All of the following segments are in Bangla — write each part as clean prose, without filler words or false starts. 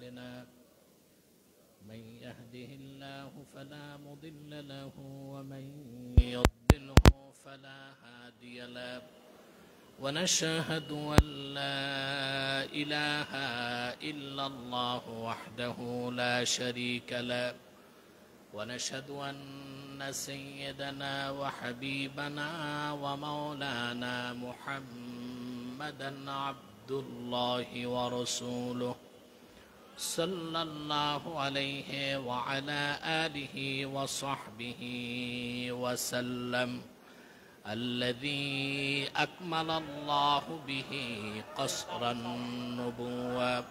أعمالنا من يهده الله فلا مضل له ومن يضلله فلا هادي له ونشهد أن لا إله إلا الله وحده لا شريك له ونشهد أن سيدنا وحبيبنا ومولانا محمدا عبد الله ورسوله صلى الله عليه وعلى آله وصحبه وسلم الذي أكمل الله به قصر النبوة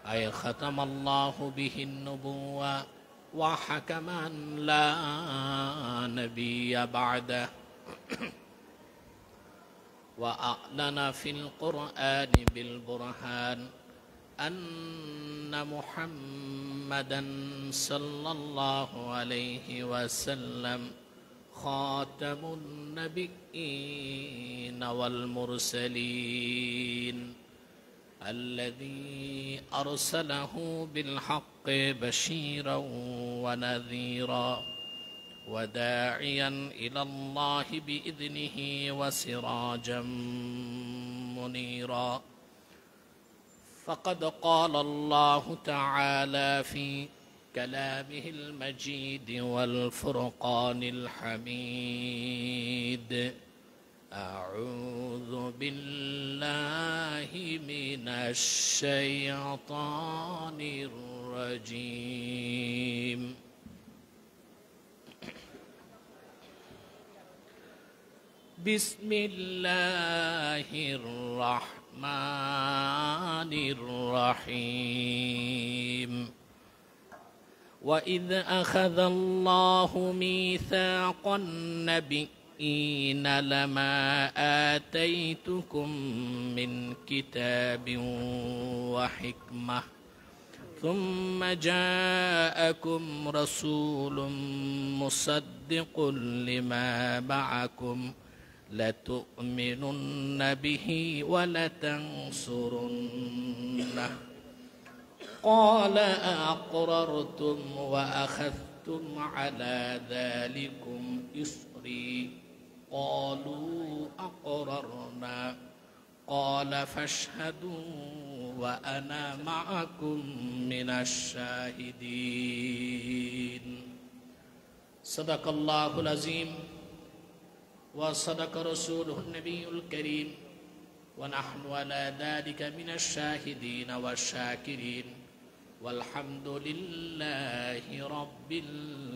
أي ختم الله به النبوة وحكما لا نبي بعده وأعلن في القرآن بالبرهان أن محمدا صلى الله عليه وسلم خاتم النبيين والمرسلين الذي أرسله بالحق بشيرا ونذيرا وداعيا إلى الله بإذنه وسراجا منيرا فقد قال الله تعالى في كلامه المجيد والفرقان الحميد أعوذ بالله من الشيطان الرجيم بسم الله الرحمن الرحيم وإذ أخذ الله ميثاق النبيين لما آتيتكم من كتاب وحكمة ثم جاءكم رسول مصدق لما معكم لتؤمنن به ولتنصرنه قال أقررتم وأخذتم على ذلكم إصري قالوا أقررنا قال فاشهدوا وأنا معكم من الشاهدين صدق الله العظيم وصدق رسوله النبي الكريم ونحن على ذلك من الشاهدين والشاكرين والحمد لله رب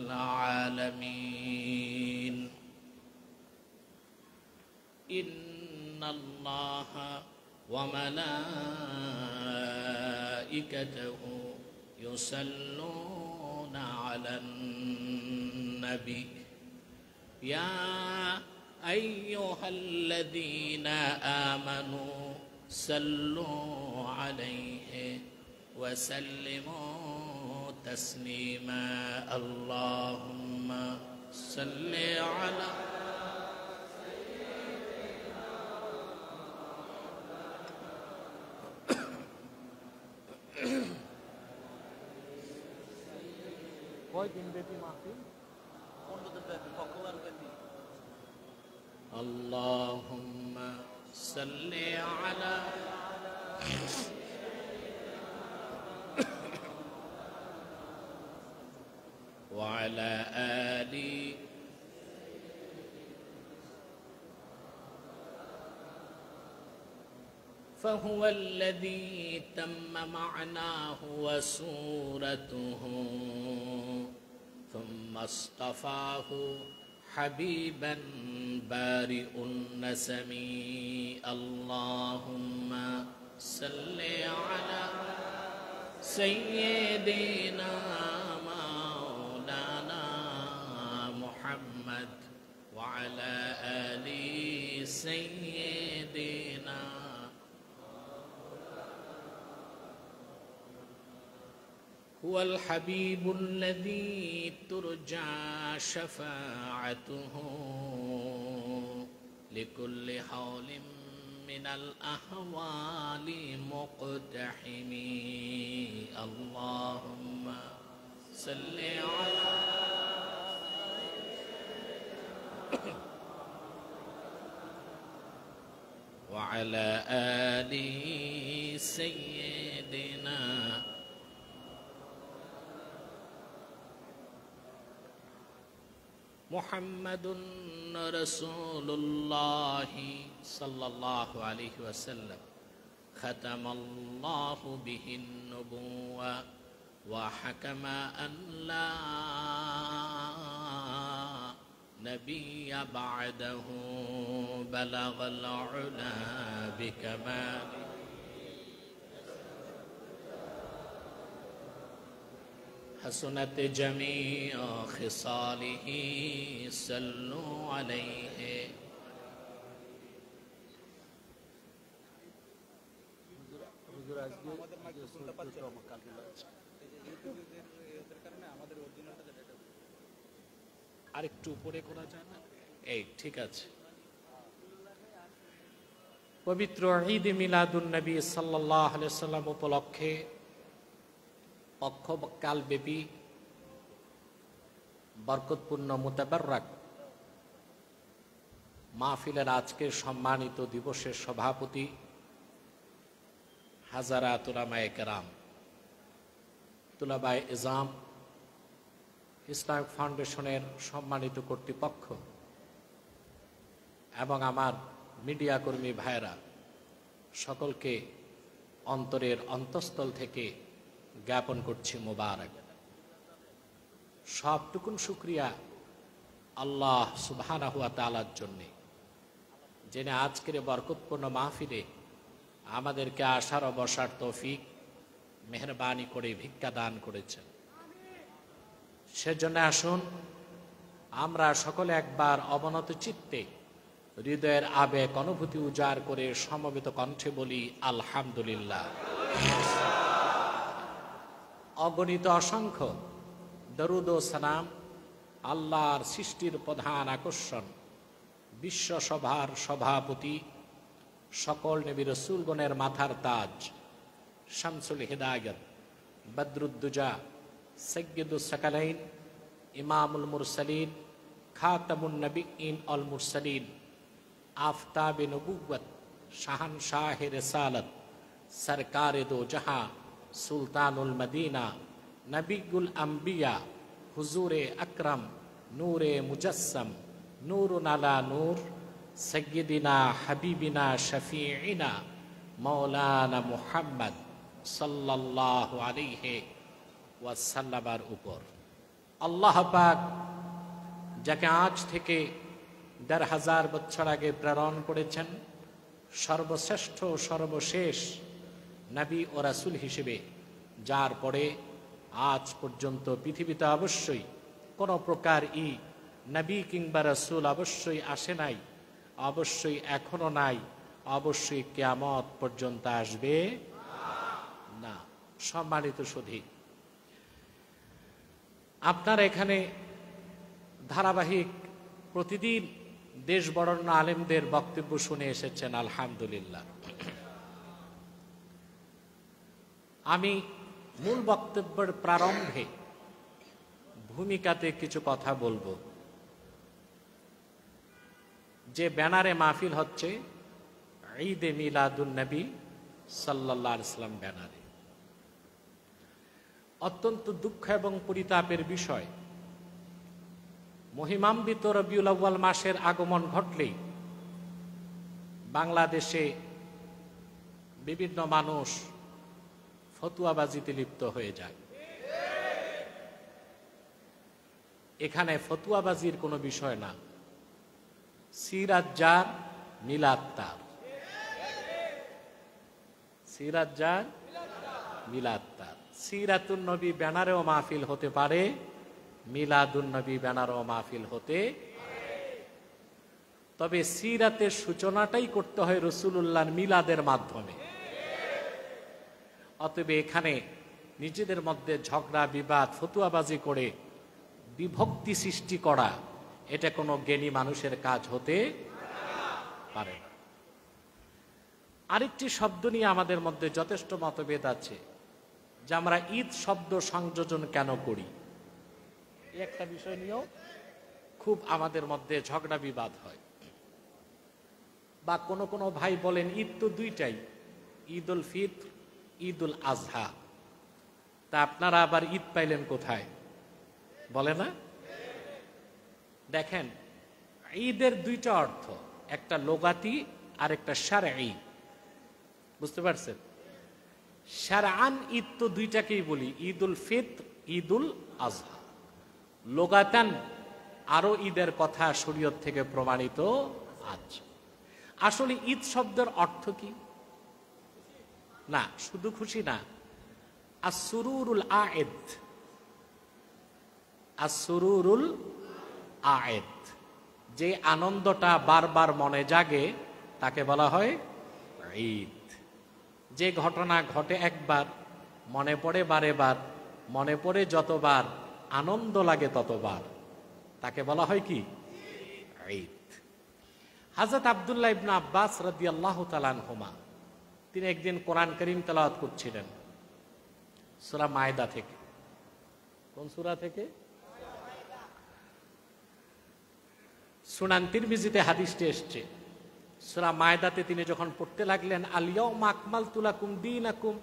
العالمين إن الله وملائكته يصلون على النبي يا أيها الذين آمنوا صلوا عليه وسلموا تسليما اللهم صل على اللهم صل على وعلى آل فهو الذي تم معناه وسورته ثم اصطفاه حبيبا بارئ النسم اللهم صل على سيدنا مولانا محمد وعلى آل سيدنا هو الحبيب الذي ترجى شفاعته لكل حول من الأهوال مقتحم اللهم صل على وعلى آل سيدنا محمد رسول الله صلى الله عليه وسلم ختم الله به النبوة وحكم أن لا نبي بعده بلغ العلا بكماله حسنت جميع خصاله صلوا عليه আরেকটু উপরে করা যায় না? এই ঠিক আছে। পবিত্র ঈদ মিলাদুন নবী সাল্লাল্লাহু আলাইহি সাল্লাম উপলক্ষে কালব্যাপী বরকতপূর্ণ মুতাবাররাক মাহফিলের আজকের সম্মানিত দিবসের সভাপতি হাজারাত উলামায়ে কেরাম, তুলাবায়ে ইজাম, ইসলামিক ফাউন্ডেশনের সম্মানিত কর্তৃপক্ষ এবং আমার মিডিয়া কর্মী ভাইরা, সকলকে অন্তরের অন্তঃস্থল থেকে জ্ঞাপন করছি মোবারক। সবটুকুন শুকরিয়া আল্লাহ সুবহানাহু ওয়া তাআলার জন্যে, যিনি আজকের বরকতপূর্ণ মাহফিলে আমাদেরকে আসার ও বসার তৌফিক মেহেরবানি করে ভিক্ষা দান করেছেন। সেজন্য আসুন আমরা সকলে একবার অবনত চিত্তে হৃদয়ের আবেগ অনুভূতি উজাড় করে সমবেত কণ্ঠে বলি আলহামদুলিল্লাহ। অগণিত অসংখ্য দরুদ ও সালাম আল্লাহর সৃষ্টির প্রধান আকর্ষণ, বিশ্বসভার সভাপতি, সকল নবী রাসূলগণের মাথার তাজ, শামসুল হিদায়াত, বদরুদ্দুজা, সাইয়্যিদুস সাকালাইন, ইমামুল মুরসালিন, খাতামুন নবিয়্যিন আল মুরসালিন, আফতাবে নবুওয়াত, শাহানশাহে রিসালাত, সরকারে দো জাহাঁ, সুলতানুল মদিনা, নবিয়ুল আম্বিয়া, হুজুরে আকরাম, নূরে মুজাসসাম, নূরুন আলা নূর, সাইয়্যিদিনা হাবিবিনা শফিঈনা মাওলানা মুহাম্মদ সাল্লাল্লাহু আলাইহি ওয়াসাল্লামের উপর আল্লাহ পাক যাকে আজ থেকে ১,৫০০ বছর আগে প্রেরণ করেছেন সর্বশ্রেষ্ঠ সর্বশেষ নবী ও রাসূল হিসেবে, যার পরে আজ পর্যন্ত পৃথিবীতে অবশ্যই কোনো প্রকার নবী কিংবা রাসূল অবশ্যই আসে নাই, অবশ্যই এখনো নাই, অবশ্যই কিয়ামত পর্যন্ত আসবে না। সম্মানিত সুধী, আপনারা এখানে ধারাবাহিক প্রতিদিন দেশ বরেণ্য আলেমদের বক্তব্য শুনে এসেছেন, আলহামদুলিল্লাহ। আমি মূল বক্তব্যের প্রারম্ভে ভূমিকাতে কিছু কথা বলবো। যে ব্যানারে মাহফিল হচ্ছে ঈদে মিলাদুন নবী সাল্লাল্লাহু আলাইহি সাল্লাম ব্যানারে, অত্যন্ত দুঃখ এবং পরিতাপের বিষয়, মহিমান্বিত রবিউল আউয়াল মাসের আগমন ঘটলেই বাংলাদেশে বিভিন্ন মানুষ ফতুয়াবাজিতে লিপ্ত হয়ে যায়। এখানে ফতুয়াবাজির কোনো বিষয় না, সিরাত যার মিলাদ তার, সিরাত যার মিলাদ তার। সিরাতুন নবী ব্যানারেও মাহফিল হতে পারে, মিলাদুন নবী ব্যানারেও মাহফিল হতে, তবে সিরাতের সূচনাটাই করতে হয় রাসূলুল্লাহর মিলাদের মাধ্যমে। অতএব এখানে নিজেদের মধ্যে ঝগড়া বিবাদ ফতুয়াবাজি করে বিভক্তি সৃষ্টি করা, এটা কোনো জ্ঞানী মানুষের কাজ হতে পারে না। আরেকটি শব্দ নিয়ে আমাদের মধ্যে যথেষ্ট মতভেদ আছে, যে আমরা ঈদ শব্দ সংযোজন কেন করি, এই একটা বিষয় নিয়েও খুব আমাদের মধ্যে ঝগড়া বিবাদ হয়। বা কোনো কোনো ভাই বলেন ঈদ তো দুইটাই, ঈদ উল ফিত্র, ঈদ উল আজহা, তা আপনারা আবার ঈদ পাইলেন কোথায়, বলে না? দেখেন, ঈদের দুইটা অর্থ, একটা লোগাতি আর একটা শারঈ, বুঝতে পারছেন? শারআন ঈদ তো দুইটাকেই বলি, ঈদ উল ফিত্র, ঈদ উল আজহা। লোগাতান আরো ঈদের কথা শরীয়ত থেকে প্রমাণিত আছে। আসলে ঈদ শব্দের অর্থ কি? না, শুধু খুশি না, আসরুরুল আয়েদ, আসরুরুল আয়েদ, যে আনন্দটা বারবার মনে জাগে তাকে বলা হয় ঈদ। যে ঘটনা ঘটে একবার, মনে পড়ে বারে বার, মনে পড়ে যতবার, আনন্দ লাগে ততবার, তাকে বলা হয় কি? ঈদ। হযরত আব্দুল্লাহ ইবনে আব্বাস রাদিয়াল্লাহু তাআলা আনহুমা, তিনি একদিন কোরআন কারীম তেলাওয়াত করছিলেন সূরা মায়দা থেকে। কোন সূরা থেকে? সুনান তিরমিজিতে হাদিসটি এসছে। সূরা মায়দাতে তিনি যখন পড়তে লাগলেন, আল ইয়াউমা আকমালতু লাকুম দীনাকুম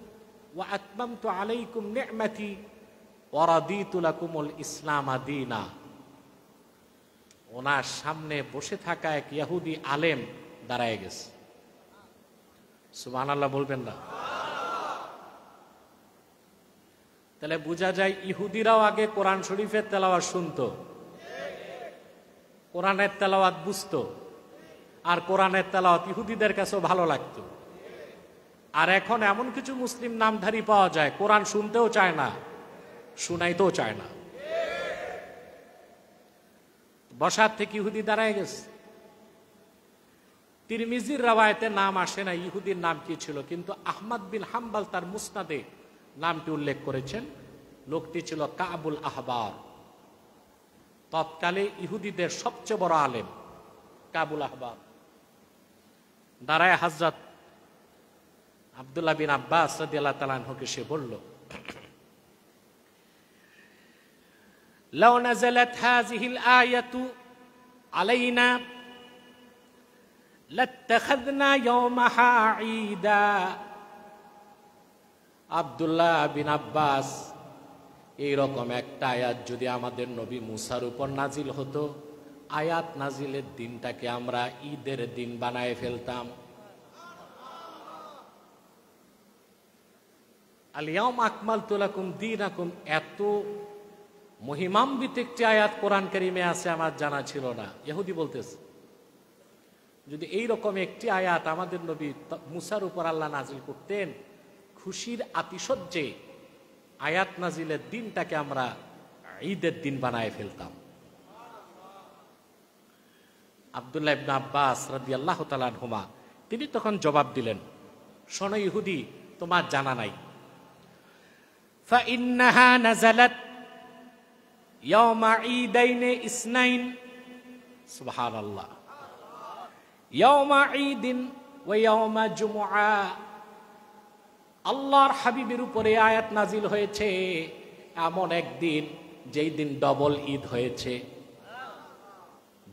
ওয়া আতমামতু আলাইকুম নি'মাতি ওয়া রাদিতু লাকুমুল ইসলাম দীনা, ওনার সামনে বসে থাকা এক ইহুদি আলেম দাঁড়ায় গেছে। সুবহানাল্লাহ বলবেন না? তাহলে বোঝা যায় ইহুদিরাও আগে কোরআন শরীফের তেলাওয়াত শুনতো, কোরআনের তেলাওয়াত বুঝতো, আর কোরআনের তেলাওয়াত ইহুদিদের কাছেও ভালো লাগতো। আর এখন এমন কিছু মুসলিম নামধারী পাওয়া যায়, কোরআন শুনতেও চায় না, শুনাইতেও চায় না। বসার থেকে ইহুদি দাঁড়ায় গেছে। তিরমিজির রাওয়ায়াতে নাম আসে না ইহুদির নাম কি ছিল, কিন্তু আহমদ বিন হাম্বল তার মুসনাদে নামটি উল্লেখ করেছেন। লোকটি ছিল কাবুল আহবার, তৎকালে ইহুদিদের সবচেয়ে বড় আলেম কাবুল আহবার। দাঁড়ায় হযরত আব্দুল্লাহ বিন আব্বাস রাদিয়াল্লাহু তাআলা আনহুকে সে বলল, লাউ নাযালাত হাযিহিল আয়াতু আলাইনা লাত্তাখাযনা ইয়াওমাহা ঈদা। আব্দুল্লাহ বিন আব্বাস, এইরকম একটা আয়াত যদি আমাদের নবী মুসার উপর নাজিল হতো, আয়াত নাজিলের দিনটাকে আমরা ঈদের দিন বানায় ফেলতাম। আল ইয়াউমা আকমালতু লাকুম দীনাকুম, এত মহিমান্বিত একটি আয়াত কোরআন কারীমে আছে আমার জানা ছিল না। ইহুদি বলতেছে, যদি এইরকম একটি আয়াত আমাদের নবী মুসার উপর আল্লাহ নাজিল করতেন, খুশির আতিশয্যে আয়াত নাজিলের দিনটাকে আমরা ঈদের দিন বানায় ফেলতাম। আব্দুল্লাহ ইবনে আব্বাস রাদিয়াল্লাহু তাআলা আনহুমা তিনি তখন জবাব দিলেন, শোনো ইহুদি, তোমার জানা নাই, ফাইন্নাহা নাযালাত ইয়াওমা ঈদাইনে ইসনাইন, সুবহানাল্লাহ, ইয়াওমা ঈদিন ওয়া ইয়াওমা জুমআ। আল্লাহর হাবিবের উপরে আয়াত নাজিল হয়েছে এমন একদিন যেই দিন ডবল ঈদ হয়েছে।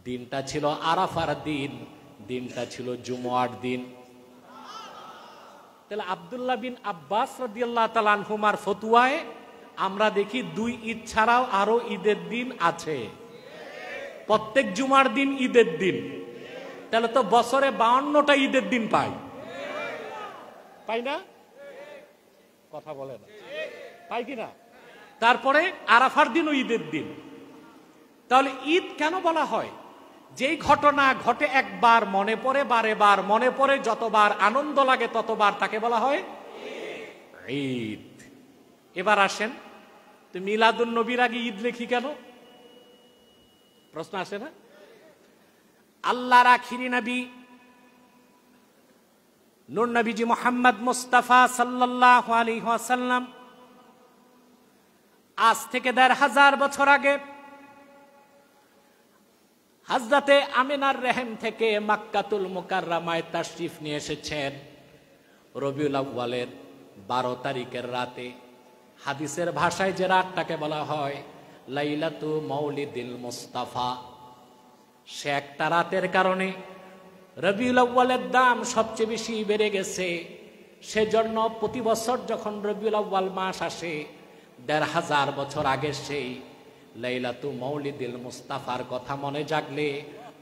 দিনটা ছিল আরাফার দিন, দিনটা ছিল জুমআর দিন। তাহলে আব্দুল্লাহ বিন আব্বাস রাদিয়াল্লাহু তাআলা আনহুমার ফতোয়ায় আমরা দেখি দুই ঈদ ছাড়াও আরো ঈদের দিন আছে, প্রত্যেক জুমার দিন ঈদের দিন। তাহলে তো বছরে 52টা ঈদের দিন পাই না? কথা বলে না, পাই কিনা? তারপরে আরাফার দিনও ঈদের দিন। তাহলে ঈদ কেন বলা হয়? যেই ঘটনা ঘটে একবার, মনে পড়ে বারে বার, মনে পড়ে যতবার, আনন্দ লাগে ততবার, তাকে বলা হয় ঈদ। এবার আসেন, তো মিলাদুন নবীর আগে ঈদ লেখি কেন? প্রশ্ন আসে না? আল্লাহর আখিরি নবী নূর নবীজি মুহাম্মদ মুস্তাফা সাল্লাল্লাহু আলাইহি ওয়াসাল্লাম আজ থেকে ১৫০০ বছর আগে হযরতে আমিনার রহম থেকে মক্কাতুল মুকাররমায় তাশরিফ নিয়ে এসেছেন রবিউল আউয়ালের ১২ তারিখের রাতে। হাদিসের ভাষায় যে রাতটাকে বলা হয় লাইলাতু মাউলিদিল মুস্তাফা, সে একটা রাতের কারণে রবিউল আউয়ালের দাম সবচেয়ে বেশি বেড়ে গেছে। সেজন্য প্রতি বছর যখন রবিউল আউয়াল মাস আসে ১৫০০ বছর আগে সেই লাইলাতু মাউলিদিল মুস্তাফার কথা মনে জাগলে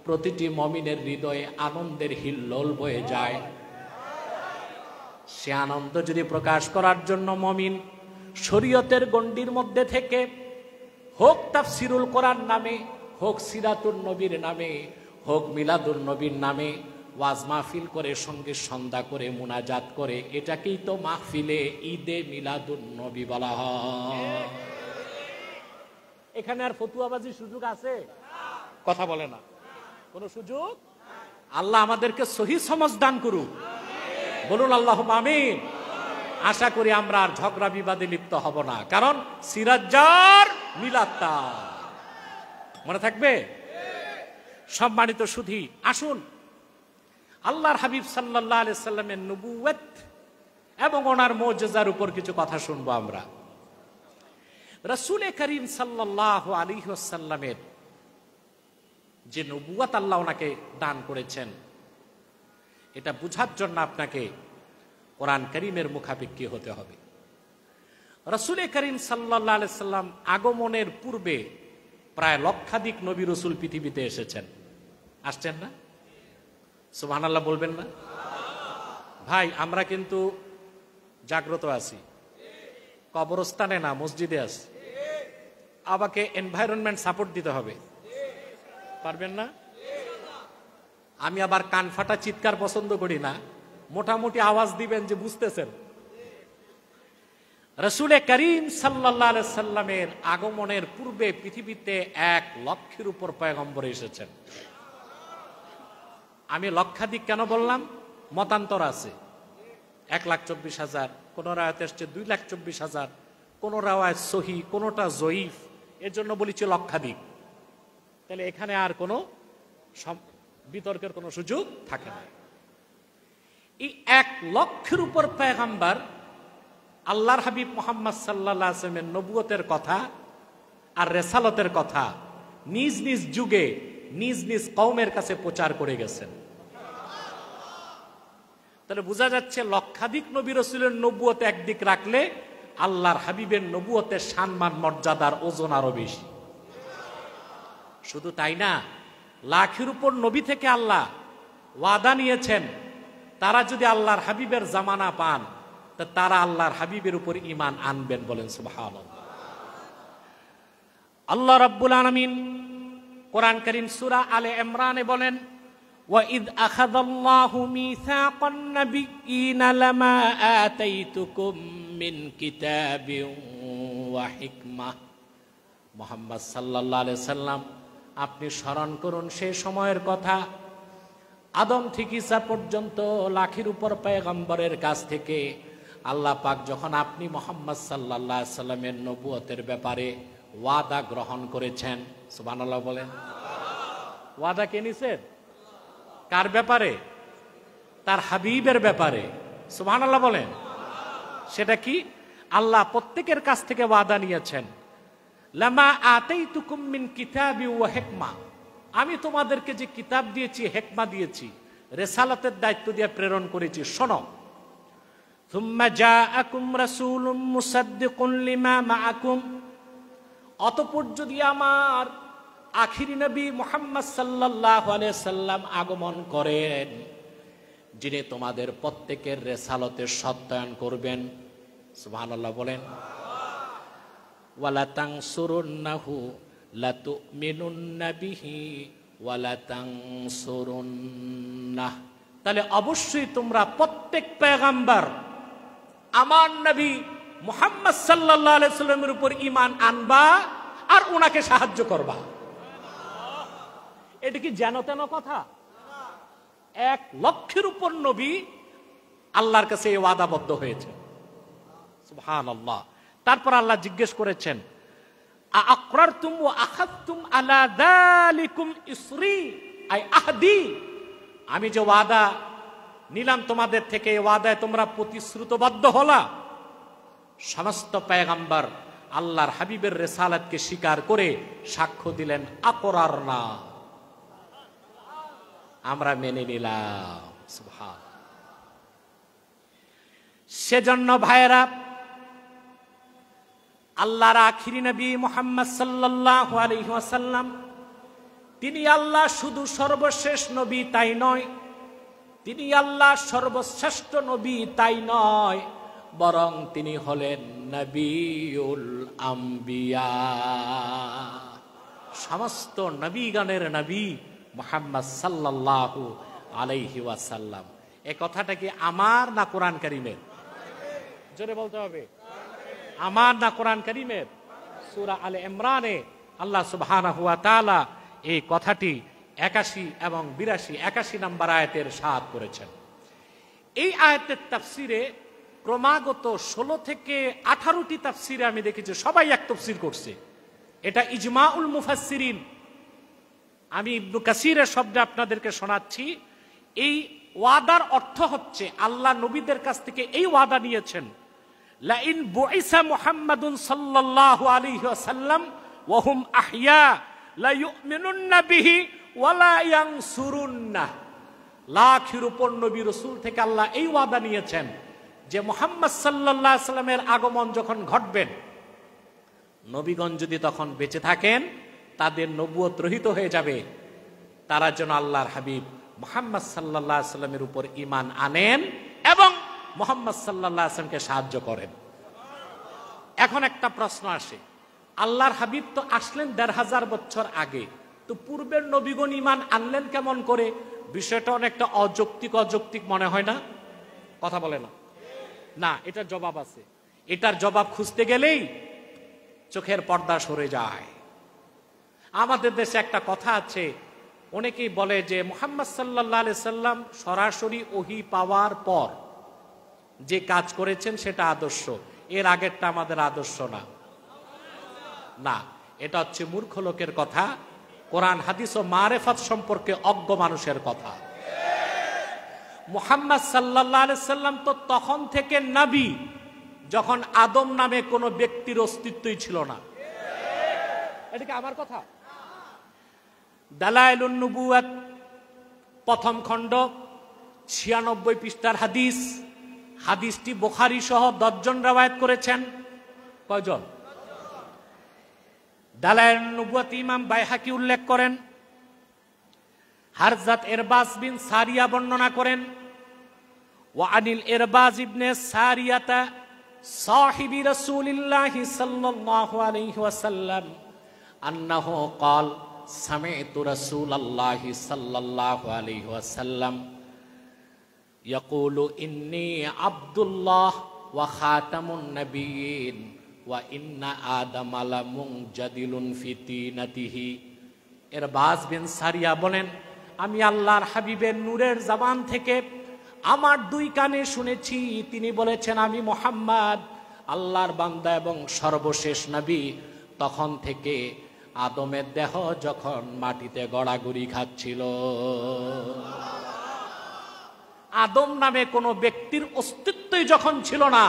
প্রতিটি মুমিনের হৃদয়ে আনন্দের হিল্লোল বয়ে যায়। সে আনন্দ যদি প্রকাশ করার জন্য মুমিন শরীয়তের গণ্ডির মধ্যে থেকে হোক তাফসিরুল কোরআন নামে, হোক সিরাতুন নবীর নামে, হোক মিলাদুন নবীর নামে ওয়াজ মাহফিল করে, সঙ্গে সন্ধ্যা করে, মুনাজাত করে, এটাকেই তো মাহফিলে ঈদে মিলাদুন নবী বলা হয়। এখানে আর ফতুয়াবাজির সুযোগ আছে? কথা বলে না, কোন সুযোগ? আল্লাহ আমাদেরকে সহি সমঝ দান করুক, বলুন আল্লাহুম্মা আমিন। আশা করি আমরা আর ঝগড়া বিবাদে লিপ্ত হব না, কারণ সিরাজ্জার মিলাদটা মনে থাকবে। সম্মানিত সুধী, আসুন আল্লাহর হাবিব সাল্লাল্লাহু আলাইহি সাল্লামের নবুয়ত এবং ওনার মুজিজার উপর কিছু কথা শুনবো আমরা। রাসূল করিম সাল্লাল্লাহু আলাইহি ওয়াসাল্লামের যে নবুয়ত আল্লাহ ওনাকে দান করেছেন, এটা বুঝার জন্য আপনাকে কোরআন কারীমের মুখাপেক্ষী হতে হবে। রাসূল করিম সাল্লাল্লাহু আলাইহি সাল্লাম আগমনের পূর্বে প্রায় লক্ষাধিক নবী রাসূল পৃথিবীতে এসেছেন। আসছেন না? সুবহানাল্লাহ বলবেন না? ভাই, আমরা কিন্তু জাগ্রত আছি, কবরস্থানে না, মসজিদে আছি। আমাকে এনভায়রনমেন্ট সাপোর্ট দিতে হবে, পারবেন না? আমি আবার কান ফাটা চিৎকার পছন্দ করি না, মোটামুটি আওয়াজ দিবেন যে বুঝতেছেন। রাসূল করিম সাল্লাল্লাহু আলাইহি সাল্লামের আগমনের পূর্বে পৃথিবীতে ১ লক্ষের উপর পয়গম্বর এসেছেন। আমি লক্ষাধিক কেন বললাম? মতান্তর আছে, ১,২৪,০০০, কোন রায়াত এসছে ২,২৪,০০০, কোন রাওয়ায়াত সহি, কোনটা জয়ীফ, এর জন্য বলেছি লক্ষাধিক। তাহলে এখানে আর কোনো বিতর্কের কোনো সুযোগ থাকে না। এই ১ লক্ষের উপর পয়গম্বর আল্লাহর হাবিব মুহাম্মদ সাল্লাল্লাহু আলাইহি ওয়াসাল্লামের নবুয়তের কথা আর রিসালাতের কথা নিজ নিজ যুগে নিজ নিজ কওমের কাছে প্রচার করে গেছেন। তাহলে বোঝা যাচ্ছে লক্ষাধিক নবী রাসূলের নবুয়ত একদিক রাখলে আল্লাহর হাবিবের নবুয়তের সম্মান মর্যাদার ওজন আরো বেশি। শুধু তাই না, লাখের উপর নবী থেকে আল্লাহ ওয়াদা নিয়েছেন, তারা যদি আল্লাহর হাবিবের জামানা পান তা তারা আল্লাহর হাবিবের উপর ঈমান আনবেন। বলেন সুবহানাল্লাহ। আল্লাহ রাব্বুল আলামিন কোরআন কারীম সূরা আলে ইমরানে বলেন, ওয়া ইয আখাযাল্লাহু মিসাকান নাবিয়্যিনা লামা আতাইতুকুম মিন কিতাবিন ওয়া হিকমাহ। মুহাম্মদ সাল্লাল্লাহু আলাইহি সাল্লাম, আপনি স্মরণ করুন সেই সময়ের কথা, আদম থেকে ঈসা পর্যন্ত লাখের উপর পয়গম্বরের কাছ থেকে আল্লাহ পাক যখন আপনি মুহাম্মদ সাল্লাল্লাহু আলাইহি সাল্লামের নবুয়তের ব্যাপারে ওয়াদা গ্রহণ করেছেন। সুবহানাল্লাহ বলেন। ওয়াদা কে নিছেন? কার ব্যাপারে? তার হাবিবের ব্যাপারে। সুবহানাল্লাহ বলেন। সেটা কি? আল্লাহ প্রত্যেকের কাছ থেকে ওয়াদা নিয়েছেন, লামা আতাইতুকুম মিন কিতাবি ওয়া হিকমা, আমি তোমাদেরকে যে কিতাব দিয়েছি, হিকমা দিয়েছি, রিসালাতের দায়িত্ব দিয়ে প্রেরণ করেছি, শোনো। সুম্মা জাআকুম রাসূলুম মুসাদ্দিকুন লিমা মাআকুম, অতঃপর যদি আমার আখিরি নবী মুহাম্মদ সাল্লাল্লাহু আলাইহি সাল্লাম আগমন করেন, যিনি তোমাদের প্রত্যেকের রিসালাতের সত্যায়ন করবেন। সুবহানাল্লাহ বলেন। ওয়ালা তানসুরুন্নাহু লাতুমিনুন্না বিহি ওয়ালা তানসুরুন্নাহ, তাহলে অবশ্যই তোমরা প্রত্যেক পয়গম্বর আমার নবী মুহাম্মদ সাল্লাল্লাহু আলাইহি সাল্লামের উপর ঈমান আনবা আর ওনাকে সাহায্য করবা। এটা কি যেন তেন কথা? ১ লক্ষের উপর নবী আল্লাহর কাছে এই ওয়াদাবদ্ধ হয়েছে। সুবহানাল্লাহ। তারপর আল্লাহ জিজ্ঞেস করেছেন, আআকরারতুম ওয়া আখাযতুম আলা যালিকুম ইসরি, আই আহদি, আমি যে ওয়াদা নিলাম তোমাদের থেকে, এই ওয়াদায় তোমরা প্রতিশ্রুতবদ্ধ হলা? সমস্ত পয়গম্বর আল্লাহর হাবিবের রিসালাতকে স্বীকার করে সাক্ষ্য দিলেন আকরারনা, আমরা মেনে নিলাম। সুবহান। সেজন্য ভাইয়েরা, আল্লাহর আখিরি নবী মুহাম্মদ সাল্লাল্লাহু আলাইহি ওয়াসাল্লাম, তিনি আল্লাহ শুধু সর্বশেষ নবী তাই নয়, তিনি আল্লাহ সর্বশ্রেষ্ঠ নবী তাই নয়, বরং তিনি হলেন নবিউল আম্বিয়া, সমস্ত নবীগণের নবী মুহাম্মদ সাল্লাল্লাহু আলাইহি ওয়াসাল্লাম। এই কথাটা কি আমার না কোরআন কারীমের? জোরে বলতে হবে, আমার না কোরআন কারীমের? সূরা আলে ইমরানে আল্লাহ সুবহানাহু ওয়া তাআলা এই কথাটি 81 এবং 82 নম্বর আয়াতের ইরশাদ করেছেন। এই আয়াতের তাফসিরে ক্রমাগত 16 থেকে 18টি তাফসিরে আমি দেখেছি সবাই এক তাফসির করছে। এটা ইজমাউল মুফাসসিরিন। আমি ইবনে কাসিরের শব্দে আপনাদেরকে শোনাচ্ছি। এই ওয়াদার অর্থ হচ্ছে আল্লাহ নবীদের কাছ থেকে এই ওয়াদা নিয়েছেন, লা ইন বুইসা মুহাম্মাদুন সাল্লাল্লাহু আলাইহি ওয়াসাল্লাম ওয়া হুম আহইয়া লা ইউমিনুন্না বিহি ওয়া লা ইয়ানসুরুন্না। লাখের উপর নবী রাসূল থেকে আল্লাহ এই ওয়াদা নিয়েছেন যে মুহাম্মদ সাল্লাল্লাহু আলাইহি সাল্লামের আগমন যখন ঘটবেন, নবীগণ যদি তখন বেঁচে থাকেন, তাদের নবুয়ত রহিত হয়ে যাবে, তারা যেন আল্লাহর হাবিব মুহাম্মদ সাল্লাল্লাহু আলাইহি সাল্লামের উপর ঈমান আনেন এবং মুহাম্মদ সাল্লাল্লাহু আলাইহি সাল্লামকে সাহায্য করেন। এখন একটা প্রশ্ন আসে, আল্লাহর হাবিব তো আসলেন ১৫০০ বছর আগে, তো পূর্বের নবীগণ ঈমান আনলেন কেমন করে? বিষয়টা অনেকটা অযৌক্তিক মনে হয় না? কথা বলে না? না, এটার জবাব আছে। এটার জবাব খুঁজতে গেলেই চোখের পর্দা সরে যায়। আমাদের দেশে একটা কথা আছে, অনেকেই বলে যে মুহাম্মদ সাল্লাল্লাহু আলাইহি সাল্লাম সরাসরি ওহী পাওয়ার পর যে কাজ করেছেন সেটা আদর্শ, এর আগেরটা আমাদের আদর্শ না। না, এটা হচ্ছে মূর্খ লোকের কথা, কোরআন হাদিস ও মারেফাত সম্পর্কে অজ্ঞ মানুষের কথা। মুহাম্মদ সাল্লাল্লাহু আলাইহি সাল্লাম তো তখন থেকে নবী যখন আদম নামে কোনো ব্যক্তির অস্তিত্বই ছিল না। এটা কি আমার কথা? দালাইলুন নবুওয়াত প্রথম খণ্ড 96 পৃষ্ঠার হাদিস। হাদিসটি বুখারী সহ 10 জন রওয়ায়াত করেছেন। কয়জন? দালাইলুন নবুওয়াত ইমাম বাইহাকি উল্লেখ করেন। হারজাত ইরবাজ বিন সারিয়া বর্ণনা করেন, ওয়া আনিল ইরবাজ ইবনে সারিয়াতা সাহিবি রাসূলিল্লাহি সাল্লাল্লাহু আলাইহি ওয়াসাল্লাম আন্নাহু ক্বাল সামি'তু রাসূলাল্লাহি সাল্লাল্লাহু আলাইহি ওয়াসাল্লাম ইয়াকুলু ইন্নী আব্দুল্লাহ ওয়া খাতামুন নাবিয়্যিন ওয়া ইন্না আদামা লামুনজাদিলুন ফি তিনাতিহি। ইরবাজ বিন সারিয়া বলেন, আমি আল্লাহর হাবিবের নূরের জবান থেকে আমার 2 কানে শুনেছি, তিনি বলেছেন, আমি মুহাম্মদ আল্লাহর বান্দা এবং সর্বশেষ নবী। তখন থেকে আদমের দেহ যখন মাটিতে গড়াগড়ি খাচ্ছিল, আদম নামে কোনো ব্যক্তির অস্তিত্বই যখন ছিল না,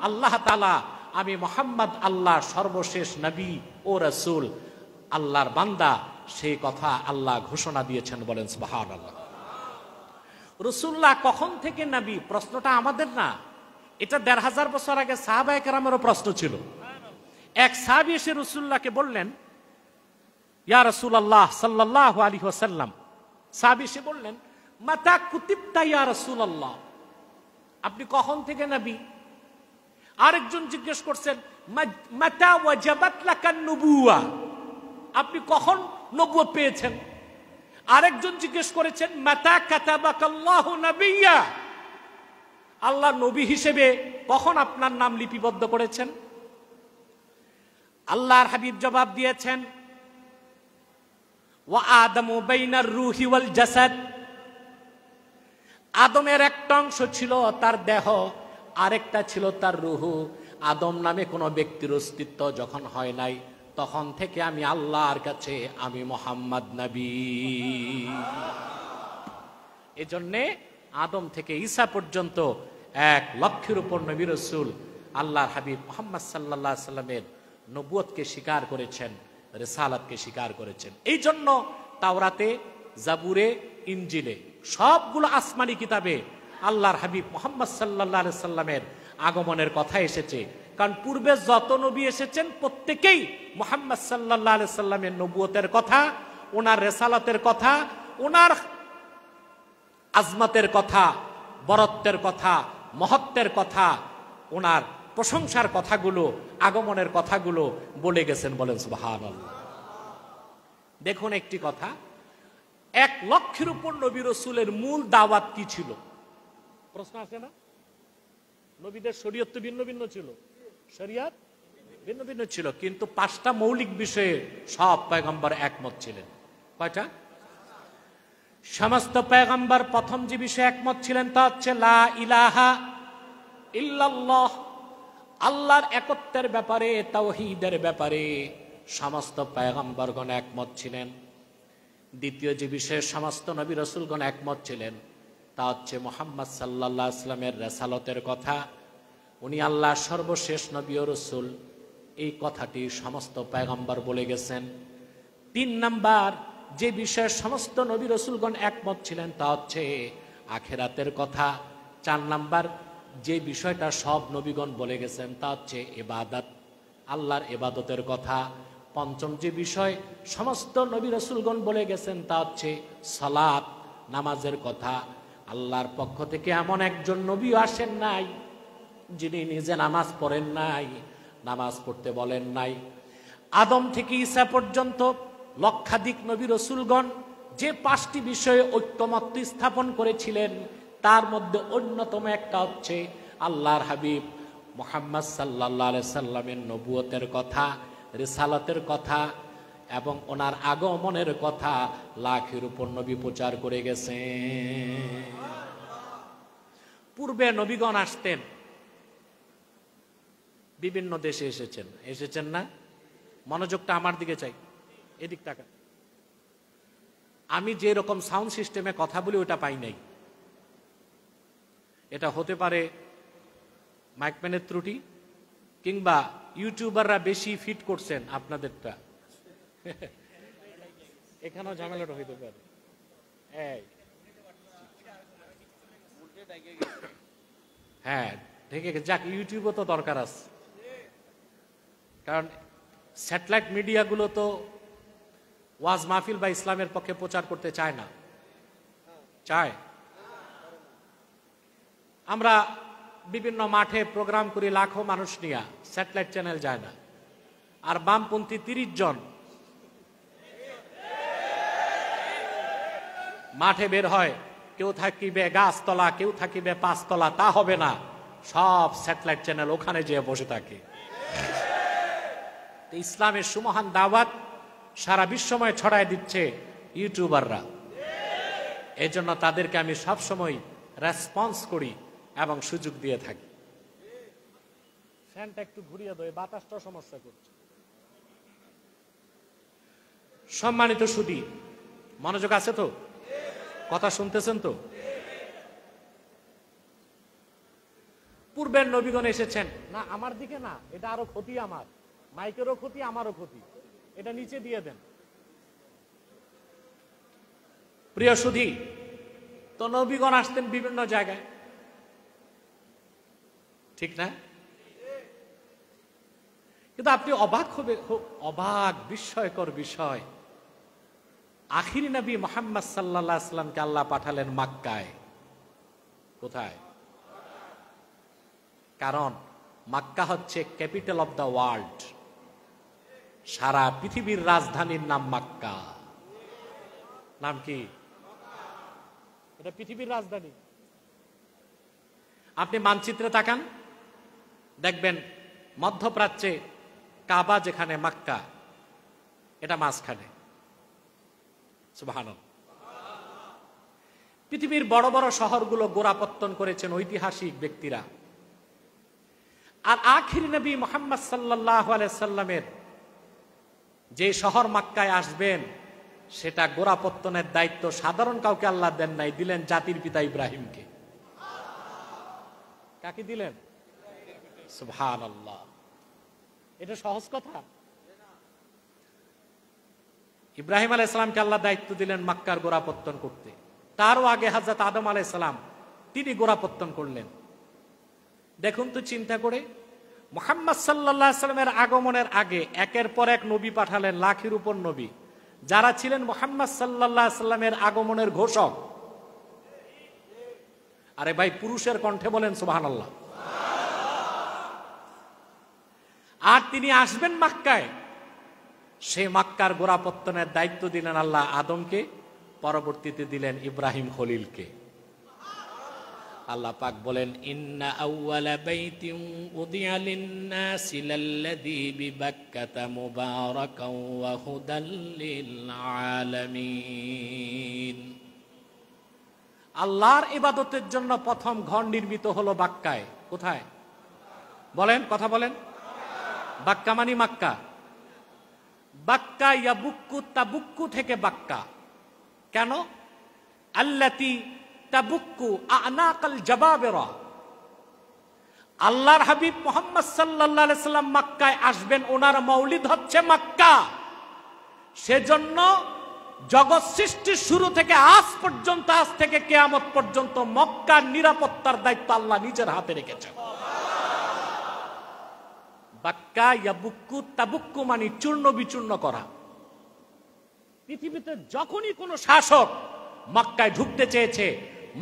আল্লাহ তাআলা আমি মুহাম্মদ আল্লাহ সর্বশেষ নবী ও রাসূল, আল্লাহর বান্দা, সেই কথা আল্লাহ ঘোষণা দিয়েছেন। বলেন সুবহানাল্লাহ। রাসূলুল্লাহ কখন থেকে নবী? প্রশ্নটা আমাদের না, এটা ১৫০০ বছর আগে সাহাবায়ে কেরামেরও প্রশ্ন ছিল। এক সাহাবী এসে রাসূলুল্লাহকে বললেন, ইয়া রাসূলুল্লাহ সাল্লাল্লাহু আলাইহি ওয়াসাল্লাম, সাহাবী এসে বললেন, মাতা কুতিবতা ইয়া রাসূলুল্লাহ, আপনি কখন থেকে নবী? আরেকজন জিজ্ঞেস করছেন, মাতা ওয়াজাবাত লাকান নবুওয়া, আপনি কখন নবুয়ত পেয়েছেন? আরেকজন জিজ্ঞেস করেছেন, মাতা কাতাবাকাল্লাহু নাবিয়্যা, আল্লাহ নবী হিসেবে কখন আপনার নাম লিপিবদ্ধ করেছেন? আল্লাহর হাবিব জবাব দিয়েছেন, ওয়া আদামু বাইনার রূহি ওয়াল জাসাদ, আদমের একটা অংশ ছিল তার দেহ, আরেকটা ছিল তার রূহ। আদম নামে কোনো ব্যক্তির অস্তিত্ব যখন হয় নাই, তখন থেকে আমি আল্লাহর কাছে আমি মুহাম্মদ নবী। এজন্যে আদম থেকে ঈসা পর্যন্ত 1 লক্ষের উপর নবী রাসূল আল্লাহর হাবিব মুহাম্মদ সাল্লাল্লাহু আলাইহি সাল্লামের নবুয়তকে স্বীকার করেছেন, রিসালাতকে স্বীকার করেছেন। এই জন্য তাওরাতে, জাবুরে, ইনজিলে সবগুলো আসমানি কিতাবে আল্লাহর হাবিব মুহাম্মদ সাল্লাল্লাহু আলাইহি সাল্লামের আগমনের কথা এসেছে। কারণ পূর্বে যত নবী এসেছেন প্রত্যেকেই মুহাম্মদ সাল্লাল্লাহু আলাইহি সাল্লামের নবুয়তের কথা, ওনার রিসালাতের কথা, ওনার আজমতের কথা, বরত্বের কথা, মহত্বের কথা, ওনার প্রশংসার কথাগুলো, আগমনের কথাগুলো বলে গেছেন। বলেন সুবহানাল্লাহ। দেখুন একটি কথা, 1 লক্ষের উপর নবী রাসূলের মূল দাওয়াত কি ছিল? প্রশ্ন আসে না? নবীদের শরীয়ত তো ভিন্ন ভিন্ন ছিল, শরীয়ত ভিন্ন ভিন্ন ছিল, কিন্তু 5টা মৌলিক বিষয়ে সব পয়গম্বর একমত ছিলেন। কয়টা? সমস্ত পয়গম্বর প্রথম যে বিষয়ে একমত ছিলেন তা হচ্ছে লা ইলাহা ইল্লাল্লাহ, আল্লাহর একত্বের ব্যাপারে, তাওহীদের ব্যাপারে সমস্ত পয়গম্বরগণ একমত ছিলেন। দ্বিতীয় যে বিষয়ে সমস্ত নবী রাসূলগণ একমত ছিলেন তা হচ্ছে মুহাম্মদ সাল্লাল্লাহু আলাইহি ওয়াসাল্লামের রিসালাতের কথা, উনি আল্লাহর সর্বশেষ নবী ও রাসূল, এই কথাটি সমস্ত পয়গম্বর বলে গেছেন। 3 নাম্বার যে বিষয়ে সমস্ত নবী রাসূলগণ একমত ছিলেন তা হচ্ছে আখিরাতের কথা। 4 নাম্বার যে বিষয়টা সব নবীগণ বলে গেছেন তা হচ্ছে ইবাদত, আল্লাহর ইবাদতের কথা। 5ম যে বিষয় সমস্ত নবী রাসূলগণ বলে গেছেন তা হচ্ছে সালাত, নামাজের কথা। আল্লাহর পক্ষ থেকে এমন একজন নবীও আসেন নাই যিনি নিজে নামাজ পড়েন নাই, নামাজ পড়তে বলেন নাই। আদম থেকে ঈসা পর্যন্ত লক্ষাধিক নবী রাসূলগণ যে 5টি বিষয়ে ঐক্যমত্য স্থাপন করেছিলেন তার মধ্যে অন্যতম একটা হচ্ছে আল্লাহর হাবিব মুহাম্মদ সাল্লাল্লাহু আলাইহি সাল্লামের নবুয়তের কথা, রিসালাতের কথা এবং ওনার আগমনের কথা। লাখের উপর নবী প্রচার করে গেছেন। পূর্বে নবীগণ আসতেন, বিভিন্ন দেশে এসেছেন না? মনোযোগটা আমার দিকে চাই, এদিক টাকা। আমি যে রকম সাউন্ড সিস্টেমে কথা বলি ওটা পাই নাই। এটা হতে পারে মাইকম্যানের ত্রুটি, কিংবা ইউটিউবাররা বেশি ফিট করছেন আপনাদেরটা, এখানেও ঝামেলাটা হইতে পারে। হ্যাঁ ঠিক আছে, যাক, ইউটিউবও তো দরকার আছে, কারণ স্যাটেলাইট মিডিয়াগুলো তো ওয়াজ মাহফিল বা ইসলামের পক্ষে প্রচার করতে চায় না। চায়? আমরা বিভিন্ন মাঠে প্রোগ্রাম করি লাখো মানুষ নিয়ে, স্যাটেলাইট চ্যানেল যায় না। আর বামপন্থী 30 জন মাঠে বের হয়, কেউ থাকিবে গাছতলা, কেউ থাকিবে 5 তলা, তা হবে না, সব স্যাটেলাইট চ্যানেল ওখানে যেয়ে বসে থাকে। ইসলামের সুমহান দাওয়াত সারা বিশ্বময় ছড়ায় দিচ্ছে ইউটিউবাররা। এই জন্য তাদেরকে আমি সবসময় রেসপন্স করি এবং সুযোগ দিয়ে থাকি। ফ্যানটা একটু ঘুরিয়ে দেয়, বাতাসটা সমস্যা করছে। সম্মানিত সুধী, মনোযোগ আছে তো? কথা শুনতেছেন তো? পূর্বের নবীগণ এসেছেন না, আমার দিকে না, এটা আরো ক্ষতি, আমার মাইকেরও ক্ষতি, আমারও ক্ষতি, এটা নিচে দিয়ে দেন। প্রিয় সুধী, তো নবীগণ আসতেন বিভিন্ন জায়গায়, ঠিক না? কিন্তু আপনি অবাক হবে, খুব অবাক বিস্ময়কর বিষয়, আখিরি নবী মুহাম্মদ সাল্লাল্লাহু আলাইহি ওয়াসাল্লামকে আল্লাহ পাঠালেন মক্কায়। কোথায়? কারণ মক্কা হচ্ছে ক্যাপিটাল অফ দ্য ওয়ার্ল্ড। সারা পৃথিবীর রাজধানীর নাম মক্কা। নাম কি? এটা পৃথিবীর রাজধানী। আপনি মানচিত্রে তাকান, দেখবেন মধ্যপ্রাচ্যে কাবা যেখানে, মক্কা এটা মাঝখানে। সুবহানাল্লাহ। পৃথিবীর বড় বড় শহরগুলো গোড়াপত্তন করেছেন ঐতিহাসিক ব্যক্তিরা। আর আখির নবী মুহাম্মদ সাল্লাল্লাহু আলাইহি সাল্লামের যে শহর মক্কায় আসবেন, সেটা গোড়াপত্তনের দায়িত্ব সাধারণ কাউকে আল্লাহ দেন নাই, দিলেন জাতির পিতা ইব্রাহিমকে। কাকে দিলেন? সুবহানাল্লাহ। এটা সহজ কথা? ইব্রাহিম আলাইহিস সালামকে আল্লাহ দায়িত্ব দিলেন মক্কার গোড়াপত্তন করতে। তারও আগে হযরত আদম আলাইহিস সালাম তিনি গোড়াপত্তন করলেন। দেখুন তো চিন্তা করে, মুহাম্মদ সাল্লাল্লাহু আলাইহি সাল্লামের আগমনের আগে একের পর এক নবী পাঠালেন, লাখের উপর নবী, যারা ছিলেন মুহাম্মদ সাল্লাল্লাহু আলাইহি সাল্লামের আগমনের ঘোষক। আরে ভাই, পুরুষের কণ্ঠে বলেন সুবহানাল্লাহ। আর তিনি আসবেন মক্কায়, সে মক্কার গোড়াপত্তনের দায়িত্ব দিলেন আল্লাহ আদমকে, পরবর্তীতে দিলেন ইব্রাহিম খলিলকে। আল্লাহ পাক বলেন, ইন্না আউওয়ালা বাইতিন উদিয়া লিন-নাসি লাল্লাযী বিবাক্কাতা মুবারাকান ওয়া হুদাল লিল আলামিন। আল্লাহর ইবাদতের জন্য প্রথম ঘর নির্মিত হলো বাক্কায়। কোথায় বলেন, কথা বলেন। বাক্কা মানে মক্কা। বাক্কা ইয়াবুক্কু, তাবুক্কু থেকে বাক্কা। কেন? আল্লাতী তাবুক্কু আনাকাল জাবাবেরা। আল্লাহর হাবিব মুহাম্মদ সাল্লাল্লাহু আলাইহি সাল্লাম মক্কায় আসবেন, ওনার মৌলিদ হচ্ছে মক্কা। সেজন্য জগৎ সৃষ্টির শুরু থেকে আজ পর্যন্ত, আজ থেকে কিয়ামত পর্যন্ত মক্কার নিরাপত্তার দায়িত্ব আল্লাহ নিজের হাতে রেখেছেন। বাক্কা ইয়াবুক্কু, তাবুক্কু মানে চূর্ণ বিচূর্ণ করা। পৃথিবীতে যখনই কোন শাসক মক্কায় ঢুকতে চেয়েছে,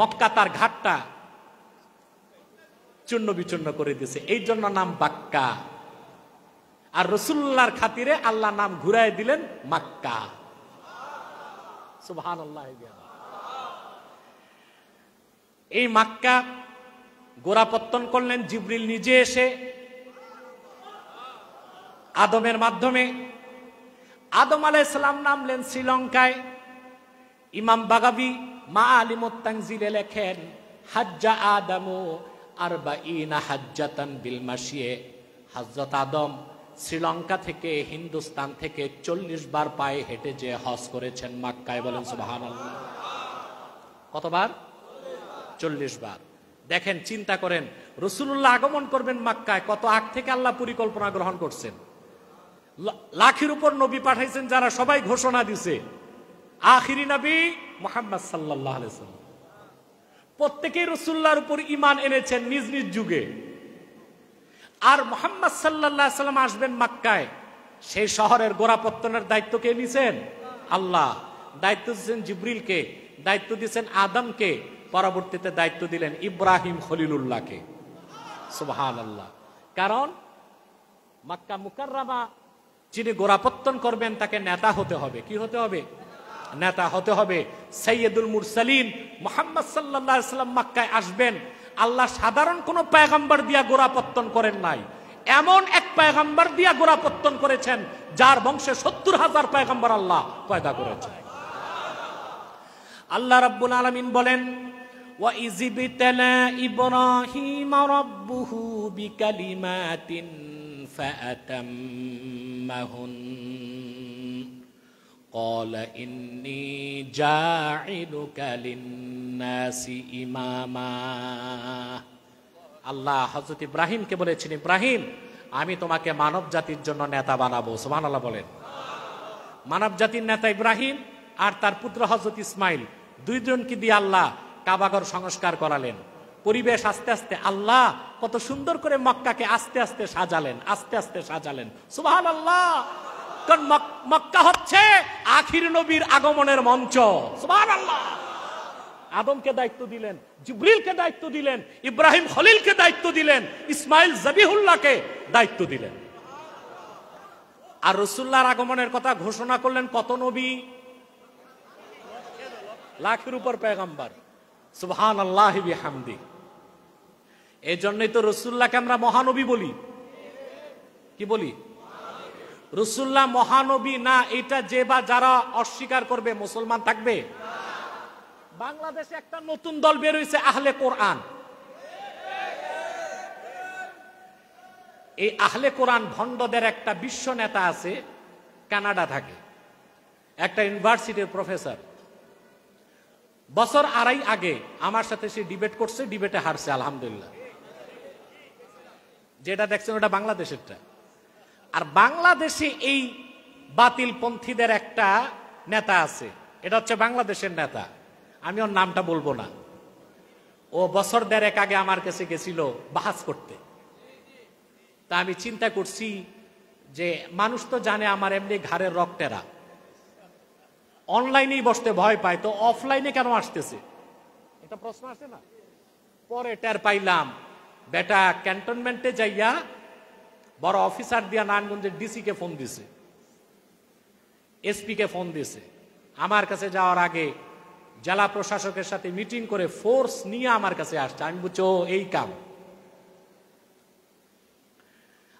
মক্কা তার ঘাটটা চূর্ণ বিচূর্ণ করে দিয়েছে, এই জন্য নাম বাক্কা। আর রাসূলুল্লাহর খাতিরে আল্লাহ নাম ঘুরায় দিলেন মক্কা। সুবহানাল্লাহ। এই মক্কা গোড়াপত্তন করলেন জিবরিল নিজে এসে আদমের মাধ্যমে। আদম আলাইহিস সালাম নামলেন শ্রীলঙ্কায়। ইমাম বাগাবী মাআলিমুত তানজিলে লেখেন, হাজ্জা আদামু আরবাঈনা হাজ্জাতান বিল মাশিয়ে। হযরত আদম শ্রীলঙ্কা থেকে, হিন্দুস্তান থেকে 40 বার পায়ে হেঁটে যে হজ করেছেন মক্কায়। বলেন সুবহানাল্লাহ। কতবার? 40 বার। দেখেন, চিন্তা করেন, রাসূলুল্লাহ আগমন করবেন মক্কায়, কত আগ থেকে আল্লাহ পরিকল্পনা গ্রহণ করছেন। লাখের উপর নবী পাঠাইছেন, যারা সবাই ঘোষণা দিছে আখিরি নবী মুহাম্মদ সাল্লাল্লাহু আলাইহি ওয়াসাল্লাম। প্রত্যেকেই রাসূলুল্লাহর উপর ঈমান এনেছেন নিজ নিজ যুগে। আর মুহাম্মদ সাল্লাল্লাহু আলাইহি ওয়াসাল্লাম আসবেন মক্কায়, সেই শহরের গোড়াপত্তনের দায়িত্ব কে নিছেন? আল্লাহ। দায়িত্ব দিয়েছেন জিবরিলকে, দায়িত্ব দিয়েছেন আদমকে, পরবর্তীতে দায়িত্ব দিলেন ইব্রাহিম খলিলুল্লাহকে। সুবহানাল্লাহ। কারণ মক্কা মুকাররমা যিনি গোড়াপত্তন করবেন, তাকে নেতা হতে হবে। কি হতে হবে? নেতা হতে হবে। সাইয়্যিদুল মুরসালিন মুহাম্মদ সাল্লাল্লাহু আলাইহি ওয়াসাল্লাম মক্কায় আসবেন। আল্লাহ সাধারণ কোন পয়গম্বর দিয়া গোড়াপত্তন করেন নাই, এমন এক পয়গম্বর দিয়া গোড়াপত্তন করেছেন যার বংশে 70,000 পয়গম্বর আল্লাহ পয়দা করেছেন। আল্লাহ রাব্বুল আলামিন বলেন, ওয়া ইযিবতালা ইব্রাহিম রাব্বুহু বিকালিমাতিন ফাআতাম্মাহুন ক্বালা ইন্নী জাঈলুকা লিন-নাসি ইমামা। আল্লাহ হযরত ইব্রাহিমকে বলেছেন, ইব্রাহিম, আমি তোমাকে মানব জাতির জন্য নেতা বানাবো। সুবহানাল্লাহ বলেন। মানব জাতির নেতা ইব্রাহিম আর তার পুত্র হযরত ইসমাইল, দুইজনকে দিয়ে আল্লাহ কাবাঘর সংস্কার করালেন। পরিবেশ আস্তে আস্তে আল্লাহ কত সুন্দর করে মক্কাকে আস্তে আস্তে সাজালেন, আস্তে আস্তে সাজালেন। সুবহানাল্লাহ। কারণ মক্কা হচ্ছে আখির নবীর আগমনের মঞ্চ। সুবহানাল্লাহ। আদমকে দায়িত্ব দিলেন, জিবরিলকে দায়িত্ব দিলেন, ইব্রাহিম খলিলকে দায়িত্ব দিলেন, ইসমাইল জবিহুল্লাহকে দায়িত্ব দিলেন। আর রাসূলুল্লাহর আগমনের কথা ঘোষণা করলেন কত নবী? লাখের উপর পয়গম্বর। সুবহানাল্লাহি বিহামদি। এই জন্যই তো রাসূলুল্লাহকে আমরা মহানবী বলি। কি বলি? রাসূলুল্লাহ মহানবী না, এটা যে বা যারা অস্বীকার করবে মুসলমান থাকবে। বাংলাদেশে একটা নতুন দল বের হয়েছে, আহলে কোরআন। এই আহলে কোরআন ভণ্ডদের একটা বিশ্ব নেতা আছে, কানাডা থাকে, একটা ইউনিভার্সিটির প্রফেসর। বছর আড়াই আগে আমার সাথে সে ডিবেট করছে, ডিবেটে হারছে আলহামদুলিল্লাহ। যেটা দেখছেন ওটা বাংলাদেশেরটা। আর বাংলাদেশে এই বাতিল পন্থীদের একটা নেতা আছে, এটা হচ্ছে বাংলাদেশের নেতা, আমি ওর নামটা বলবো না। ও বছর দেড়েক আগে আমার কাছে গেছিল বাহাস করতে। তা আমি চিন্তা করছি যে মানুষ তো জানে আমার এমনি ঘাড়ের রক্তেরা, অনলাইনেই বসতে ভয় পায়, তো অফলাইনে কেন আসতেছে, এটা প্রশ্ন আসে না। পরে টের পাইলাম বেটা ক্যান্টনমেন্টে যাইয়া বড় অফিসার দিয়া নারায়ণগঞ্জের ডিসি কে ফোন দিছে, এসপি কে ফোন দিছে। আমার কাছে যাওয়ার আগে জেলা প্রশাসকের সাথে মিটিং করে ফোর্স নিয়ে আমার কাছে আসছে। আমি বুঝছি ও এই কাম।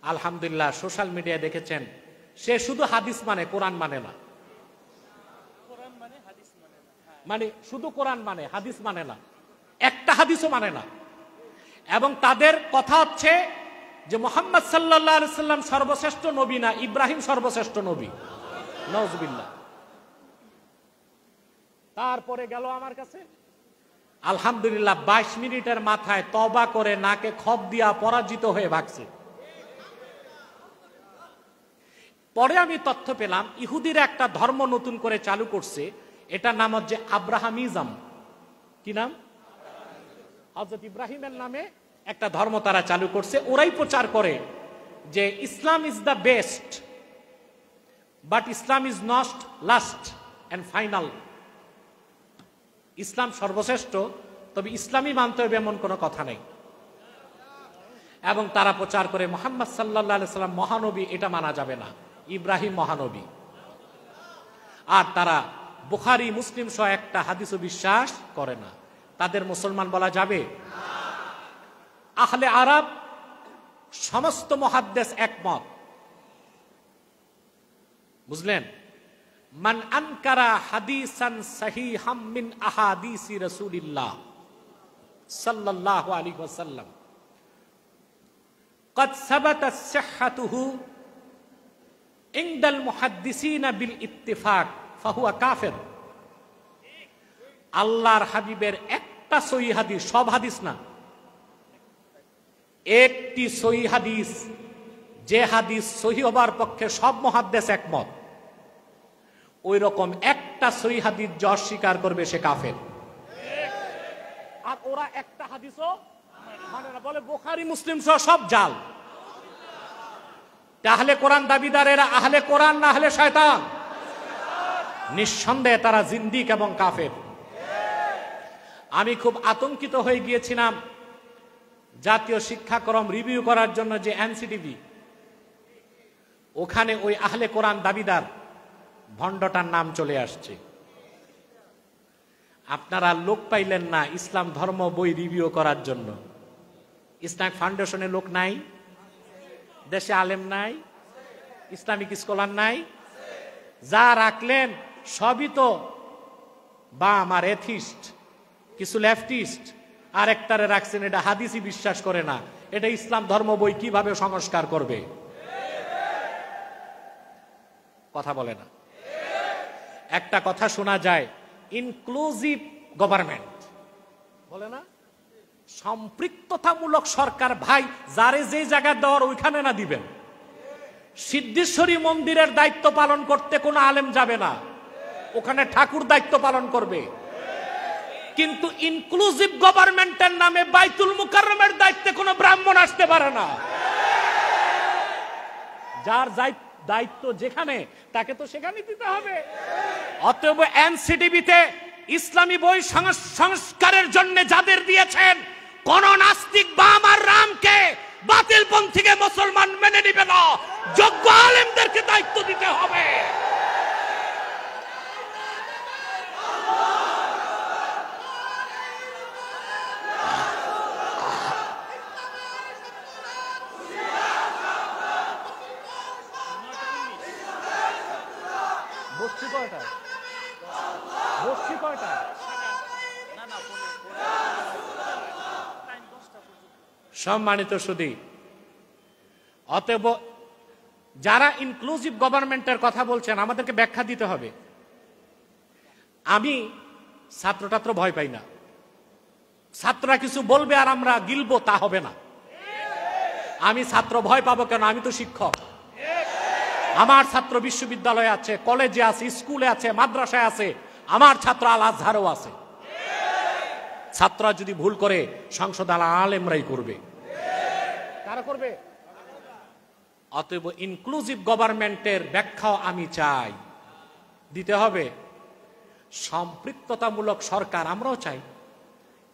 আলহামদুলিল্লাহ সোশ্যাল মিডিয়ায় দেখেছেন সে শুধু হাদিস মানে, কোরআন মানে না। মানে শুধু কোরআন মানে, হাদিস মানে না, একটা হাদিসও মানে না। এবং তাদের কথা হচ্ছে যে মুহাম্মদ সাল্লাল্লাহু আলাইহি সাল্লাম সর্বশ্রেষ্ঠ নবী না, ইব্রাহিম সর্বশ্রেষ্ঠ নবী। নাউজুবিল্লাহ। তারপরে গেল আমার কাছে, আলহামদুলিল্লাহ 22 মিনিটের মাথায় তওবা করে নাকে খত দিয়া পরাজিত হয়ে ভাগছে। পরে আমি তথ্য পেলাম ইহুদিরা একটা ধর্ম নতুন করে চালু করছে, এটা নাম হচ্ছে আব্রাহামিজম। কি নাম? হযরত ইব্রাহিমের নামে একটা ধর্ম তারা চালু করছে। ওরাই প্রচার করে যে Islam is the best, but Islam is not last and final. ইসলাম সর্বশ্রেষ্ঠ, তবে ইসলামই মানতে হবে এমন কোনো কথা নেই। এবং তারা প্রচার করে মুহাম্মদ সাল্লাল্লাহু আলাইহি সাল্লাম মহানবী, এটা মানা যাবে না, ইব্রাহিম মহানবী। আর তারা বুখারী মুসলিম সহ একটা হাদিসও বিশ্বাস করে না। তাদের মুসলমান বলা যাবে? আহলে আরব সমস্ত মুহাদ্দিস একমত, বুঝলেন? মান আনকারা হাদিসান সহিহাম মিন আহাদিসি রাসূলিল্লাহ সাল্লাল্লাহু আলাইহি ওয়াসাল্লাম قد ثبت صحته عند المحدثين بالاتفاق فهو কাফির। আল্লাহর হাবিবের একটা সহিহ হাদিস, সব হাদিস না, একটি সহিহ হাদিস, যে হাদিস সহিহ হবার পক্ষে সব মুহাদ্দিস একমত, ওই রকম একটা সহিহ হাদিস যে অস্বীকার করবে সে কাফের। আর ওরা একটা হাদিসও মানে না, বলে বুখারী মুসলিম সহ সব জাল। আহলে কোরআন দাবিদারেরা আহলে কোরআন না আহলে শয়তান? নিঃসন্দেহে তারা জিন্দিক এবং কাফের। আমি খুব আতঙ্কিত হয়ে গিয়েছিলাম জাতীয় শিক্ষাক্রম রিভিউ করার জন্য যে এনসিটিভি, ওখানে ওই আহলে কোরআন দাবিদার ভণ্ডটার নাম চলে আসছে। আপনারা লোক পাইলেন না ইসলাম ধর্ম বই রিভিউ করার জন্য। ইসলামিক ফাউন্ডেশনে লোক নাই, দেশে আলেম নাই, ইসলামিক স্কলার নাই, যা রাখলেন সবই তো বাম আর এথিস্ট, কিছু লেফটিস্ট, আর একটারে রাখছেন এটা হাদিসই বিশ্বাস করে না, এটা ইসলাম ধর্ম বই কিভাবে সংস্কার করবে? কথা বলে না। একটা কথা শোনা যায়, ইনক্লুসিভ গভর্নমেন্ট বলে না, সম্পৃক্ততামূলক সরকার। ভাই, যারে যে জায়গা দেওয়ার ওইখানে না দিবেন। সিদ্ধেশ্বরী মন্দিরের দায়িত্ব পালন করতে কোনো আলেম যাবে না, ওখানে ঠাকুর দায়িত্ব পালন করবে। কিন্তু ইনক্লুসিভ গভর্নমেন্টের নামে বাইতুল মুকাররমের দায়িত্বে কোনো ব্রাহ্মণ আসতে পারে না। যার দায়িত্ব যেখানে, তাকে তো সেখানে দিতে হবে। অতএব এনসিটিভিতে ইসলামী বই সংস্কারের জন্য যাদের দিয়েছেন, কোন নাস্তিক বাম আর রামকে, বাতিলপন্থীকে মুসলমান মেনে নিবে না, যোগ্য আলেমদেরকে দায়িত্ব দিতে হবে। বসছি কয়টা? বসছি কয়টা? সম্মানিত সুধী, অতএব যারা ইনক্লুসিভ গভর্নমেন্টের কথা বলছেন আমাদেরকে ব্যাখ্যা দিতে হবে। আমি ছাত্র ভয় পাই না, ছাত্ররা কিছু বলবে আর আমরা গিলবো তা হবে না। আমি ছাত্র ভয় পাবো কেন? আমি তো শিক্ষক। আমার ছাত্র বিশ্ববিদ্যালয়ে আছে, কলেজে আছে, স্কুলে আছে, মাদ্রাসায় আছে, আমার ছাত্র আল আজহারও আছে। ছাত্ররা যদি ভুল করে সংসদ আলেমরাই করবে। কারা করবে? অতএব ইনক্লুসিভ গভর্নমেন্টের ব্যাখ্যাও আমি চাই, দিতে হবে। সম্পৃক্ততামূলক সরকার আমরাও চাই,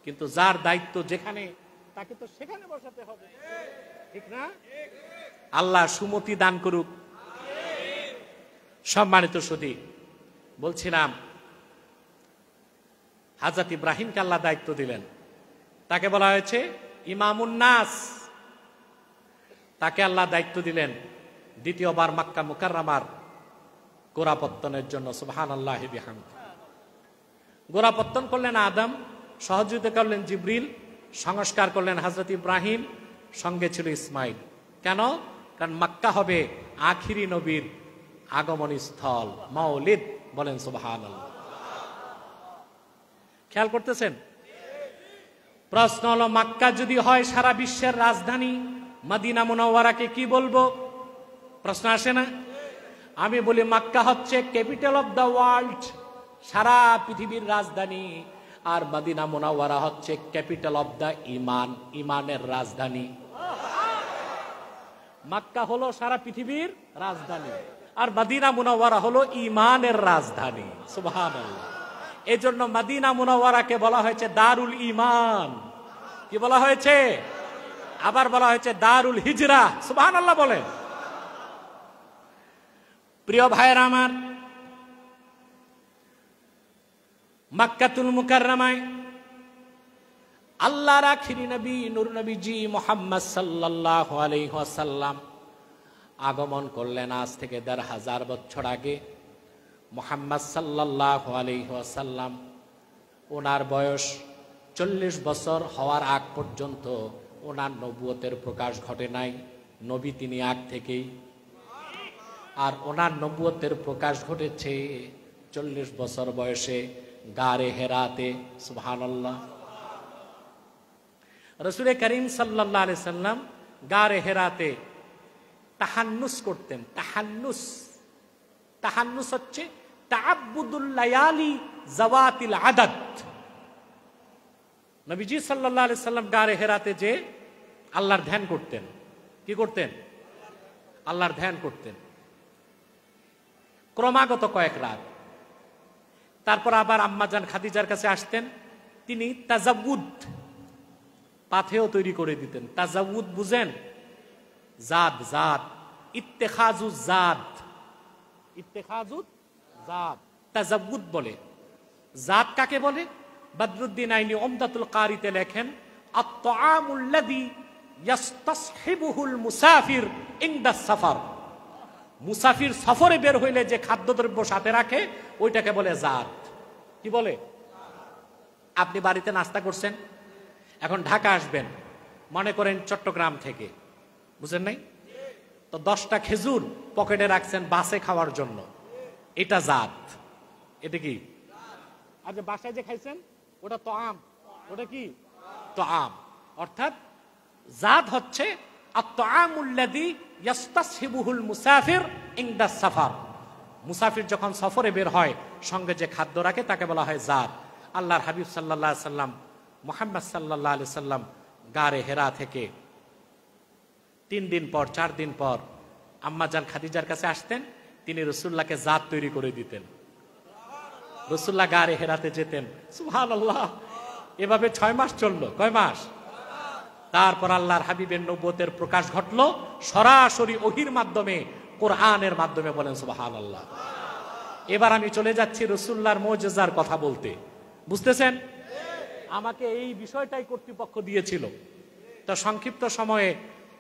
কিন্তু যার দায়িত্ব যেখানে তাকে তো সেখানে বসাতে হবে, ঠিক না? আল্লাহ সুমতি দান করুক। সম্মানিত সুধী, বলছিলাম হযরত ইব্রাহিমকে আল্লাহ দায়িত্ব দিলেন, তাকে বলা হয়েছে ইমামুন নাস। তাকে আল্লাহ দায়িত্ব দিলেন দ্বিতীয়বার মক্কা মুকাররমার গোড়াপত্তনের জন্য। সুবহানাল্লাহি বিহামদিহি। গোড়াপত্তন করলেন আদম, সহযোগিতা করলেন জিবরিল, সংস্কার করলেন হযরত ইব্রাহিম, সঙ্গে ছিল ইসমাইল। কেন? কারণ মক্কা হবে আখিরি নবীর আগমনী স্থল, মাওলিদ। বলেন সুবহানাল্লাহ। খেয়াল করতেছেন? প্রশ্ন হলো, মক্কা যদি হয় সারা বিশ্বের রাজধানী, মদিনা মুনাওয়ারাকে কি বলবো? প্রশ্ন আসে না? আমি বলি মক্কা হচ্ছে ক্যাপিটাল অফ দ্য ওয়ার্ল্ড, সারা পৃথিবীর রাজধানী। আর মদিনা মুনাওয়ারা হচ্ছে ক্যাপিটাল অফ দ্য ইমান, ইমানের রাজধানী। মক্কা হলো সারা পৃথিবীর রাজধানী, আর মদিনা মুনাওয়ারা হলো ইমানের রাজধানী। সুবহানাল্লাহ। এজন্য মদিনা মুনাওয়ারাকে বলা হয়েছে দারুল ইমান। কি বলা হয়েছে? আবার বলা হয়েছে দারুল হিজরা। সুবহানাল্লাহ বলেন। প্রিয় ভাইয়েরা আমার, মক্কাতুল মুকাররমায় আল্লাহর আখিরি নবী নূর নবীজি মুহাম্মদ সাল্লাল্লাহু আলাইহি ওয়াসাল্লাম আগমন করলেন আজ থেকে ১৫০০ বছর আগে। মুহাম্মদ সাল্লাল্লাহু আলাইহি ওয়াসাল্লাম, ওনার বয়স ৪০ বছর হওয়ার আগ পর্যন্ত ওনার নবুয়তের প্রকাশ ঘটে নাই। নবী তিনি আগ থেকেই, আর ওনার নবুয়তের প্রকাশ ঘটেছে ৪০ বছর বয়সে গারে হেরাতে। সুবহানাল্লাহ। রাসূল করিম সাল্লাল্লাহু আলাইহি সাল্লাম গারে হেরাতে তাহান্নুস করতেন। তাহান্নুস, তাহান্নুস হচ্ছে তাআব্বুদুল লায়ালি যাওয়াতিল আদাদ। নবীজি সাল্লাল্লাহু আলাইহি সাল্লাম গারে হেরাতে যে আল্লাহর ধ্যান করতেন। কি করতেন? আল্লাহর ধ্যান করতেন ক্রমাগত কয়েক রাত। তারপর আবার আম্মাজান খাদিজার কাছে আসতেন, তিনি তাজাউদ পাথেও তৈরি করে দিতেন। তাজাউদ বুঝেন? জাদ, জাদ, ইত্তেখাজু জাদ, ইত্তেখাজু জাদ, তাজাউদ বলে। জাদ কাকে বলে? বদরুদ্দিন আইনি উমদাতুল কারিতে লেখেন, আত-তাআমুল লাযী ইয়াসতাসহিবুহুল মুসাফির ইনদা সাফার। মুসাফির সফরে বের হইলে যে খাদ্যদ্রব্য সাথে রাখে ওইটাকে বলে জাদ। কি বলে? আপনি বাড়িতে নাস্তা করছেন, এখন ঢাকা আসবেন, মনে করেন চট্টগ্রাম থেকে, বুঝেন নাই? তো 10টা খেজুর পকেটে রাখছেন বাসে খাওয়ার জন্য, এটা জাদ। এটা কি? আর যে বাসায় যে খাইছেন ওটা তো আম, ওটা কি? তো আম। অর্থাৎ জাদ হচ্ছে আত-তাআমুল লাযী ইয়াসতাসহিবুহুল মুসাফির ইনদা সাফার। মুসাফির যখন সফরে বের হয় সঙ্গে যে খাদ্য রাখে তাকে বলা হয় জাদ। আল্লাহর হাবিব সাল্লাল্লাহু আলাইহি সাল্লাম, মুহাম্মদ সাল্লাল্লাহু আলাইহি সাল্লাম গারে হেরা থেকে 3 দিন পর 4 দিন পর আম্মাজান খাদিজার কাছে আসতেন, তিনি রাসূলুল্লাহকে জাদ তৈরি করে দিতেন। রাসূলুল্লাহ গারে হেরাতে যেতেন। সুবহানাল্লাহ। এভাবে 6 মাস চলল। কয় মাস? তারপর আল্লাহর হাবিবের নবুয়তের প্রকাশ ঘটলো সরাসরি ওহীর মাধ্যমে, কোরআনের মাধ্যমে। বলেন সুবহানাল্লাহ। এবার আমি চলে যাচ্ছি রাসূলুল্লাহর মুজিজার কথা বলতে। বুঝতেছেন? আমাকে এই বিষয়টাই কর্তৃপক্ষ দিয়েছিল, তো সংক্ষিপ্ত সময়ে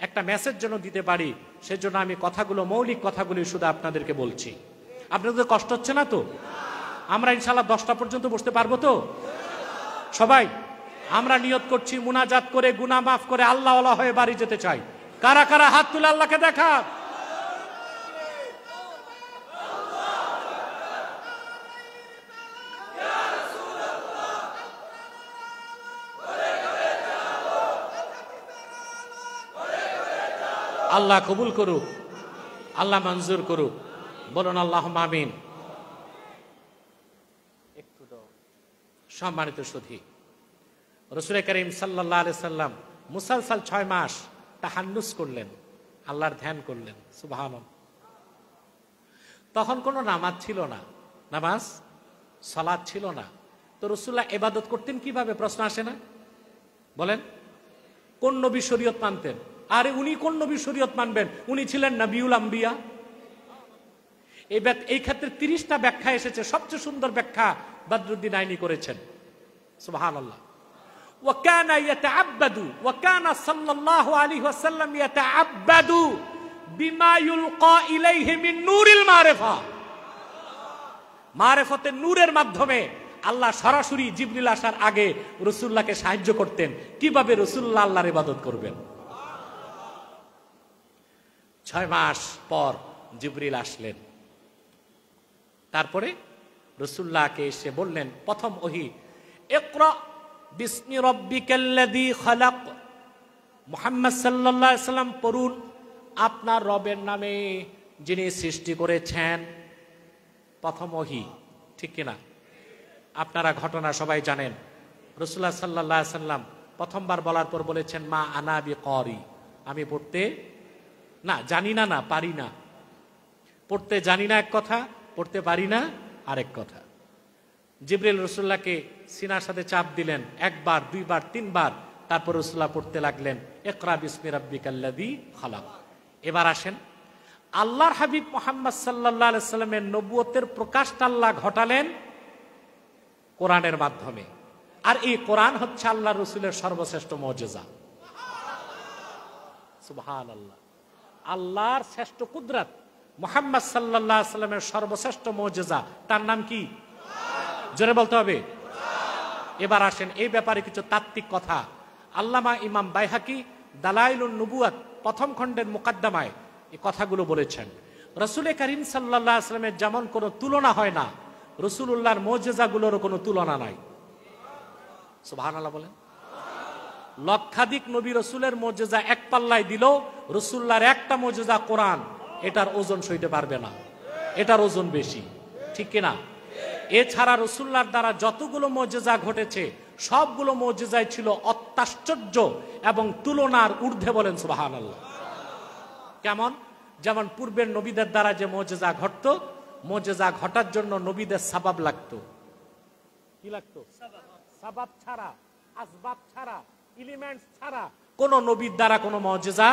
একটা মেসেজ যেন দিতে পারি সেজন্য আমি কথাগুলো, মৌলিক কথাগুলি শুধু আপনাদেরকে বলছি। আপনাদের কষ্ট হচ্ছে না তো? আমরা ইনশাআল্লাহ 10টা পর্যন্ত বসতে পারবো তো সবাই? আমরা নিয়ত করছি মুনাজাত করে গুনাহ মাফ করে আল্লাহওয়ালা হয়ে বাড়ি যেতে চাই। কারা কারা হাত তুলে আল্লাহকে দেখা? আল্লাহ কবুল করুক, আল্লাহ মঞ্জুর করুক। বলুন আল্লাহুম্মা আমিন। সম্মানিত সুধী, রাসূল করিম সাল্লাল্লাহু আলাইহি সাল্লাম মুসালসাল 6 মাস তাহান্নুস করলেন, আল্লাহর ধ্যান করলেন। সুবহানাল্লাহ। তখন কোনো নামাজ ছিল না, নামাজ সালাত ছিল না। তো রাসূলুল্লাহ ইবাদত করতেন কিভাবে? প্রশ্ন আসে না? বলেন, কোন নবী শরীয়ত মানতেন? আরে উনি কোন নবী শরীয়ত মানবেন? উনি ছিলেন নবিউল আম্বিয়া। এই ক্ষেত্রে 30টা ব্যাখ্যা এসেছে, সবচেয়ে সুন্দর ব্যাখ্যা বদরুদ্দীন আইনি করেছেন। সুবহানাল্লাহ। ওয়া কানা ইয়াতাআব্বাদু ওয়া কানা সাল্লাল্লাহু আলাইহি ওয়াসাল্লাম ইয়াতাআব্বাদু বিমা ইউলকা ইলাইহি মিন নূরিল মারিফা। মারিফতের নূরের মাধ্যমে আল্লাহ সরাসরি জিবরিল আসার আগে রাসূলুল্লাহকে সাহায্য করতেন কিভাবে রাসূলুল্লাহ আল্লাহর ইবাদত করবেন। 6 মাস পর জিবরিল আসলেন। তারপরে রাসূলুল্লাহকে এসে বললেন, প্রথম ওহী, ইকরা বিসমি রাব্বিকাল্লাযী খালাক। মুহাম্মদ সাল্লাল্লাহু আলাইহি সাল্লাম পড়ুন আপনার রবের নামে যিনি সৃষ্টি করেছেন। প্রথম ওহী, ঠিক কিনা? আপনারা ঘটনা সবাই জানেন। রাসূলুল্লাহ সাল্লাল্লাহু আলাইহি সাল্লাম প্রথমবার বলার পর বলেছেন, মা আনা বিকারি, আমি পড়তে না জানি না, না পারি না। পড়তে জানি না এক কথা, পড়তে পারি না আরেক কথা। জিবরিল রাসূলুল্লাহকে সিনার সাথে চাপ দিলেন, একবার, দুইবার, তিনবার। তারপর রাসূলুল্লাহ পড়তে লাগলেন, ইকরা বিসমি রাব্বিকাল্লাযী খালাক। এবার আসেন, আল্লাহর হাবিব মুহাম্মদ সাল্লাল্লাহু আলাইহি সাল্লামের নবুয়তের প্রকাশটা আল্লাহ ঘটালেন কোরআনের মাধ্যমে। আর এই কোরআন হচ্ছে আল্লাহ রাসূলের সর্বশ্রেষ্ঠ মুজিজা। সুবহানাল্লাহ। আল্লাহর শ্রেষ্ঠ কুদরত মুহাম্মদ সাল্লাল্লাহু আলাইহি সাল্লামের সর্বশ্রেষ্ঠ মুজিজা, তার নাম কি? জোরে বলতে হবে। এবার আসেন, এই ব্যাপারে কিছু তাত্ত্বিক কথা। আল্লামা ইমাম বাইহাকি দালাইলুন নবুয়াত প্রথম খণ্ডের মুকদ্দমায় এই কথাগুলো বলেছেন। রাসূল করিম সাল্লাল্লাহু আলাইহি সাল্লামের যেমন কোনো তুলনা হয় না, রাসূলুল্লাহর মুজিজাগুলোরও কোনো তুলনা নাই। সুবহানাল্লাহ বলেন। লক্ষাধিক নবী রাসূলের মুজিজা এক পাল্লায় দিলেও রাসূলুল্লাহর একটা মুজিজা কোরআন, এটার ওজন সইতে পারবে না, এটার ওজন বেশি, ঠিক কিনা? এছাড়া রাসূলুল্লাহর দ্বারা যতগুলো মুজিজা ঘটেছে সবগুলো মুজিজাই ছিল অত্যাশ্চর্য এবং তুলনার ঊর্ধ্বে। বলেন সুবহানাল্লাহ। কেমন? যেমন পূর্বের নবীদের দ্বারা যে মুজিজা ঘটতো, মুজিজা ঘটার জন্য নবীদের সাবাব লাগতো। কি লাগতো? সাবাব ছাড়া, আসবাব ছাড়া, এলিমেন্টস ছাড়া কোন নবীর দ্বারা কোনো মুজিজা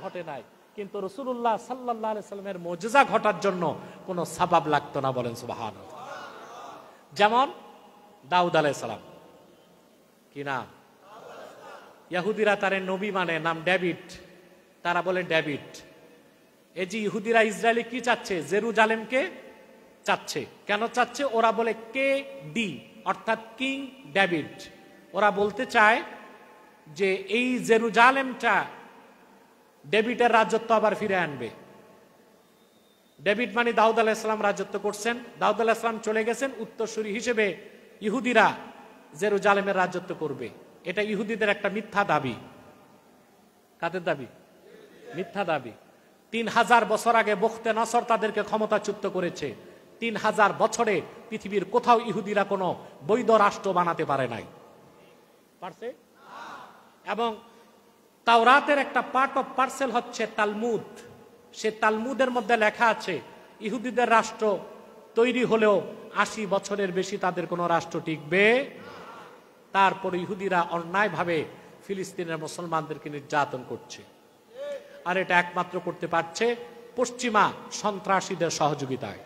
ঘটে নাই। কিন্তু রাসূলুল্লাহ সাল্লাল্লাহু আলাইহি সাল্লামের মুজিজা ঘটার জন্য কোনো সাবাব লাগতো না। বলেন সুবহানাল্লাহ। যেমন দাউদ আলাইহিস সালাম, কি নাম? ইহুদিরা তারে নবী মানে, নাম ডেভিড, তারা বলে ডেভিড। এই যে ইহুদিরা ইসরায়েলে কি চাচ্ছে? জেরুজালেমকে চাচ্ছে। কেন চাচ্ছে? ওরা বলে কে ডি, অর্থাৎ কিং ডেভিড। ওরা বলতে চায় যে এই জেরুজালেমটা ডেভিডের রাজত্ব আবার ফিরে আনবে। ডেভিড মানে দাউদ আলাইহিস সালাম রাজত্ব করছেন, দাউদ আলাইহিস সালাম চলে গেছেন, উত্তরসূরি হিসেবে ইহুদিরা জেরুজালেমের রাজত্ব করবে। এটা ইহুদিদের একটা মিথ্যা দাবি। কাদের দাবি? মিথ্যা দাবি। 3000 বছর আগে বখতে নসর তাদেরকে ক্ষমতাচ্যুত করেছে। 3000 বছরে পৃথিবীর কোথাও ইহুদিরা কোনো বৈধ রাষ্ট্র বানাতে পারে নাই। পারছে? এবং তাওরাতের একটা পার্ট অফ পার্সেল হচ্ছে তালমুদ। সে তালমুদের মধ্যে লেখা আছে ইহুদিদের রাষ্ট্র তৈরি হলেও 80 বছরের বেশি তাদের কোনো রাষ্ট্র টিকবে। তারপর ইহুদিরা অন্যায়ভাবে ফিলিস্তিনের মুসলমানদেরকে নির্যাতন করছে। আর এটা একমাত্র করতে পারছে পশ্চিমা সন্ত্রাসীদের সহযোগিতায়।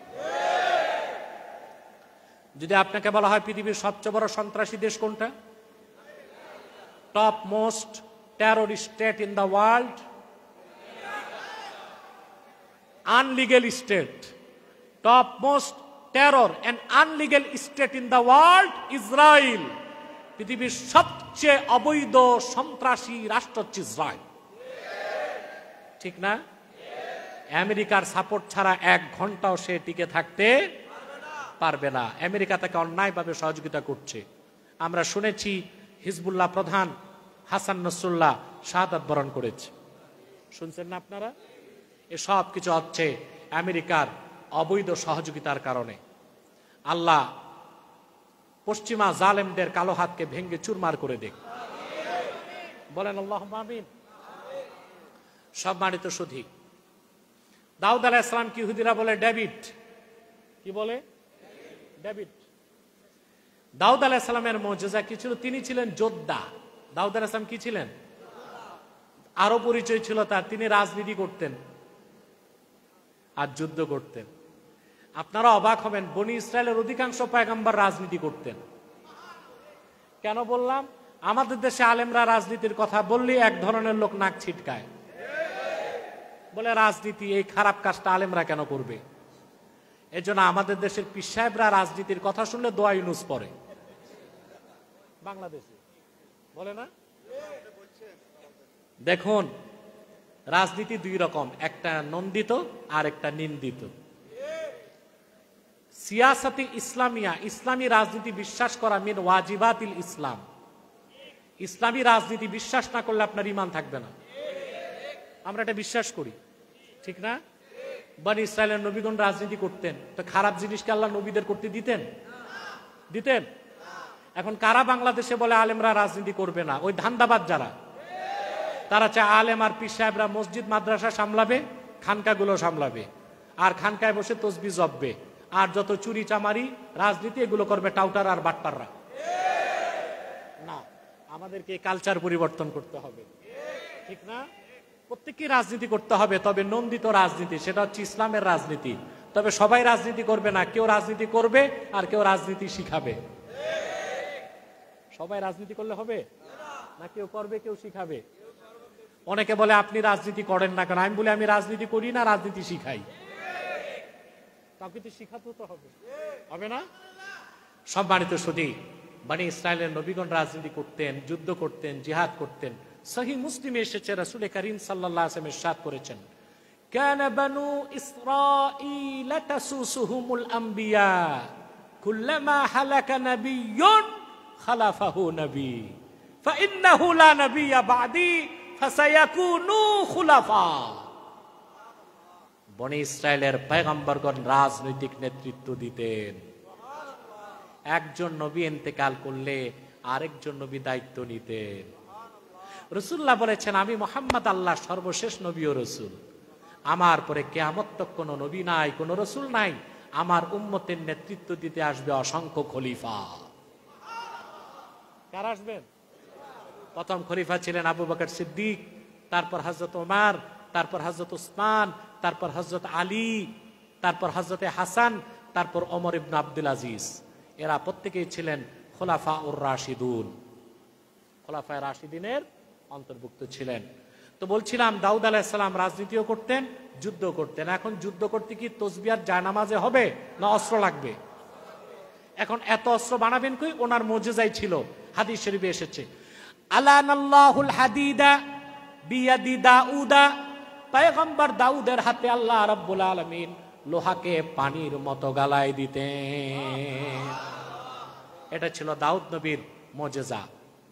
যদি আপনাকে বলা হয় পৃথিবীর সবচেয়ে বড় সন্ত্রাসী দেশ কোনটা? Top most terrorist state in the world, illegal state, top most terror and illegal state in the world, Israel. পৃথিবীর সবচেয়ে অবৈধ সন্ত্রাসী রাষ্ট্র হচ্ছে ইসরায়েল, ঠিক না? আমেরিকার সাপোর্ট ছাড়া 1 ঘন্টাও সে টিকে থাকতে পারবে না। আমেরিকা তাকে অন্যায়ভাবে সহযোগিতা করছে। আমরা শুনেছি হিজবুল্লাহ প্রধান হাসান নাসরুল্লাহ শাহাদাত বরণ করেছে। শুনছেন না আপনারা? এসব কিছু হচ্ছে আমেরিকার অবৈধ সহযোগিতার কারণে। আল্লাহ পশ্চিমা জালেমদের কালো হাতকে ভেঙ্গে চুরমার করে দেখ, বলেন আল্লাহুম্মা আমিন। সম্মানিত সুধী, দাউদ আলাইহিস সালাম কি ইহুদিরা বলে ডেভিড, কি বলে? ডেভিড। দাউদ আলাইহিস সালামের মুজিজা কি ছিল? তিনি ছিলেন যোদ্ধা। দাউদ আলাইহিস সালাম কি ছিলেন? আরো পরিচয় ছিল তার, তিনি রাজনীতি করতেন আর যুদ্ধ করতেন। আপনারা অবাক হবেন, বনি ইসরায়েলের অধিকাংশ পয়গম্বর রাজনীতি করতেন। কেন বললাম? আমাদের দেশে আলেমরা রাজনীতির কথা বললে এক ধরনের লোক নাক ছিটকায়, বলে রাজনীতি এই খারাপ কাজটা আলেমরা কেন করবে। এজন্য আমাদের দেশের পীর সাহেবরা রাজনীতির কথা শুনলে দোয়া ইউনুস পড়ে। বাংলাদেশে বলে না? দেখুন, রাজনীতি দুই রকম, একটা নন্দিত আর একটা নিন্দিত। সিয়াসাতি ইসলামিয়া, ইসলামী রাজনীতি বিশ্বাস করা মিন ওয়াজিবাতিল ইসলাম। ইসলামী রাজনীতি বিশ্বাস না করলে আপনার ঈমান থাকবে না। আমরা এটা বিশ্বাস করি, ঠিক না? বনি ইসরায়েলের নবীগণ রাজনীতি করতেন, তো খারাপ জিনিসকে আল্লাহ নবীদের করতে দিতেন? দিতেন? এখন কারা বাংলাদেশে বলে আলেমরা রাজনীতি করবে না? ওই ধান্দাবাজ যারা, তারা চায় আলেম আর পীর সাহেবরা মসজিদ মাদ্রাসা সামলাবে, খানকাগুলো সামলাবে, আর খানকায় বসে তসবিহ জপবে, আর যত চুরি চামারি রাজনীতি এগুলো করবে টাউটার আর বাটপাররা। না, আমাদেরকে কালচার পরিবর্তন করতে হবে, ঠিক না? প্রত্যেককে রাজনীতি করতে হবে, তবে নন্দিত রাজনীতি, সেটা হচ্ছে ইসলামের রাজনীতি। তবে সবাই রাজনীতি করবে না, কেউ রাজনীতি করবে আর কেউ রাজনীতি শিখাবে। সবাই রাজনীতি করলে হবে না, কেউ করবে কেউ শিখাবে। অনেকে বলে আপনি রাজনীতি করেন না কেন? আমি বলি আমি রাজনীতি করি না, রাজনীতি শিখাই। কাউকে তো শিখাতে তো হবে, হবে না? সম্মানিত সুধী, বনি ইসরায়েলের নবীগণ রাজনীতি করতেন, যুদ্ধ করতেন, জিহাদ করতেন। সহিহ মুসলিমে এসেছে, রাসূল করিম সাল্লাল্লাহু আলাইহি ওয়াসাল্লাম ইরশাদ করেছেন, কানা বানু ইসরাঈল তাসুসুহুমুল আম্বিয়া কুল্লামা হালাকা নাবিয়্যুন খালাফাহু নবী ফাইন্নাহু লা নাবিয়্যা বা'দি ফাসায়াকুনু খুলাফা। বনি ইসরায়েলের পয়গম্বরগণ রাজনৈতিক নেতৃত্ব দিতেন। একজন নবী ইন্তেকাল করলে আরেকজন নবী দায়িত্ব নিতেন। রাসূলুল্লাহ বলেছেন, আমি মুহাম্মদ আল্লাহর সর্বশেষ নবী ও রাসূল, আমার পরে কিয়ামত তক কোনো নবী নাই, কোনো রাসূল নাই। আমার উম্মতের নেতৃত্ব দিতে আসবে অসংখ্য খলিফা। কারা আসবেন? প্রথম খলিফা ছিলেন আবু বকর সিদ্দিক, তারপর হযরত ওমর, তারপর হযরত উসমান, তারপর হযরত আলী, তারপর হযরত হাসান, তারপর ওমর ইবনে আব্দুল আজিজ। এরা প্রত্যেকেই ছিলেন খোলাফাউর রাশিদুন, খোলাফায়ে রাশিদিনের অন্তর্ভুক্ত ছিলেন। তো বলছিলাম, দাউদ আলাইহিস সালাম রাজনীতিও করতেন, যুদ্ধ করতেন। এখন যুদ্ধ করতে কি তসবিহ আর জায়নামাজে হবে, না অস্ত্র লাগবে? এখন এত অস্ত্র বানাবেন কই? ওনার মুজিজাই ছিল, হাদিস শরীফে এসেছে, আলানাল্লাহুল হাদিদা বিয়াদি দাউদা, পয়গম্বর দাউদের হাতে আল্লাহ রাব্বুল আলামিন লোহাকে পানির মতো গালায় দিতেন। এটা ছিল দাউদ নবীর মুজিজা।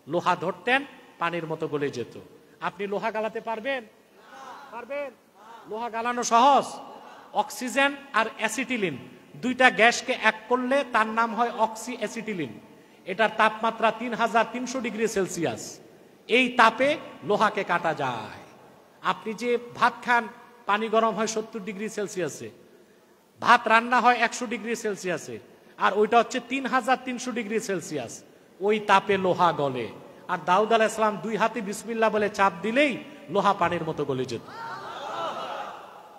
লোহা ধরতেন, পানির মতো গলে যেত। আপনি লোহা গালাতে পারবেন? পারবেন? লোহা গালানো সহজ। অক্সিজেন আর অ্যাসিটিলিন দুইটা গ্যাসকে এক করলে তার নাম হয় অক্সি অ্যাসিটিলিন। এটার তাপমাত্রা 3300 ডিগ্রি সেলসিয়াস। এই তাপে লোহাকে কাটা যায়। আপনি যে ভাত খান, পানি গরম হয় 70 ডিগ্রি সেলসিয়াসে, ভাত রান্না হয় 100 ডিগ্রি সেলসিয়াসে, আর ওইটা হচ্ছে 3300 ডিগ্রি সেলসিয়াস। ওই তাপে লোহা গলে। আর দাউদ আলাইহিস সালাম দুই হাতে বিসমিল্লাহ বলে চাপ দিলেই লোহা পানির মতো গলে যেত।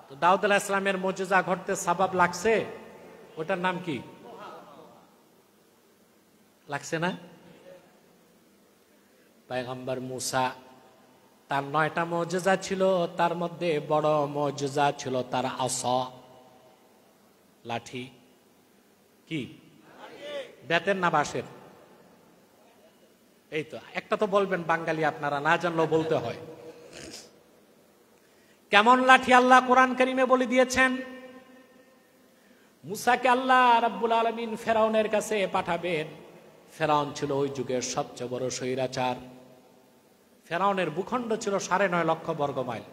তো দাউদ আলাইহিস সালামের মুজিজা ঘটতে সাবাব লাগছে, ওটার নাম কি? লাগছে না? পয়গম্বর মুসা, তার 9টা মুজিজা ছিল, তার মধ্যে বড় মুজিজা ছিল তার আসা, লাঠি। কি? বেতের না বাঁশের? এই তো একটা তো বলবেন, বাঙালি আপনারা, না জানলেও বলতে হয়। কেমন লাঠি আল্লাহ কোরআন কারীমে বলে দিয়েছেন। মুসাকে আল্লাহ রাব্বুল আলামিন ফেরাউনের কাছে পাঠাবেন। ফেরাউন ছিল ওই যুগের সবচেয়ে বড় স্বৈরাচার। ফেরাউনের ভূখণ্ড ছিল 9.5 লক্ষ বর্গ মাইল।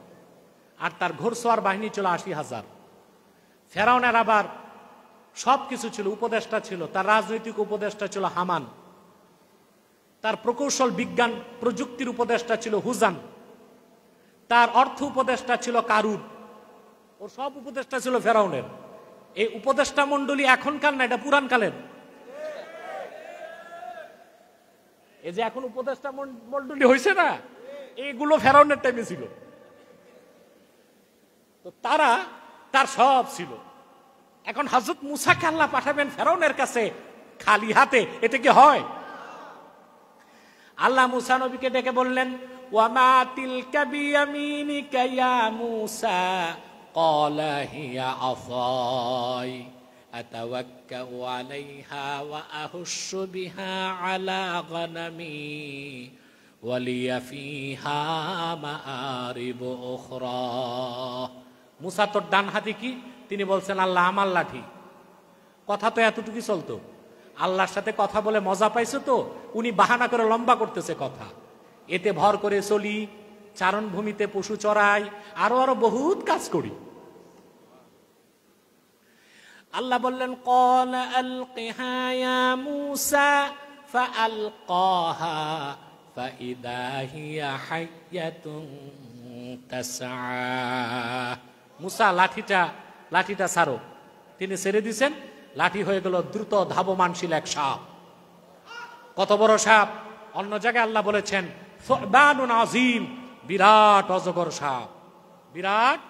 আর তার ঘোড়সওয়ার বাহিনী ছিল 80,000। ফেরাউনের আবার সবকিছু ছিল, উপদেষ্টা ছিল, তার রাজনৈতিক উপদেষ্টা ছিল হামান, তার প্রকৌশল বিজ্ঞান প্রযুক্তির উপদেষ্টা ছিল হুজান, তার অর্থ উপদেষ্টা ছিল কারুন। ওর সব উপদেষ্টা ছিল ফেরাউনের। এই উপদেষ্টা মন্ডলী এখনকার না, এটা পুরান কালের। এই যে এখন উপদেষ্টা মন্ডলী হয়েছে না, এইগুলো ফেরাউনের টাইমে ছিল। তো তার সব ছিল। এখন হযরত মূসাকে আল্লাহ পাঠাবেন ফেরাউনের কাছে খালি হাতে, এটা কি হয়? আল্লাহ মূসা নবীকে ডেকে বললেন, ওয়ামা তিলকা বিয়ামিনিকা ইয়া মূসা ক্বালা হিয়া আসাই আতাওয়াক্কাউ আলাইহা ওয়া আহুশু বিহা আলা গনামি ওয়া লিয়া ফিহা মাআরিব উখরা। মূসা তোর ডান হাতে কি? তিনি বলছেন, আল্লাহ আমার লাঠি। কথা তো এতটুকু চলতো। আল্লাহর সাথে কথা বলে মজা পাইছো তো, উনি বাহানা করে লম্বা করতেছে কথা। এতে ভর করে চলি, চারণভূমিতে পশু চড়াই, আরো বহুত কাজ করি। আল্লাহ বললেন, ক্বালা আলকিহা ইয়া মূসা ফাআলকাহা ফাইদা হিয়া হাইয়াতুন তাসআ। মূসা লাঠিটা ছাড়ো। তিনি ছেড়ে দিয়েছেন, লাঠি হয়ে গেল দ্রুত ধাবমানশীল এক সাপ। কত বড় সাপ! অন্য জায়গায় আল্লাহ বলেছেন সুবানুন আযীম, বিরাট অজগর সাপ, বিরাট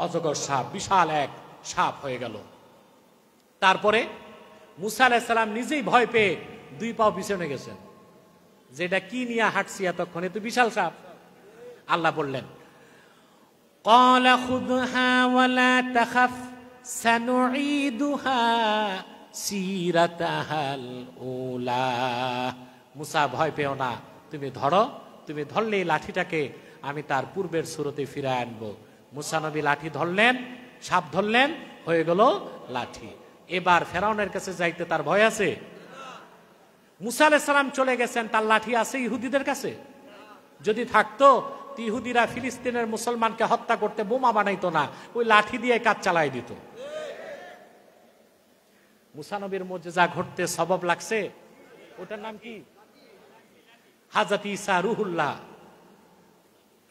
অজগর সাপ, বিশাল এক সাপ হয়ে গেল। তারপরে মূসা আলাইহিস সালাম নিজেই ভয় পেয়ে 2 পাও পিছনে গেছেন, যেটা কি নিয়ে হাঁটছি এতক্ষণে, তো বিশাল সাপ। আল্লাহ বললেন, ক্বালা খুযহা ওয়া লা তাখাফ সানুঈদুহা সিরাতাহাল উলা। মূসা ভয় পেও না, তুমি ধরো, তুমি ধরলে এই লাঠিটাকে আমি তার পূর্বের সুরতে ফিরে আনবো। মূসা নবী লাঠি ধরলেন, সাপ ধরলেন, হয়ে গেল লাঠি। এবার ফেরাউনের কাছে যাইতে তার ভয় আছে? মূসা আলাইহিস সালাম চলে গেছেন, তার লাঠি আছে ইহুদিদের কাছে? যদি থাকতো ইহুদিরা ফিলিস্তিনের মুসলমানকে হত্যা করতে বোমা বানাইতো না, ওই লাঠি দিয়ে কাজ চালাই দিত। মূসা নবীর মুজিজা ঘটতে সবব লাগছে, ওটার নাম কি? হযরত ঈসা রূহুল্লাহ,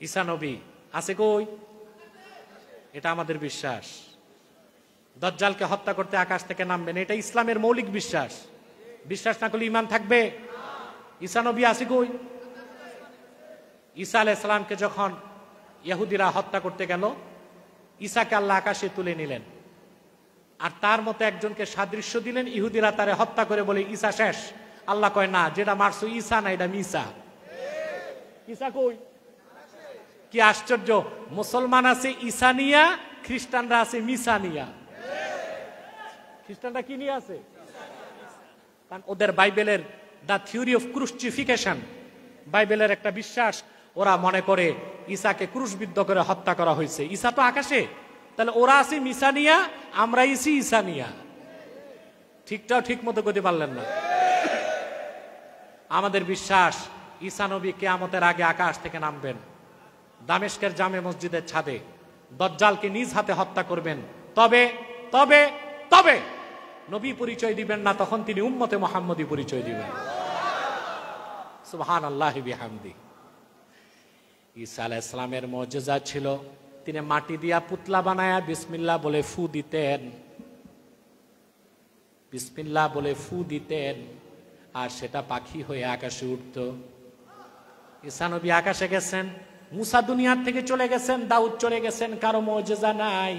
ঈসা নবী আছে কই? এটা আমাদের বিশ্বাস। দাজ্জালকে হত্যা করতে আকাশ থেকে নামবেন, এটা ইসলামের মৌলিক বিশ্বাস। বিশ্বাস না করলে ঈমান থাকবে? ঈসা নবী আছে কই? ঈসা আলাইহিস সালামকে যখন ইহুদিরা হত্যা করতে গেল, ঈসাকে আল্লাহ আকাশে তুলে নিলেন, আর তার মতো একজনকে সাদৃশ্য দিলেন। ইহুদিরা তারে হত্যা করে বলে ঈসা শেষ। আল্লাহ কয় না, যেটা মারছো ঈসা না, এটা মিসা। ঈসা কই? কি আশ্চর্য! মুসলমান আছে ঈসানিয়া, খ্রিস্টানরা আছে মিসানিয়া। খ্রিস্টানরা কি নিয়ে আছে? কারণ ওদের বাইবেলের দ্য থিওরি অফ ক্রুসিফিকেশন, বাইবেলের একটা বিশ্বাস, ওরা মনে করে ঈসাকে ক্রুশবিদ্ধ করে হত্যা করা হয়েছে। ঈসা তো আকাশে, তাহলে ওরা আছে মিসানিয়া, আমরা ইসি ঈসানিয়া। ঠিকটাও ঠিক মতো করতে পারলেন না। আমাদের বিশ্বাস ঈসা নবী কিয়ামতের আগে আকাশ থেকে নামবেন, দামেস্কের জামে মসজিদের ছাদে দাজ্জালকে নিজ হাতে হত্যা করবেন। তবে তবে তবে নবী পরিচয় দিবেন না, তখন তিনি উম্মতে মুহাম্মদী পরিচয় দিবেন। সুবহানাল্লাহি বিহামদি। ঈসা আলাইহিস সালামের মুজিজা ছিল, তিনি মাটি দিয়া পুতলা বানায়া বিসমিল্লাহ বলে ফু দিতেন, বিসমিল্লাহ বলে ফু দিতেন, আর সেটা পাখি হয়ে আকাশে উঠত। ঈসা নবী আকাশে গেছেন, মূসা দুনিয়ার থেকে চলে গেছেন, দাউদ চলে গেছেন, কারো মুজিজা নাই।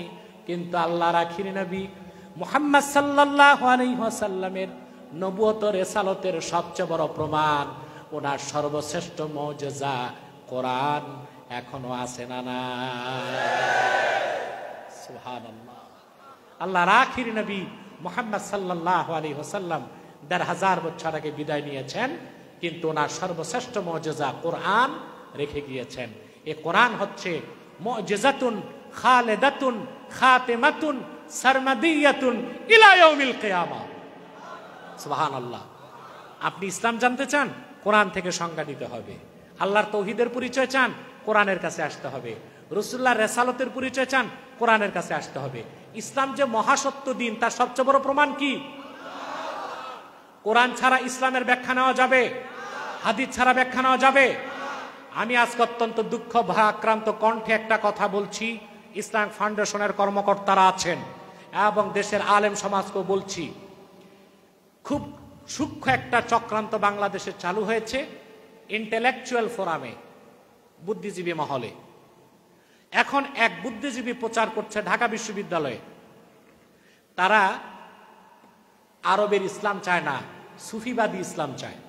কিন্তু আল্লাহর আখির নবী মুহাম্মদ সাল্লাল্লাহু আলাইহি ওয়াসাল্লামের নবুয়ত রিসালাতের সবচেয়ে বড় প্রমাণ, ওনার সর্বশ্রেষ্ঠ মুজিজা কোরআন এখনো আছে না? না, সুবহানাল্লাহ। আল্লাহর আখির নবী মুহাম্মদ সাল্লাল্লাহু আলাইহি ওয়াসাল্লাম ১৫০০ বছর আগে বিদায় নিয়েছেন, কিন্তু ওনার সর্বশ্রেষ্ঠ মুজিজা কোরআন রেখে গিয়েছেন। এই কোরআন হচ্ছে মুজিজাতুন খালিদাতুন খাতিমাতুন সারমাদিয়াতুন ইলা ইয়াউমিল কিয়ামাহ। সুবহানাল্লাহ। আপনি ইসলাম জানতে চান, কোরআন থেকে সংজ্ঞা দিতে হবে। আল্লাহর তৌহিদের পরিচয় চান, কোরআনের কাছে আসতে হবে। রাসূলুল্লাহর রিসালাতের পরিচয় চান, কোরআনের কাছে আসতে হবে। ইসলাম যে মহাসত্য দিন তার সবচেয়ে বড় প্রমাণ কি? কোরআন ছাড়া ইসলামের ব্যাখ্যা নেওয়া যাবে? হাদিস ছাড়া ব্যাখ্যা নেওয়া যাবে? আমি আজকে অত্যন্ত দুঃখ ভারাক্রান্ত কণ্ঠে একটা কথা বলছি, ইসলাম ফাউন্ডেশনের কর্মকর্তারা আছেন এবং দেশের আলেম সমাজকেও বলছি, খুব সূক্ষ্ম একটা চক্রান্ত বাংলাদেশে চালু হয়েছে ইন্টেলেকচুয়াল ফোরামে, বুদ্ধিজীবী মহলে। এখন এক বুদ্ধিজীবী প্রচার করছে ঢাকা বিশ্ববিদ্যালয়ে, তারা আরবের ইসলাম চায় না, সুফিবাদী ইসলাম চায়।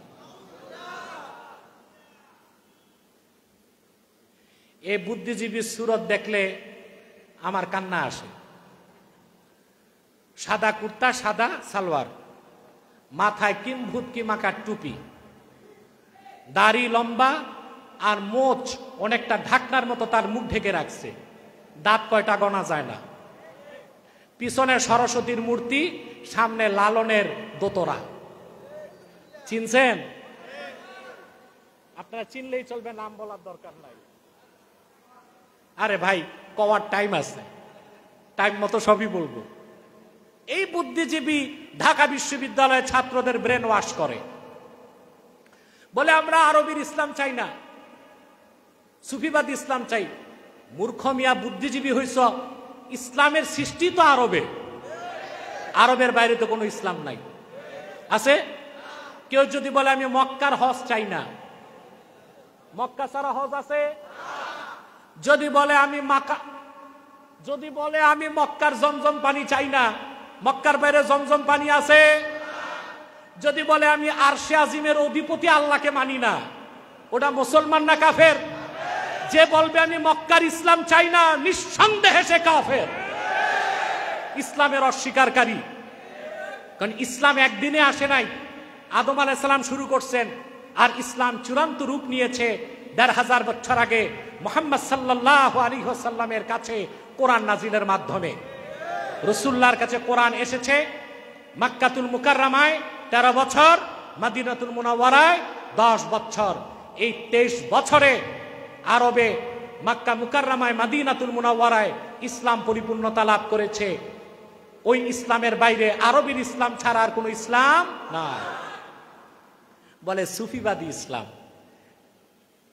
এই বুদ্ধিজীবীর সুরত দেখলে আমার কান্না আসে। সাদা কুর্তা, সাদা সালোয়ার, মাথায় কিম্ভূত কি মাকার টুপি, দাড়ি লম্বা আর মোচ অনেকটা ঢাকনার মতো তার মুখ ঢেকে রাখছে, দাঁত কয়টা গোনা যায় না, পিছনে সরস্বতীর মূর্তি, সামনে লালনের দোতরা। চিনছেন? আপনারা চিনলেই চলবে, নাম বলার দরকার নাই। আরে ভাই, কওয়ার টাইম আছে, টাইম মতো সবই বলবো। এই বুদ্ধিজীবী ঢাকা বিশ্ববিদ্যালয়ের ছাত্রদের ব্রেন ওয়াশ করে, বলে আমরা আরবের ইসলাম চাই না, সুফিবাদ ইসলাম চাই। মূর্খ মিয়া, বুদ্ধিজীবী হইছ, ইসলামের সৃষ্টি তো আরবে, আরবের বাইরে তো কোনো ইসলাম নাই। আছে? কেউ যদি বলে আমি মক্কার হজ চাই না, মক্কা ছাড়া হজ আছে? যদি বলে আমি মক্কার জমজম পানি চাই না, মক্কার বাইরে জমজম পানি আছে? যদি বলে আমি আরশে আজিমের অধিপতি আল্লাহকে মানি না, ওটা মুসলমান না কাফের? যে বলবে আমি মক্কার ইসলাম চাই না, নিঃসন্দেহে সে কাফের, ইসলামের অস্বীকারী। কারণ ইসলাম একদিনে আসে নাই, আদম আলাইহিস সালাম শুরু করছেন, আর ইসলাম চূড়ান্ত রূপ নিয়েছে ১৫০০ বছর আগে মুহাম্মদ সাল্লাল্লাহু আলাইহি ওয়াসাল্লামের কাছে কোরআন নাজিলের মাধ্যমে। রাসূলুল্লাহর কাছে কোরআন এসেছে মক্কাতুল মুকাররমায় ১৩ বছর, মদিনাতুল মুনাওয়ারায় ১০ বছর। এই ২৩ বছরে আরবে মক্কা মুকাররমায়, মদিনাতুল মুনাওয়ারায় ইসলাম পরিপূর্ণতা লাভ করেছে। ওই ইসলামের বাইরে আরবের ইসলাম ছাড়া আর কোনো ইসলাম না। বলে সুফিবাদী ইসলাম।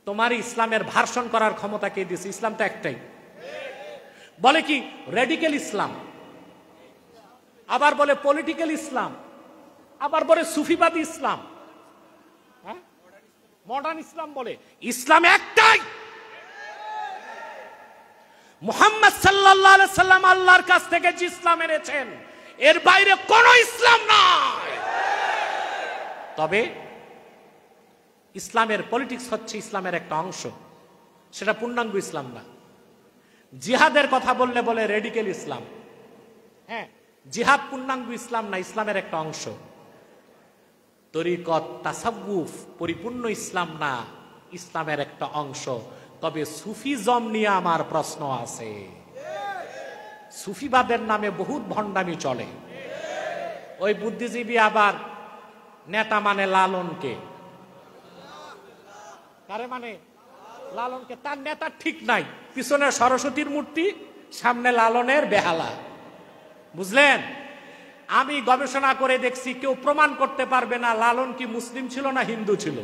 তোমার ইসলামের ভার্সন করার ক্ষমতা কে দিয়েছে? ইসলাম তো একটাই। বলে কি রেডিক্যাল ইসলাম, আবার বলে পলিটিক্যাল ইসলাম, আবার বলে সুফিবাদী ইসলাম, মডার্ন ইসলাম। বলে ইসলাম একটাই। মুহাম্মদ সাল্লাল্লাহু আলাইহি সাল্লাম আল্লাহর কাছ থেকে যে ইসলাম এনেছেন, এর বাইরে কোন ইসলাম নাই। তবে ইসলামের পলিটিক্স হচ্ছে ইসলামের একটা অংশ, সেটা পূর্ণাঙ্গ ইসলাম না। জিহাদের কথা বললে বলে রেডিক্যাল ইসলাম। হ্যাঁ, জিহাদ পূর্ণাঙ্গ ইসলাম না, ইসলামের একটা অংশ। তরিকত, তাসাউফ পরিপূর্ণ ইসলাম না, ইসলামের একটা অংশ। তবে সুফিজম নিয়ে আমার প্রশ্ন আছে। সুফিবাদের নামে বহুত ভণ্ডামি চলে। ওই বুদ্ধিজীবী আবার নেতা মানে লালনকে, কারে মানে? লালনকে। তার নেতা ঠিক নাই, পিছনে সরস্বতীর মূর্তি, সামনে লালনের বেহালা। বুঝলেন? আমি গবেষণা করে দেখছি, কেউ প্রমাণ করতে পারবে না লালন কি মুসলিম ছিল না হিন্দু ছিল।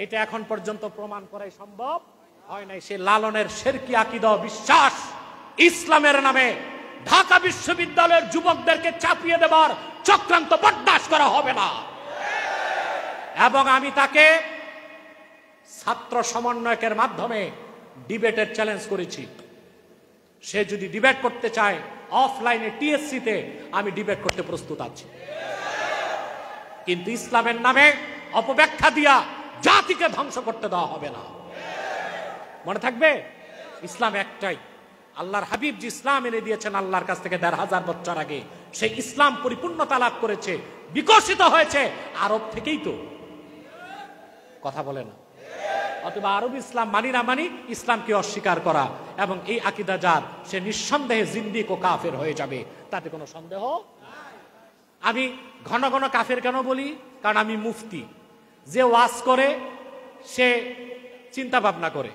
এটা এখন পর্যন্ত প্রমাণ করাই সম্ভব হয় নাই। সে লালনের শিরকি আকীদা বিশ্বাস ইসলামের নামে ঢাকা বিশ্ববিদ্যালয়ের যুবকদেরকে চাপিয়ে দেবার চক্রান্ত বরদাস্ত করা হবে না। এবং আমি তাকে ছাত্র সমন্বয়কের মাধ্যমে ডিবেটের চ্যালেঞ্জ করেছি। সে যদি ডিবেট করতে চায় অফলাইনে টিএসসি তে, আমি ডিবেট করতে প্রস্তুত আছি। কিন্তু ইসলামের নামে অপব্যাখ্যা দিয়া জাতিকে ধ্বংস করতে দেওয়া হবে না। মনে থাকবে, ইসলাম একটাই। আল্লাহর হাবিব যে ইসলাম এনে দিয়েছেন আল্লাহর কাছ থেকে ১৫০০ বছর আগে, সেই ইসলাম পরিপূর্ণতা লাভ করেছে, বিকশিত হয়েছে আরব থেকেই। তো কথা বলে না? অথবা আরব ইসলাম মানি না মানি, ইসলামকে অস্বীকার করা এবং এই আকীদা যার, সে নিঃসন্দেহে জিন্দিক ও কাফের হয়ে যাবে, তাতে কোনো সন্দেহ। আমি ঘন ঘন কাফের কেন বলি? কারণ আমি মুফতি। যে ওয়াজ করে সে চিন্তা ভাবনা করে,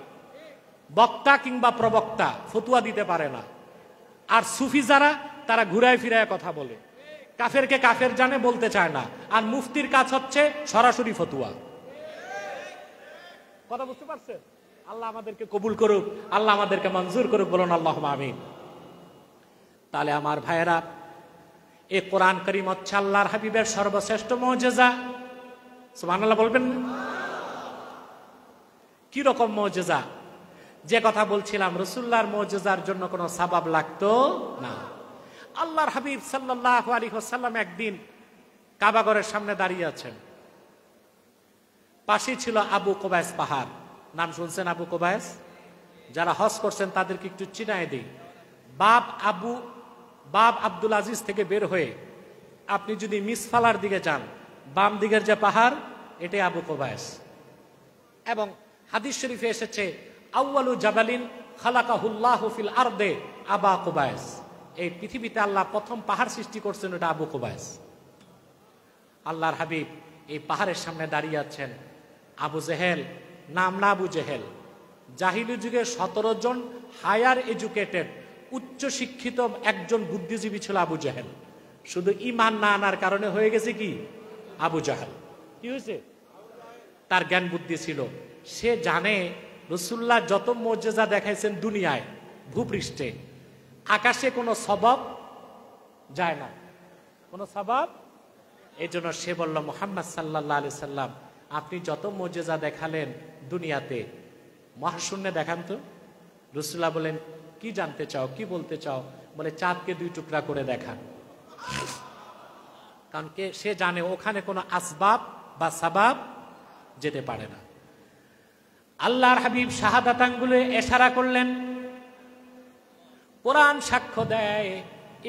বক্তা কিংবা প্রবক্তা ফতুয়া দিতে পারে না। আর সুফি যারা, তারা ঘুরায় ফিরায় কথা বলে, কাফেরকে কাফের জানে বলতে চায় না। আর মুফতির কাজ হচ্ছে সরাসরি ফতুয়া। কথা বুঝতে পারছেন? আল্লাহ আমাদেরকে কবুল করুক, আল্লাহ আমাদেরকে মঞ্জুর করুক, বলুন আল্লাহুম্মা আমিন। তাহলে আমার ভাইয়েরা, এই কোরআন কারীম হচ্ছে আল্লাহর হাবিবের সর্বশ্রেষ্ঠ মুজিজা। সুবহানাল্লাহ বলবেন না? কি রকম মুজিজা? যে কথা বলছিলাম, রাসূলুল্লাহর মুজিজার জন্য কোনো সাবাব লাগতো না। আল্লাহর হাবিব সাল্লাল্লাহু আলাইহি ওয়াসাল্লাম একদিন কাবা ঘরের সামনে দাঁড়িয়ে আছেন। পাশে ছিল আবু কুবাইস পাহাড়। নাম শুনছেন আবু কুবাইস? যারা হজ করছেন তাদেরকে একটু চিনায় দিই। বাব আব্দুল আজিজ থেকে বের হয়ে আপনি যদি মিসফালার দিকে যান, বাম দিকের যে পাহাড়, এটাই আবু কুবাইস। এবং হাদিস শরীফে এসেছে, আউয়ালু জাবালিন খালাকাহুল্লাহু ফিল আরদে আবা কুবাইস। এই পৃথিবীতে আল্লাহ প্রথম পাহাড় সৃষ্টি করছেন, ওটা আবু কুবাইস। আল্লাহর হাবিব এই পাহাড়ের সামনে দাঁড়িয়ে আছেন। আবু জেহেল, নাম না আবু জেহেল, জাহিলি যুগে 17 জন হায়ার এডুকেটেড, উচ্চ শিক্ষিত একজন বুদ্ধিজীবী ছিল আবু জেহেল। শুধু ঈমান না আনার কারণে হয়ে গেছে কি আবু জাহেল। কি হয়েছে? তার জ্ঞান বুদ্ধি ছিল। সে জানে রাসূলুল্লাহ যত মুজিজা দেখাইছেন দুনিয়ায়, ভূপৃষ্ঠে, আকাশে কোনো সবাব যায় না, কোনো সবাব। এই জন্য সে বলল, মুহাম্মদ সাল্লাল্লাহু আলাইহি সাল্লাম, আপনি যত মুজিজা দেখালেন দুনিয়াতে, মহাশূন্যে দেখান তো। রাসূলুল্লাহ বলেন, কি জানতে চাও, কি বলতে চাও? বলে, চাঁদকে 2 টুকরা করে দেখান। কারণ সে জানে ওখানে কোনো আসবাব বা সাবাব যেতে পারে না। আল্লাহর হাবিব শাহাদাত আঙ্গুলে ইশারা করলেন। কোরআন সাক্ষ্য দেয়,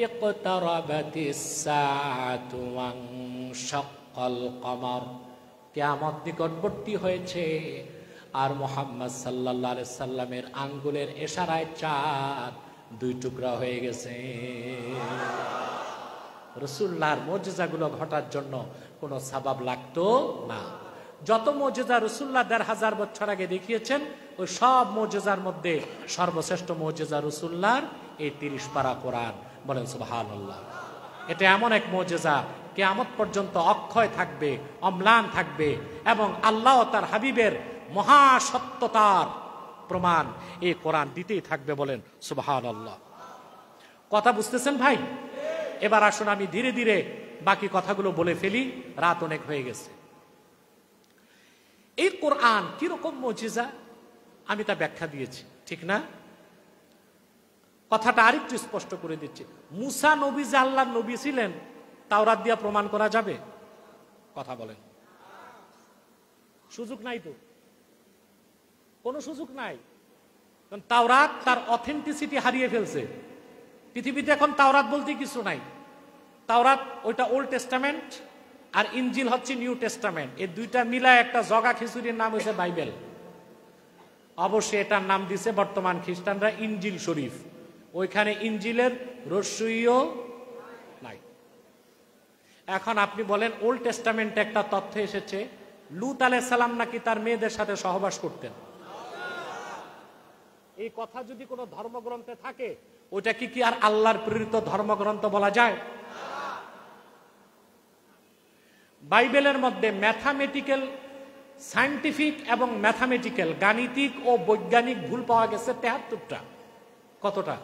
ইকতারাবাতিস সাআতু ওয়ানশাক্কাল কমর, কিয়ামত নিকটবর্তী হয়েছে। আর মুহাম্মদ সাল্লাল্লাহু আলাইহি সাল্লামের আঙ্গুলের ইশারায় চাঁদ 2 টুকরা হয়ে গেছে। রাসূলুল্লাহর মুজিজাগুলো ঘটার জন্য কোনো সাবাব লাগতো না। যত মুজিজা রাসূলুল্লাহ 1500 বছর আগে দেখিয়েছেন, ওই সব মুজিজার মধ্যে সর্বশ্রেষ্ঠ মুজিজা রাসূলুল্লাহর এই 30 পারা কোরআন। বলেন সুবহানাল্লাহ। এটা এমন এক মুজিজা, কিয়ামত পর্যন্ত অক্ষয় থাকবে, অম্লান থাকবে, এবং আল্লাহ তার হাবিবের মহাসত্যতার প্রমাণ এই কোরআন দিতেই থাকবে। বলেন সুবহানাল্লাহ। কথা বুঝতেছেন ভাই? এবার আসুন আমি ধীরে ধীরে বাকি কথাগুলো বলে ফেলি, রাত অনেক হয়ে গেছে। এই কোরআন কিরকম মুজিজা আমি তা ব্যাখ্যা দিয়েছি, ঠিক না? কথাটা আরেকটু স্পষ্ট করে দিচ্ছি। মুসা নবী যে আল্লাহর নবী ছিলেন, তাওরাত দিয়া প্রমাণ করা যাবে? কথা বলেন। সুযোগ নাই তো, কোনো সুযোগ নাই। কারণ তাওরাত তার অথেন্টিসিটি হারিয়ে ফেলছে। পৃথিবীতে এখন তাওরাত বলতে কিছু নাই। তাওরাত ওইটা ওল্ড টেস্টামেন্ট, আর ইনজিল হচ্ছে নিউ টেস্টামেন্ট। এই দুইটা মিলায় একটা জগা খিচুড়ির নাম হয়েছে বাইবেল। অবশ্যই এটার নাম দিছে বর্তমান খ্রিস্টানরা ইনজিল শরীফ। ওইখানে ইনজিলের রস্যইও নাই। এখন আপনি বলেন, ওল্ড টেস্টামেন্টে একটা তথ্য এসেছে, লূত আলাইহিস সালাম নাকি তার মেয়েদের সাথে সহবাস করতেন। এই কথা যদি কোনো ধর্মগ্রন্থে থাকে, ওইটা কি আর আল্লাহর প্রেরিত ধর্মগ্রন্থ বলা যায়? বাইবেলের মধ্যে ম্যাথামেটিক্যাল, সায়েন্টিফিক এবং ম্যাথামেটিক্যাল, গাণিতিক ও বৈজ্ঞানিক ভুল পাওয়া গেছে 73টা। কতটা?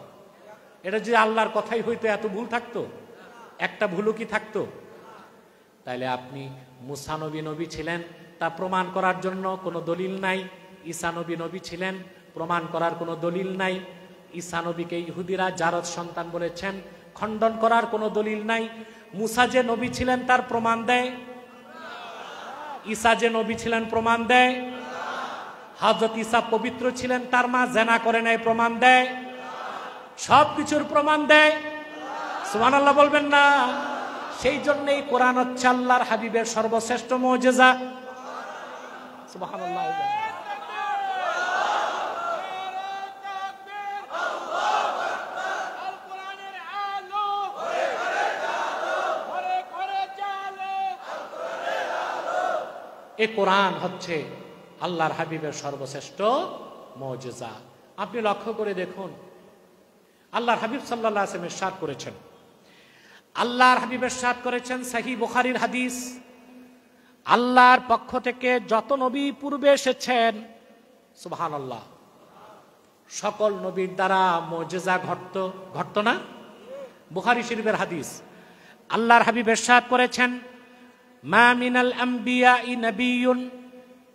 এটা যদি আল্লাহর কথাই হইতো এত ভুল থাকতো? একটা ভুলও কি থাকতো? তাইলে আপনি মুসা নবী নবী ছিলেন, তা প্রমাণ করার জন্য কোনো দলিল নাই। ঈসা নবী নবী ছিলেন, প্রমাণ করার কোনো দলিল নাই। ঈসা নবীকে ইহুদিরা জারদ সন্তান বলেছেন, খণ্ডন করার কোনো দলিল নাই। মুসা যে নবী ছিলেন তার প্রমাণ দেয়, ঈসা যে নবী ছিলেন প্রমাণ দেয়। হযরত ঈসা পবিত্র ছিলেন, তার মা জেনা করে নাই, প্রমাণ দেয়। সবকিছুর প্রমাণ দেয়। সুবহানাল্লাহ বলবেন না? সেই জন্যই কোরআন হচ্ছে আল্লাহর হাবিবের সর্বশ্রেষ্ঠ মুজিজা। সুবহানাল্লাহ। এই কোরআন হচ্ছে আল্লাহর হাবিবের সর্বশ্রেষ্ঠ মুজিজা। আপনি লক্ষ্য করে দেখুন, আল্লাহর হাবিব সাল্লাল্লাহু আলাইহি ওয়াসাল্লাম ইরশাদ করেছেন, আল্লাহর হাবিব ইরশাদ করেছেন, সহিহ বুখারীর হাদিস, আল্লাহর পক্ষ থেকে যত নবী পূর্বে এসেছেন, সুবহানাল্লাহ, সকল নবীর দ্বারা মুজিজা ঘটত না? বুখারী শরীফের হাদিস। আল্লাহর হাবিব ইরশাদ করেছেন, মা মিনাল আমবিয়াই নাবিয়্যুন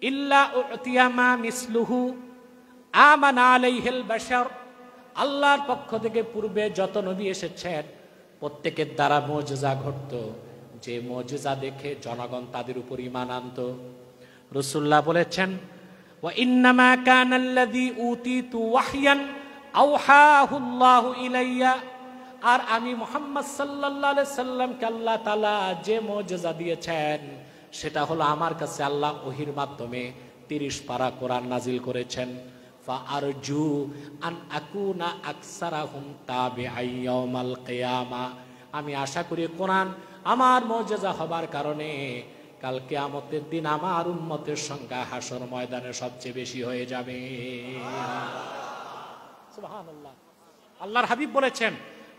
ইল্লা উতিয়া মা মিসলুহু আমানা আলাইহিল বাশার। আল্লাহর পক্ষ থেকে পূর্বে যত নবী এসেছেন প্রত্যেকের দ্বারা মুজিজা ঘটত, যে মুজিজা দেখে জনগণ তাদের উপর ঈমান আনত। রাসূলুল্লাহ বলেছেন, ওয়া ইন্নামা কানাল্লাযী উতিতু ওয়াহয়ান আওহাহু আল্লাহু ইলাইয়া। আর আমি মুহাম্মদ সাল্লাল্লাহু আলাইহি সাল্লামকে আল্লাহ তাআলা যে মুজিজা দিয়েছেন সেটা হলো আমার কাছে আল্লাহ ওহীর মাধ্যমে 30 পারা কোরআন নাজিল করেছেন। ফাআরজু আন আকুনা আকসারাহুম তাবিআন ইয়াউমাল কিয়ামা। আমি আশা করি কোরআন আমার মুজিজা হবার কারণে কাল কিয়ামতের দিন আমার উম্মতের সংখ্যা হাসর ময়দানে সবচেয়ে বেশি হয়ে যাবে। সুবহানাল্লাহ। আল্লাহর হাবিব বলেছেন,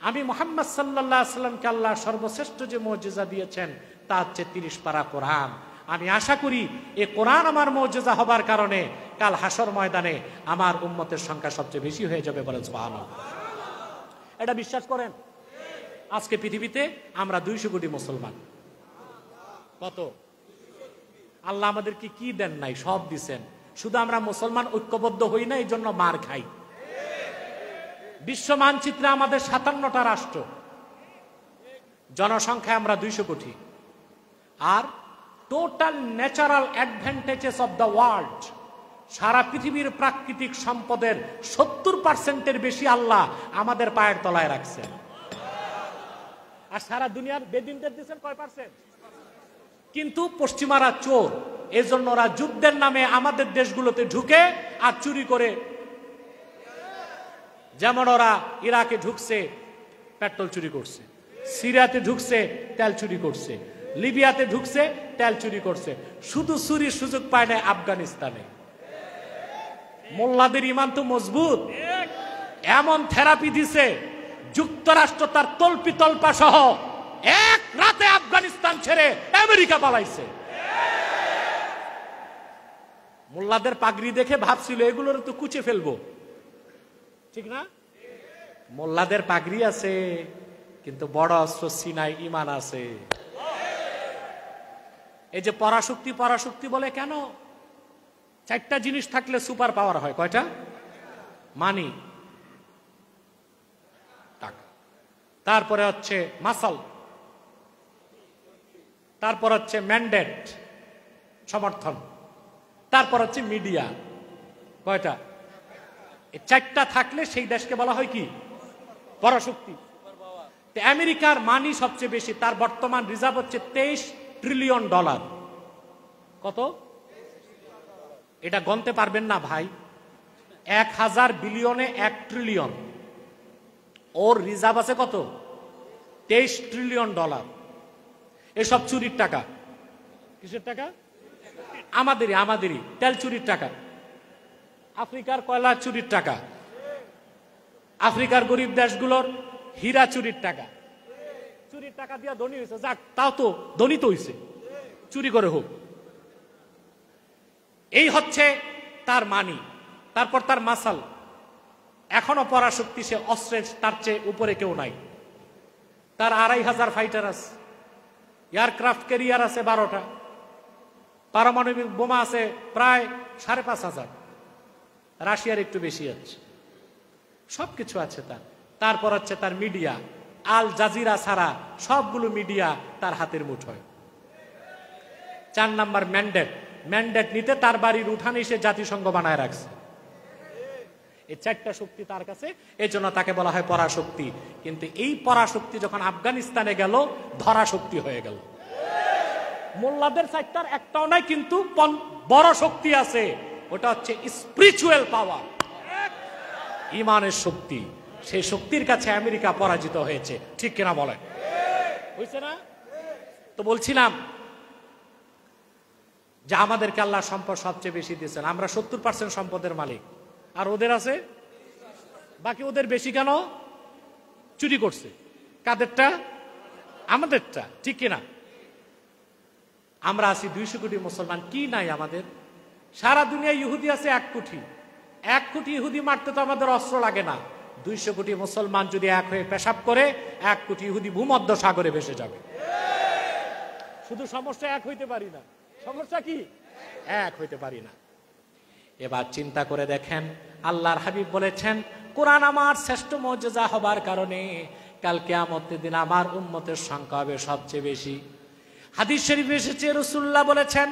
আমি মুহাম্মদ সাল্লাল্লাহু আলাইহি সাল্লামকে আল্লাহ সর্বশ্রেষ্ঠ যে মুজিজা দিয়েছেন তা হচ্ছে 30 পারা কোরআন। আমি আশা করি এই কোরআন আমার মুজিজা হবার কারণে কাল হাসর ময়দানে আমার উম্মতের সংখ্যা সবচেয়ে বেশি হয়ে যাবে, বলেন সুবহানাল্লাহ। এটা বিশ্বাস করেন? আজকে পৃথিবীতে আমরা 200 কোটি মুসলমান। কত? আল্লাহ আমাদেরকে কি দেন নাই? সব দিছেন, শুধু আমরা মুসলমান ঐক্যবদ্ধ হই না, এই জন্য মার খাই। বিশ্ব মানচিত্রে আমাদের 57টা রাষ্ট্র, জনসংখ্যায় আমরা 200 কোটি। আর total natural advantages of the world, সারা পৃথিবীর প্রাকৃতিক সম্পদের 70% বেশি আল্লাহ আমাদের পায়ের তলায় রাখছেন। আর সারা দুনিয়ার বেদিনদের দিচ্ছেন কয় পার্সেন্ট? কিন্তু পশ্চিমারা চোর, এজন্য ওরা যুদ্ধের নামে আমাদের দেশগুলোতে ঢুকে আর চুরি করে। যেমন ওরা ইরাকে ঢুকছে, পেট্রোল চুরি করছে, সিরিয়াতে ঢুকছে, তেল চুরি করছে, লিবিয়াতে ঢুকছে, তেল চুরি করছে। শুধু চুরির সুযোগ পায় না আফগানিস্তানে। মোল্লাদের ইমান তো মজবুত, এমন থেরাপি দিছে যুক্তরাষ্ট্র তার তল্পি তল্পা সহ এক রাতে আফগানিস্তান ছেড়ে আমেরিকা পালাইছে। মোল্লাদের পাগড়ি দেখে ভাবছিল এগুলোর তো কুচে ফেলবো, ঠিক না? মোল্লাদের পাগড়ি আছে কিন্তু বড় অস্ত্র সিনায় ইমান আছে। এই যে পরাশক্তি পরাশক্তি বলে কেন? 4টা জিনিস থাকলে সুপার পাওয়ার হয়। কয়টা? মানি, টাকা, তারপরে হচ্ছে মাসল, তারপর হচ্ছে ম্যান্ডেট, সমর্থন, তারপর হচ্ছে মিডিয়া। কয়টা? এই 4টা থাকলে সেই দেশকে বলা হয় কি? পরাশক্তি। আমেরিকার মানি সবচেয়ে বেশি, তার বর্তমান রিজার্ভ হচ্ছে $23 ট্রিলিয়ন। কত? এটা গণতে পারবেন না ভাই। 1000 বিলিয়নে 1 ট্রিলিয়ন। ওর রিজার্ভ আছে কত? $23 ট্রিলিয়ন। এসব চুরির টাকা। কিসের টাকা? আমাদেরই তেল চুরির টাকা, আফ্রিকার কয়লা চুরির টাকা, আফ্রিকার গরিব দেশগুলোর হীরা চুরির টাকা। চুরির টাকা দিয়া ধনী হয়েছে, যাক, তাও তো ধনী তো হয়েছে, চুরি করে হোক। এই হচ্ছে তার মানি। তারপর তার মাসাল, এখনো পরাশক্তি, সে অস্ত্রের তার চেয়ে উপরে কেউ নাই। তার 2500 ফাইটার আছে, এয়ারক্রাফট ক্যারিয়ার আছে 12টা, পারমাণবিক বোমা আছে প্রায় 5500, রাশিয়ার একটু বেশি আছে, সবকিছু আছে তার। তারপর হচ্ছে তার মিডিয়া, আল জাজিরা ছাড়া সবগুলো মিডিয়া তার হাতের মুঠোয়। 4 নাম্বার ম্যান্ডেট। ম্যান্ডেট নিতে তার বাড়ির উঠানে সে জাতিসংঘ বানায় রাখছে। এই 4টা শক্তি তার কাছে, এই জন্য তাকে বলা হয় পরাশক্তি। কিন্তু এই পরাশক্তি যখন আফগানিস্তানে গেল, ধরা শক্তি হয়ে গেল। মোল্লাদের 4টার একটাও নাই, কিন্তু বড় শক্তি আছে, ওটা হচ্ছে স্পিরিচুয়াল পাওয়ার, ইমানের শক্তি। সেই শক্তির কাছে আমেরিকা পরাজিত হয়েছে, ঠিক কিনা বলেন? হয়েছে না? তো বলছিলাম যে আমাদেরকে আল্লাহ সম্পদ সবচেয়ে বেশি দিয়েছেন, আমরা 70% সম্পদের মালিক, আর ওদের আছে বাকি ওদের বেশি কেন? চুরি করছে। কাদেরটা? আমাদেরটা, ঠিক কিনা? আমরা আছি 200 কোটি মুসলমান, কি নাই আমাদের? সারা দুনিয়ায় ইহুদি আছে 1 কোটি। 1 কোটি ইহুদি মারতে তো আমাদের অস্ত্র লাগে না। 200 কোটি মুসলমান যদি এক হয়ে পেশাব করে, 1 কোটি ইহুদি ভূমধ্য সাগরে ভেসে যাবে। শুধু সমস্যা এক হইতে পারি না। সমস্যা কি? এক হইতে পারি না। এবার চিন্তা করে দেখেন, আল্লাহর হাবিব বলেছেন কোরআন আমার শ্রেষ্ঠ মুজিজা হবার কারণে কাল কিয়ামতের দিন আমার উম্মতের সংখ্যা হবে সবচেয়ে বেশি। হাদিস শরীফে এসেছে, রাসূলুল্লাহ বলেছেন,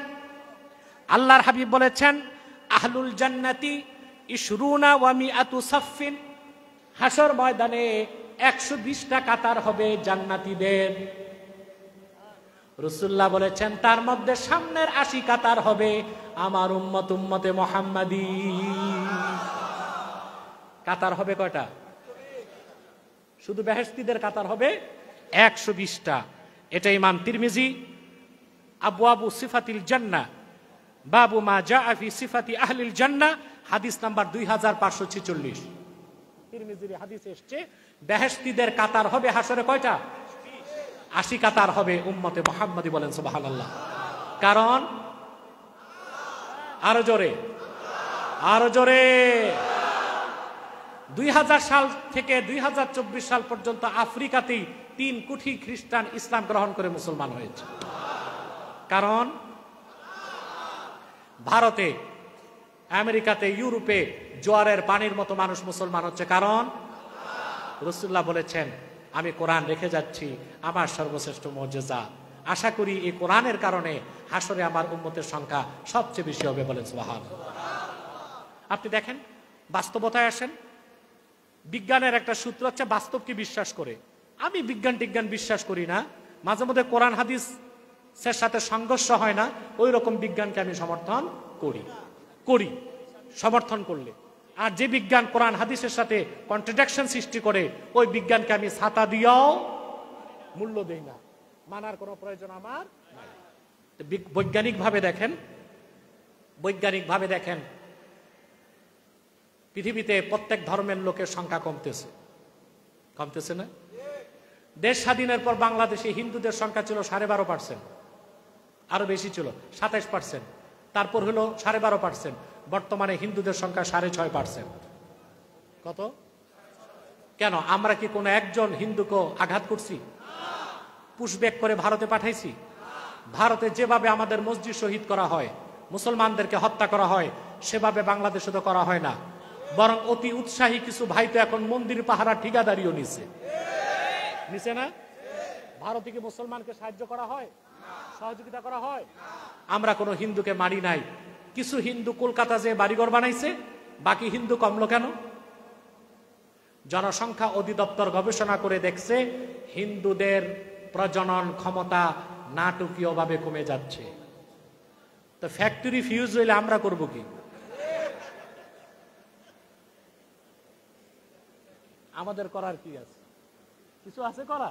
আল্লাহর হাবিব বলেছেন, আহলুল জান্নাতি ইশরুনা ওয়া মিআতু সাফফিন, হাসর ময়দানে 120টা কাতার হবে জান্নাতীদের। রাসূলুল্লাহ বলেছেন তার মধ্যে সামনের 80 কাতার হবে আমার উম্মত, উম্মতে মুহাম্মাদি। কাতার হবে কয়টা? শুধু বেহেশতীদের কাতার হবে 120টা। এটা ইমাম তিরমিজি আবওয়াবু সিফাতিল জান্নাহ বাবু মা জাআ ফি সিফাতি আহলিল জান্নাহ হাদিস নাম্বার 2546। তিরমিজির হাদিসে এসেছে বেহেশতীদের কাতার হবে হাসরে কয়টা? 80 কাতার হবে উম্মতে মুহাম্মাদি। বলেন সুবহানাল্লাহ। কারণ আরো জোরে, আরো জোরে। 2000 সাল থেকে 2024 সাল পর্যন্ত আফ্রিকাতেই 3 কোটি খ্রিস্টান ইসলাম গ্রহণ করে মুসলমান হয়েছে। কারণ ভারতে, আমেরিকাতে, ইউরোপে জোয়ারের পানির মতো মানুষ মুসলমান হচ্ছে। কারণ রাসূলুল্লাহ বলেছেন আমি কোরআন রেখে যাচ্ছি, আমার সর্বশ্রেষ্ঠ মুজিজা। আশা করি এই কোরআনের কারণে হাসরে আমার উম্মতের সংখ্যা সবচেয়ে বেশি হবে। বলেন সুবহানাল্লাহ। আপনি দেখেন, বাস্তবতায় আসেন। বিজ্ঞানের একটা সূত্র হচ্ছে বাস্তবকে বিশ্বাস করে। আমি বিজ্ঞান টিজ্ঞান বিশ্বাস করি না, মাঝে মধ্যে কোরআন হাদিসের সাথে সংঘর্ষ হয় না, ওই রকম বিজ্ঞানকে আমি সমর্থন করি সমর্থন করলে। আর যে বিজ্ঞান কোরআন হাদিসের সাথে কন্ট্রাডিকশন সৃষ্টি করে, ওই বিজ্ঞানকে আমি ছাতা দিয়েও মূল্য দেই না, মানার কোনো প্রয়োজন আমার নাই। বৈজ্ঞানিকভাবে দেখেন পৃথিবীতে প্রত্যেক ধর্মের লোকের সংখ্যা কমতেছে না? দেশ স্বাধীনের পর বাংলাদেশে হিন্দুদের সংখ্যা ছিল 12.5%, আরো বেশি ছিল 27%, তারপর হলো 12.5%, বর্তমানে হিন্দুদের সংখ্যা 6.5%। কত? কেন? আমরা কি কোনো একজন হিন্দুকে আঘাত করছি? পুশব্যাক করে ভারতে পাঠাইছি? ভারতে যেভাবে আমাদের মসজিদ শহীদ করা হয়, মুসলমানদেরকে হত্যা করা হয়, সেভাবে বাংলাদেশে তো করা হয় না। বরং অতি উৎসাহী কিছু ভাই তো এখন মন্দির পাহারা ঠিকাদারিও নিছে না? ভারতে কি মুসলমানকে সাহায্য করা হয়? সহযোগিতা করা হয়? আমরা কোনো হিন্দুকে মারি নাই। কিছু হিন্দু কলকাতা যে বাড়িঘর বানাইছে, বাকি হিন্দু কমলো কেন? জনসংখ্যা অধিদপ্তর গবেষণা করে দেখছে হিন্দুদের প্রজনন ক্ষমতা নাটকীয়ভাবে কমে যাচ্ছে। তো ফ্যাক্টরি ফিউজ হইলে আমরা করব কি? আমাদের করার কি আছে? কিছু আছে করা?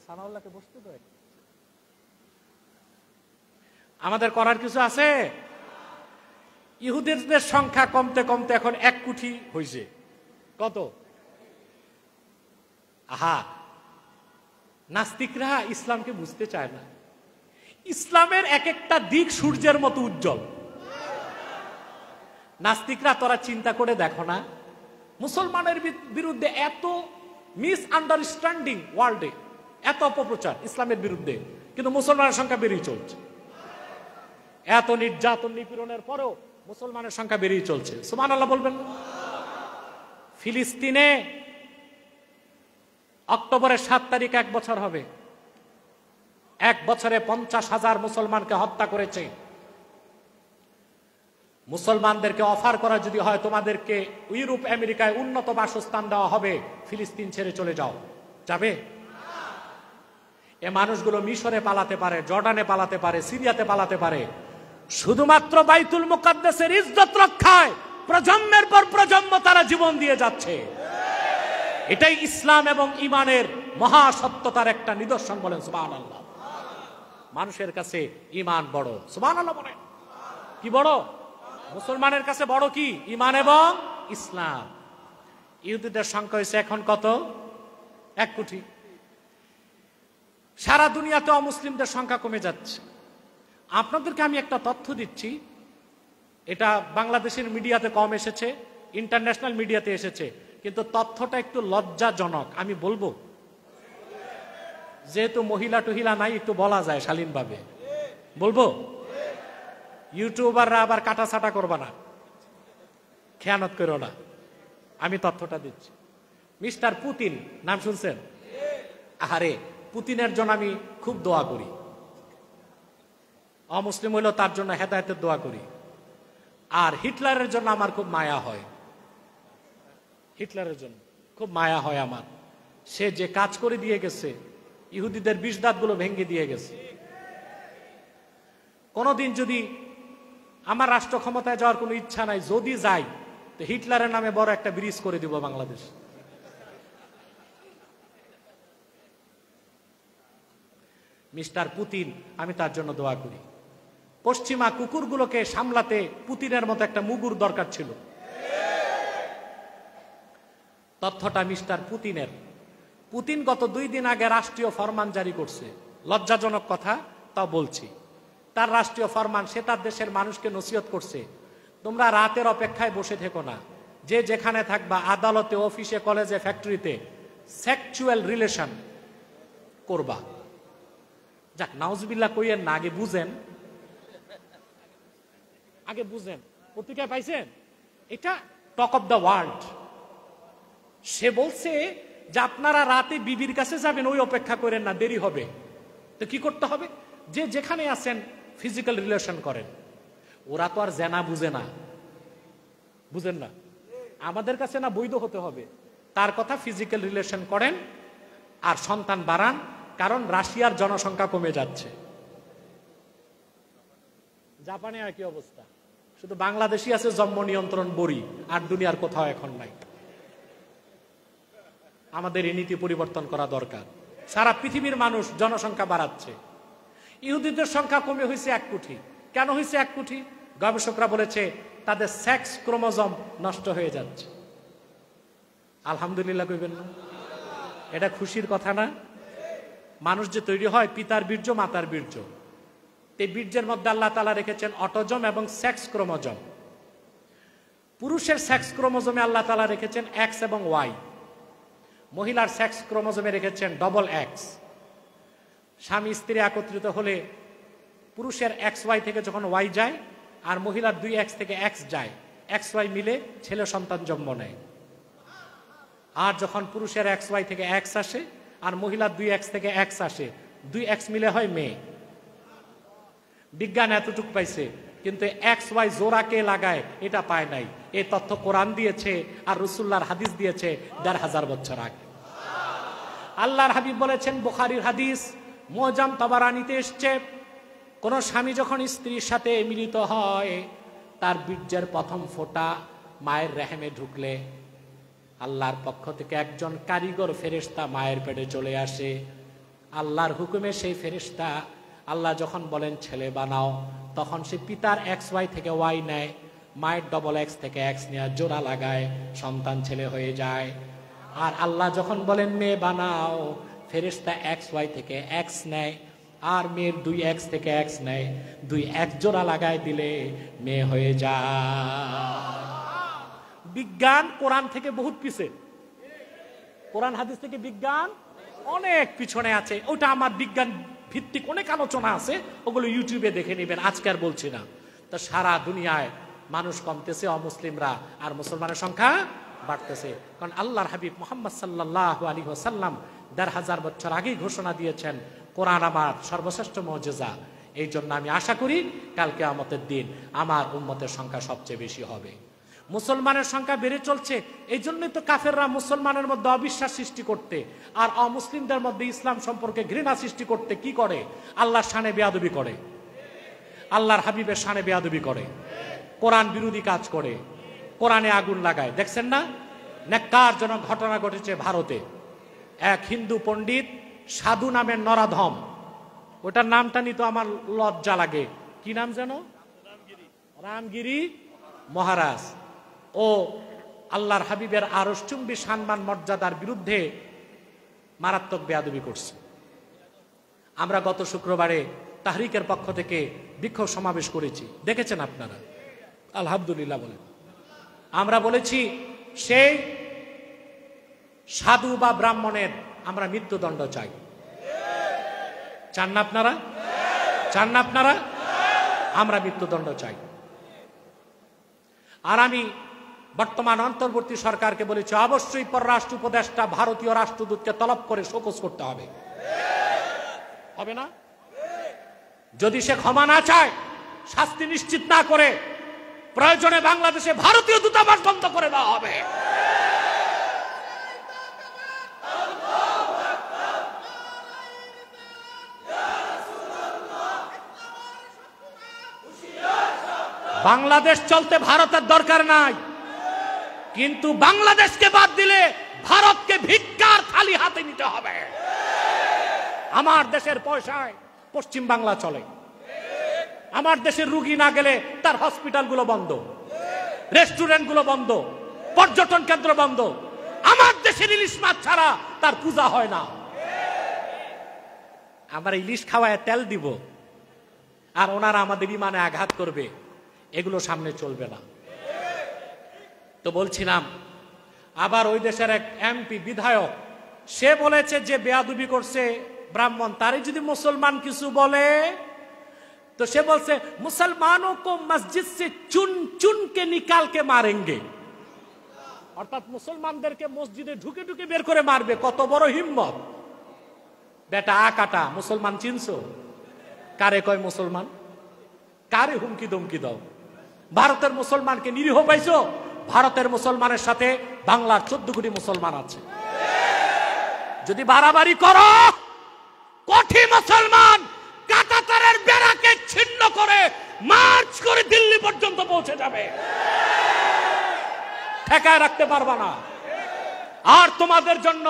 সানাউল্লাহকে বসতে তো, আমাদের করার কিছু আছে? ইহুদিদের সংখ্যা কমতে কমতে এখন 1 কোটি হয়েছে। কত? আহা, নাস্তিকরা ইসলামকে বুঝতে চায় না। ইসলামের এক একটা দিক সূর্যের মতো উজ্জ্বল। নাস্তিকরা তোরা চিন্তা করে দেখো না, মুসলমানের বিরুদ্ধে এত মিস আন্ডারস্ট্যান্ডিং ওয়ার্ল্ডে, এত অপপ্রচার ইসলামের বিরুদ্ধে, কিন্তু মুসলমানের সংখ্যা বেড়েই চলছে। এত নির্যাতন নিপীড়নের পরেও মুসলমানের সংখ্যা বেড়েই চলছে। সুবহানাল্লাহ বলবেন। ফিলিস্তিনে অক্টোবরের 7 তারিখ 1 বছর হবে। 1 বছরে 50,000 মুসলমানকে হত্যা করেছে। মুসলমানদেরকে অফার করা যদি হয় তোমাদেরকে ইউরোপ আমেরিকায় উন্নত বাসস্থান দেওয়া হবে, ফিলিস্তিন ছেড়ে চলে যাও, যাবে? এ মানুষগুলো মিশরে পালাতে পারে, জর্ডানে পালাতে পারে, সিরিয়াতে পালাতে পারে, শুধুমাত্র বাইতুল মুকাদ্দাসের ইজ্জত রক্ষায় প্রজন্মের পর প্রজন্ম তারা জীবন দিয়ে যাচ্ছে। এটাই ইসলাম এবং ঈমানের মহা সত্যতার একটা নিদর্শন। বলেন সুবহানাল্লাহ। মানুষের কাছে ঈমান বড়। সুবহানাল্লাহ বলেন। কি বড়? মুসলমানের কাছে বড় কি? ঈমান এবং ইসলাম। ইহুদিদের সংখ্যা হয়েছে এখন কত? 1 কোটি। সারা দুনিয়াতে অমুসলিমদের সংখ্যা কমে যাচ্ছে। আপনাদেরকে আমি একটা তথ্য দিচ্ছি, এটা বাংলাদেশের মিডিয়াতে কম এসেছে, ইন্টারন্যাশনাল মিডিয়াতে এসেছে, কিন্তু তথ্যটা একটু লজ্জাজনক। আমি বলবো, যেহেতু মহিলা টহিলা নাই, একটু বলা যায় শালীনভাবে। বলবো? ইউটিউবাররা আবার কাটাছাটা করবা না, খেয়ানত করো না। আমি তথ্যটা দিচ্ছি। মিস্টার পুতিন নাম শুনছেন? আরে পুতিনের জন্য আমি খুব দোয়া করি, অমুসলিম হইলেও তার জন্য হেদায়েতের দোয়া করি। আর হিটলারের জন্য আমার খুব মায়া হয়, হিটলারের জন্য খুব মায়া হয় আমার। সে যে কাজ করে দিয়ে গেছে, ইহুদিদের বিষ দাঁতগুলো ভেঙে দিয়ে গেছে। কোনদিন যদি আমার রাষ্ট্র ক্ষমতায় যাওয়ার কোনো ইচ্ছা নাই, যদি যাই তো হিটলারের নামে বড় একটা ব্রিজ করে দিব বাংলাদেশ। মিস্টার পুতিন, আমি তার জন্য দোয়া করি। পশ্চিমা কুকুরগুলোকে সামলাতে পুতিনের মতো একটা মুগুর দরকার ছিল। তথ্যটা মিস্টার পুতিনের। পুতিন গত 2 দিন আগে রাষ্ট্রীয় ফরমান জারি করছে, লজ্জাজনক কথা তা বলছি। তার রাষ্ট্রীয় ফরমান, সে তার দেশের মানুষকে নসিহত করছে, তোমরা রাতের অপেক্ষায় বসে থেকো না, যে যেখানে থাকবা, আদালতে, অফিসে, কলেজে, ফ্যাক্টরিতে সেক্সুয়াল রিলেশন করবা। যাক, নাউজুবিল্লাহ কইয়েন না, আগে বুঝেন, আগে বুঝেন। পত্রিকায় পাইছেন? এটা টক অফ দ্য ওয়ার্ল্ড। সে বলছে যে আপনারা রাতে বিবির কাছে যাবেন, ওই অপেক্ষা করেন না, দেরি হবে। তো কি করতে হবে? যে যেখানে আছেন ফিজিক্যাল রিলেশন করেন। ওরা তো আর জেনা বুঝে না, বুঝেন না? আমাদের কাছে না বৈধ হতে হবে, তার কথা ফিজিক্যাল রিলেশন করেন আর সন্তান বাড়ান, কারণ রাশিয়ার জনসংখ্যা কমে যাচ্ছে। জাপানে একই অবস্থা, শুধু বাংলাদেশই আছে জন্ম নিয়ন্ত্রণ বড়ি, আর দুনিয়ার কোথাও এখন নাই। আমাদের এই নীতি পরিবর্তন করা দরকার। সারা পৃথিবীর মানুষ জনসংখ্যা বাড়াচ্ছে, ইহুদিদের সংখ্যা কমে হয়েছে 1 কোটি। কেন হয়েছে 1 কোটি? গবেষকরা বলেছে তাদের সেক্স ক্রোমোজোম নষ্ট হয়ে যাচ্ছে। আলহামদুলিল্লাহ কইবেন না? এটা খুশির কথা না? মানুষ যে তৈরি হয় পিতার বীর্য মাতার বীর্য, এই বীর্যের মধ্যে আল্লাহ তাআলা রেখেছেন অটোজম এবং সেক্স ক্রোমোজোম। পুরুষের সেক্স ক্রোমোজোমে আল্লাহ তাআলা রেখেছেন এক্স এবং ওয়াই, মহিলার সেক্স ক্রোমোজোমে রেখেছেন ডবল এক্স। স্বামী স্ত্রী একত্রিত হলে পুরুষের এক্স ওয়াই থেকে যখন ওয়াই যায়, আর মহিলার 2X থেকে এক্স যায়, এক্স ওয়াই মিলে ছেলে সন্তান জন্ম নেয়। আর যখন পুরুষের এক্স ওয়াই থেকে এক্স আসে আর মহিলার 2X থেকে এক্স আসে, 2X মিলে হয় মেয়ে। বিজ্ঞান এতটুকু পাইছে, কিন্তু এক্স ওয়াই জোড়া কে লাগায় এটা পায় নাই। এই তথ্য কোরআন দিয়েছে আর রাসূলুল্লাহর হাদিস দিয়েছে 1500 বছর আগে। আল্লাহর হাবিব বলেছেন, বুখারীর হাদিস, মুআজাম তাবারানীতে এসেছে, কোন স্বামী যখন স্ত্রীর সাথে মিলিত হয়, তার বীর্যের প্রথম ফোঁটা মায়ের রেহেমে ঢুকলে আল্লাহর পক্ষ থেকে একজন কারিগর ফেরেশতা মায়ের পেটে চলে আসে। আল্লাহর হুকুমে সেই ফেরেশতা, আল্লাহ যখন বলেন ছেলে বানাও, তখন সে পিতার এক্স ওয়াই থেকে ওয়াই নেয়, মায়ের ডবল এক্স থেকে এক্স নেওয়া জোড়া লাগায়, সন্তান ছেলে হয়ে যায়। আর আল্লাহ যখন বলেন মেয়ে বানাও, ফেরেশতা এক্স ওয়াই থেকে এক্স নেয় আর মেয়ের 2X থেকে এক্স নেয়, 2X জোড়া লাগায় দিলে মেয়ে হয়ে যায়। বিজ্ঞান কোরআন থেকে বহুত পিছে, কোরআন হাদিস থেকে বিজ্ঞান অনেক পিছনে আছে। ওটা আমার বিজ্ঞান ভিত্তিক অনেক আলোচনা আছে, ওগুলো ইউটিউবে দেখে নেবেন, আজকে আর বলছি না। তো সারা দুনিয়ায় মানুষ কমতেছে অমুসলিমরা, আর মুসলমানের সংখ্যা বাড়তেছে। কারণ আল্লাহর হাবিব মুহাম্মদ সাল্লাল্লাহু আলাইহি ওয়াসাল্লাম 1500 বছর আগেই ঘোষণা দিয়েছেন, কোরআন আমার সর্বশ্রেষ্ঠ মুজিজা। এই জন্য আমি আশা করি কাল কিয়ামতের দিন আমার উম্মতের সংখ্যা সবচেয়ে বেশি হবে। মুসলমানের সংখ্যা বেড়ে চলছে, এই জন্যই তো কাফেররা মুসলমানের মধ্যে অবিশ্বাস সৃষ্টি করতে আর অমুসলিমদের মধ্যে ইসলাম সম্পর্কে ঘৃণা সৃষ্টি করতে কি করে? আল্লাহর শানে বেয়াদবি করে, আল্লাহর হাবিবের শানে বেয়াদবি করে, কোরআন বিরোধী কাজ করে, কোরআনে আগুন লাগায়। দেখছেন না, ন্যাক্কারজনক ঘটনা ঘটেছে ভারতে। এক হিন্দু পণ্ডিত সাধু নামের নরাধম, ওটার নামটা নিতে আমার লজ্জা লাগে, কি নাম যেন, রামগিরি মহারাজ। ও আল্লাহর হাবিবের আরশচুম্বী সম্মান মর্যাদার বিরুদ্ধে মারাত্মক বেয়াদবি করছে। আমরা গত শুক্রবারে তাহরিকের পক্ষ থেকে বিক্ষোভ সমাবেশ করেছি, দেখেছেন আপনারা, আলহামদুলিল্লাহ বলেন। আমরা বলেছি সেই সাধু বা ব্রাহ্মণের আমরা মৃত্যুদণ্ড চাই। চান না আপনারা? চান না আপনারা? আমরা মৃত্যুদণ্ড চাই। আর আমি বর্তমান অন্তর্বর্তী সরকারকে বলেছি, অবশ্যই পররাষ্ট্র উপদেষ্টা ভারতীয় রাষ্ট্রদূতকে তলব করে শোকজ করতে হবে। হবে না? যদি সে ক্ষমা না চায়, শাস্তি নিশ্চিত না করে, প্রয়োজনে বাংলাদেশে ভারতীয় দূতাবাস বন্ধ করে দেওয়া হবে। বাংলাদেশ চলতে ভারতের দরকার নাই, কিন্তু বাংলাদেশকে বাদ দিলে ভারতকে ভিক্ষার থালি হাতে নিতে হবে। আমার দেশের পয়সায় পশ্চিম বাংলা চলে। আমার দেশের রুগী না গেলে তার হসপিটালগুলো বন্ধ, রেস্টুরেন্টগুলো বন্ধ, পর্যটন কেন্দ্র বন্ধ। আমার দেশের ইলিশ মাছ ছাড়া তার পূজা হয় না। আমরা ইলিশ খাওয়ায় তেল দিব আর ওনারা আমাদের ইমানে আঘাত করবে, এগুলো সামনে চলবে না। তো বলছিলাম, আবার ওই দেশের এক এমপি বিধায়ক, সে বলেছে যে বেয়াদবি করছে ব্রাহ্মণ, তারই যদি মুসলমান কিছু বলে তো সে বলছে মুসলমানों को मस्जिद से चुन चुन के निकाल के मारेंगे। অর্থাৎ মুসলমানদেরকে মসজিদে ঢুকে ঢুকে বের করে মারবে। কত বড় হিম্মত! বেটা আকাটা মুসলমান চিনছো? কারে কয় মুসলমান? কারে হুমকি দমকি দাও? ভারতের মুসলমানকে নিরীহ পাইছো? ভারতের মুসলমানের সাথে বাংলার 14 কোটি মুসলমান আছে। যদি বাড়াবাড়ি করো, কোটি মুসলমান কাঁটাতারের বেড়াকে ছিন্ন করে মার্চ করে দিল্লি পর্যন্ত পৌঁছে যাবে, ঠেকায় রাখতে পারবা না। আর তোমাদের জন্য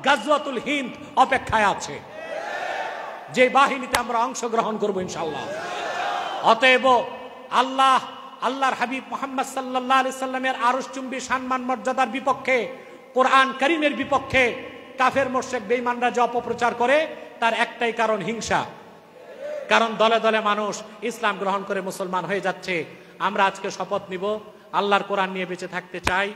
গাজওয়াতুল হিন্দ অপেক্ষায় আছে, যে বাহিনীতে আমরা অংশগ্রহণ করব ইনশাআল্লাহ। অতএব আল্লাহর হাবিব মুহাম্মদ সাল্লাল্লাহু আলাইহি সাল্লামের আরশচুম্বী সম্মান মর্যাদার বিপক্ষে, কোরআন কারীমের বিপক্ষে কাফের মুশরিক বেঈমানরা যে অপপ্রচার করে, তার একটাই কারণ হিংসা। কারণ দলে দলে মানুষ ইসলাম গ্রহণ করে মুসলমান হয়ে যাচ্ছে। আমরা আজকে শপথ নিব, আল্লাহর কোরআন নিয়ে বেঁচে থাকতে চাই,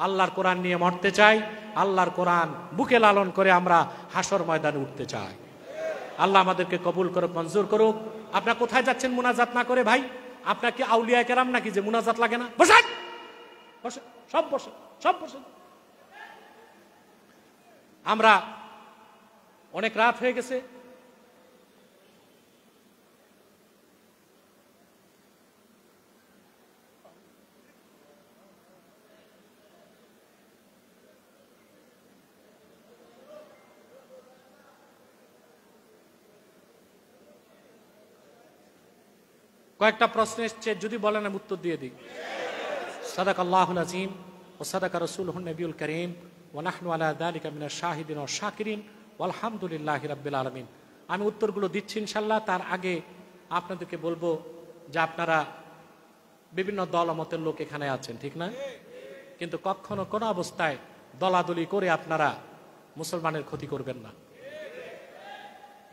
আল্লাহর কোরআন নিয়ে মরতে চাই, আল্লাহর কোরআন বুকে লালন করে আমরা হাসর ময়দানে উঠতে চাই। আল্লাহ আমাদেরকে কবুল করুক, মঞ্জুর করুক। আপনারা কোথায় যাচ্ছেন মুনাজাত না করে? ভাই, আপনার কি আউলিয়া কেরাম নাকি যে মুনাজাত লাগে না? বসেন, বসেন, সব বসেন, সব বসেন। আমরা অনেক রাত হয়ে গেছে, কয়েকটা প্রশ্ন এসছে, যদি বলেন আমি উত্তর দিয়ে দিই। সাদাকাল্লাহুল আযীম ওয়া সাদাকা রাসূলুহুন নবিয়ুল কারীম ওয়া নাহনু আলা যালিকা মিনাশ শাহিদিন ওয়াশ শাকিরিন ওয়ালহামদুলিল্লাহি রাব্বিল আলামিন। আমি উত্তরগুলো দিচ্ছি ইনশাআল্লাহ। তার আগে আপনাদেরকে বলবো যে আপনারা বিভিন্ন দল মতের লোক এখানে আছেন, ঠিক না? কিন্তু কখনো কোনো অবস্থায় দলাদলি করে আপনারা মুসলমানের ক্ষতি করবেন না।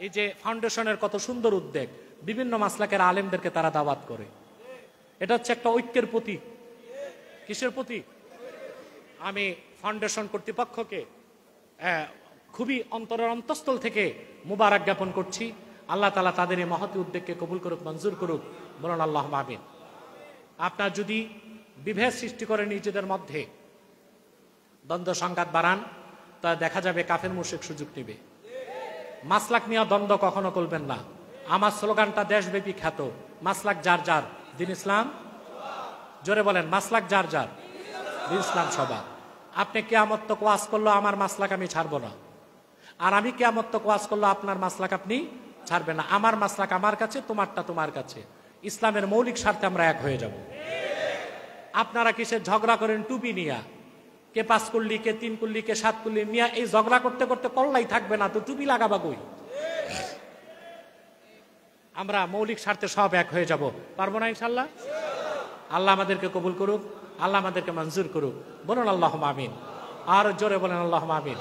এই যে ফাউন্ডেশনের কত সুন্দর উদ্যোগ, বিভিন্ন মাসলাকের আলেমদেরকে তারা দাওয়াত করে, এটা হচ্ছে একটা ঐক্যের প্রতীক। কিসের প্রতীক? আমি ফাউন্ডেশন কর্তৃপক্ষকে খুবই অন্তরের অন্তঃস্থল থেকে মুবারক জ্ঞাপন করছি। আল্লাহ তাআলা তাদের এই মহৎ উদ্যোগকে কবুল করুক, মঞ্জুর করুক, বলুন আল্লাহুম্মা আমিন। আপনার যদি বিভেদ সৃষ্টি করে নিজেদের মধ্যে দ্বন্দ্ব সংঘাত বাড়ান, তা দেখা যাবে কাফের মুশরিক সুযোগ নেবে। মাসলাক নিয়ে দ্বন্দ্ব কখনো করবেন না। আমার স্লোগানটা দেশব্যাপী খ্যাত, মাসলাক যার যার, দিন ইসলাম। জোরে বলেন, মাসলাক যার যার, দিন ইসলাম সবার। আপনি কিয়ামত তক ওয়াজ করলো আমার মাসলাক আমি ছাড়বো না, আর আমি কিয়ামত তক ওয়াজ করলো আপনার মাসলাক আপনি ছাড়বেন না। আমার মাসলাক আমার কাছে, তোমারটা তোমার কাছে। ইসলামের মৌলিক স্বার্থে আমরা এক হয়ে যাব। আপনারা কিসের ঝগড়া করেন টুপি নিয়া, কে 5 কুল্লি, কে 3 কুল্লি, কে 7 কুল্লি মিয়া, এই ঝগড়া করতে করতে কল্লাই থাকবে না, তো টুপি লাগাবা কই? আমরা মৌলিক স্বার্থে সব এক হয়ে যাব, পারবো না ইনশাআল্লাহ? আল্লাহ আমাদেরকে কবুল করুক। আল্লাহ আমাদেরকে মঞ্জুর করুক। বলুন আল্লাহুম্মা আমিন। আর জোরে বলেন আল্লাহুম্মা আমিন।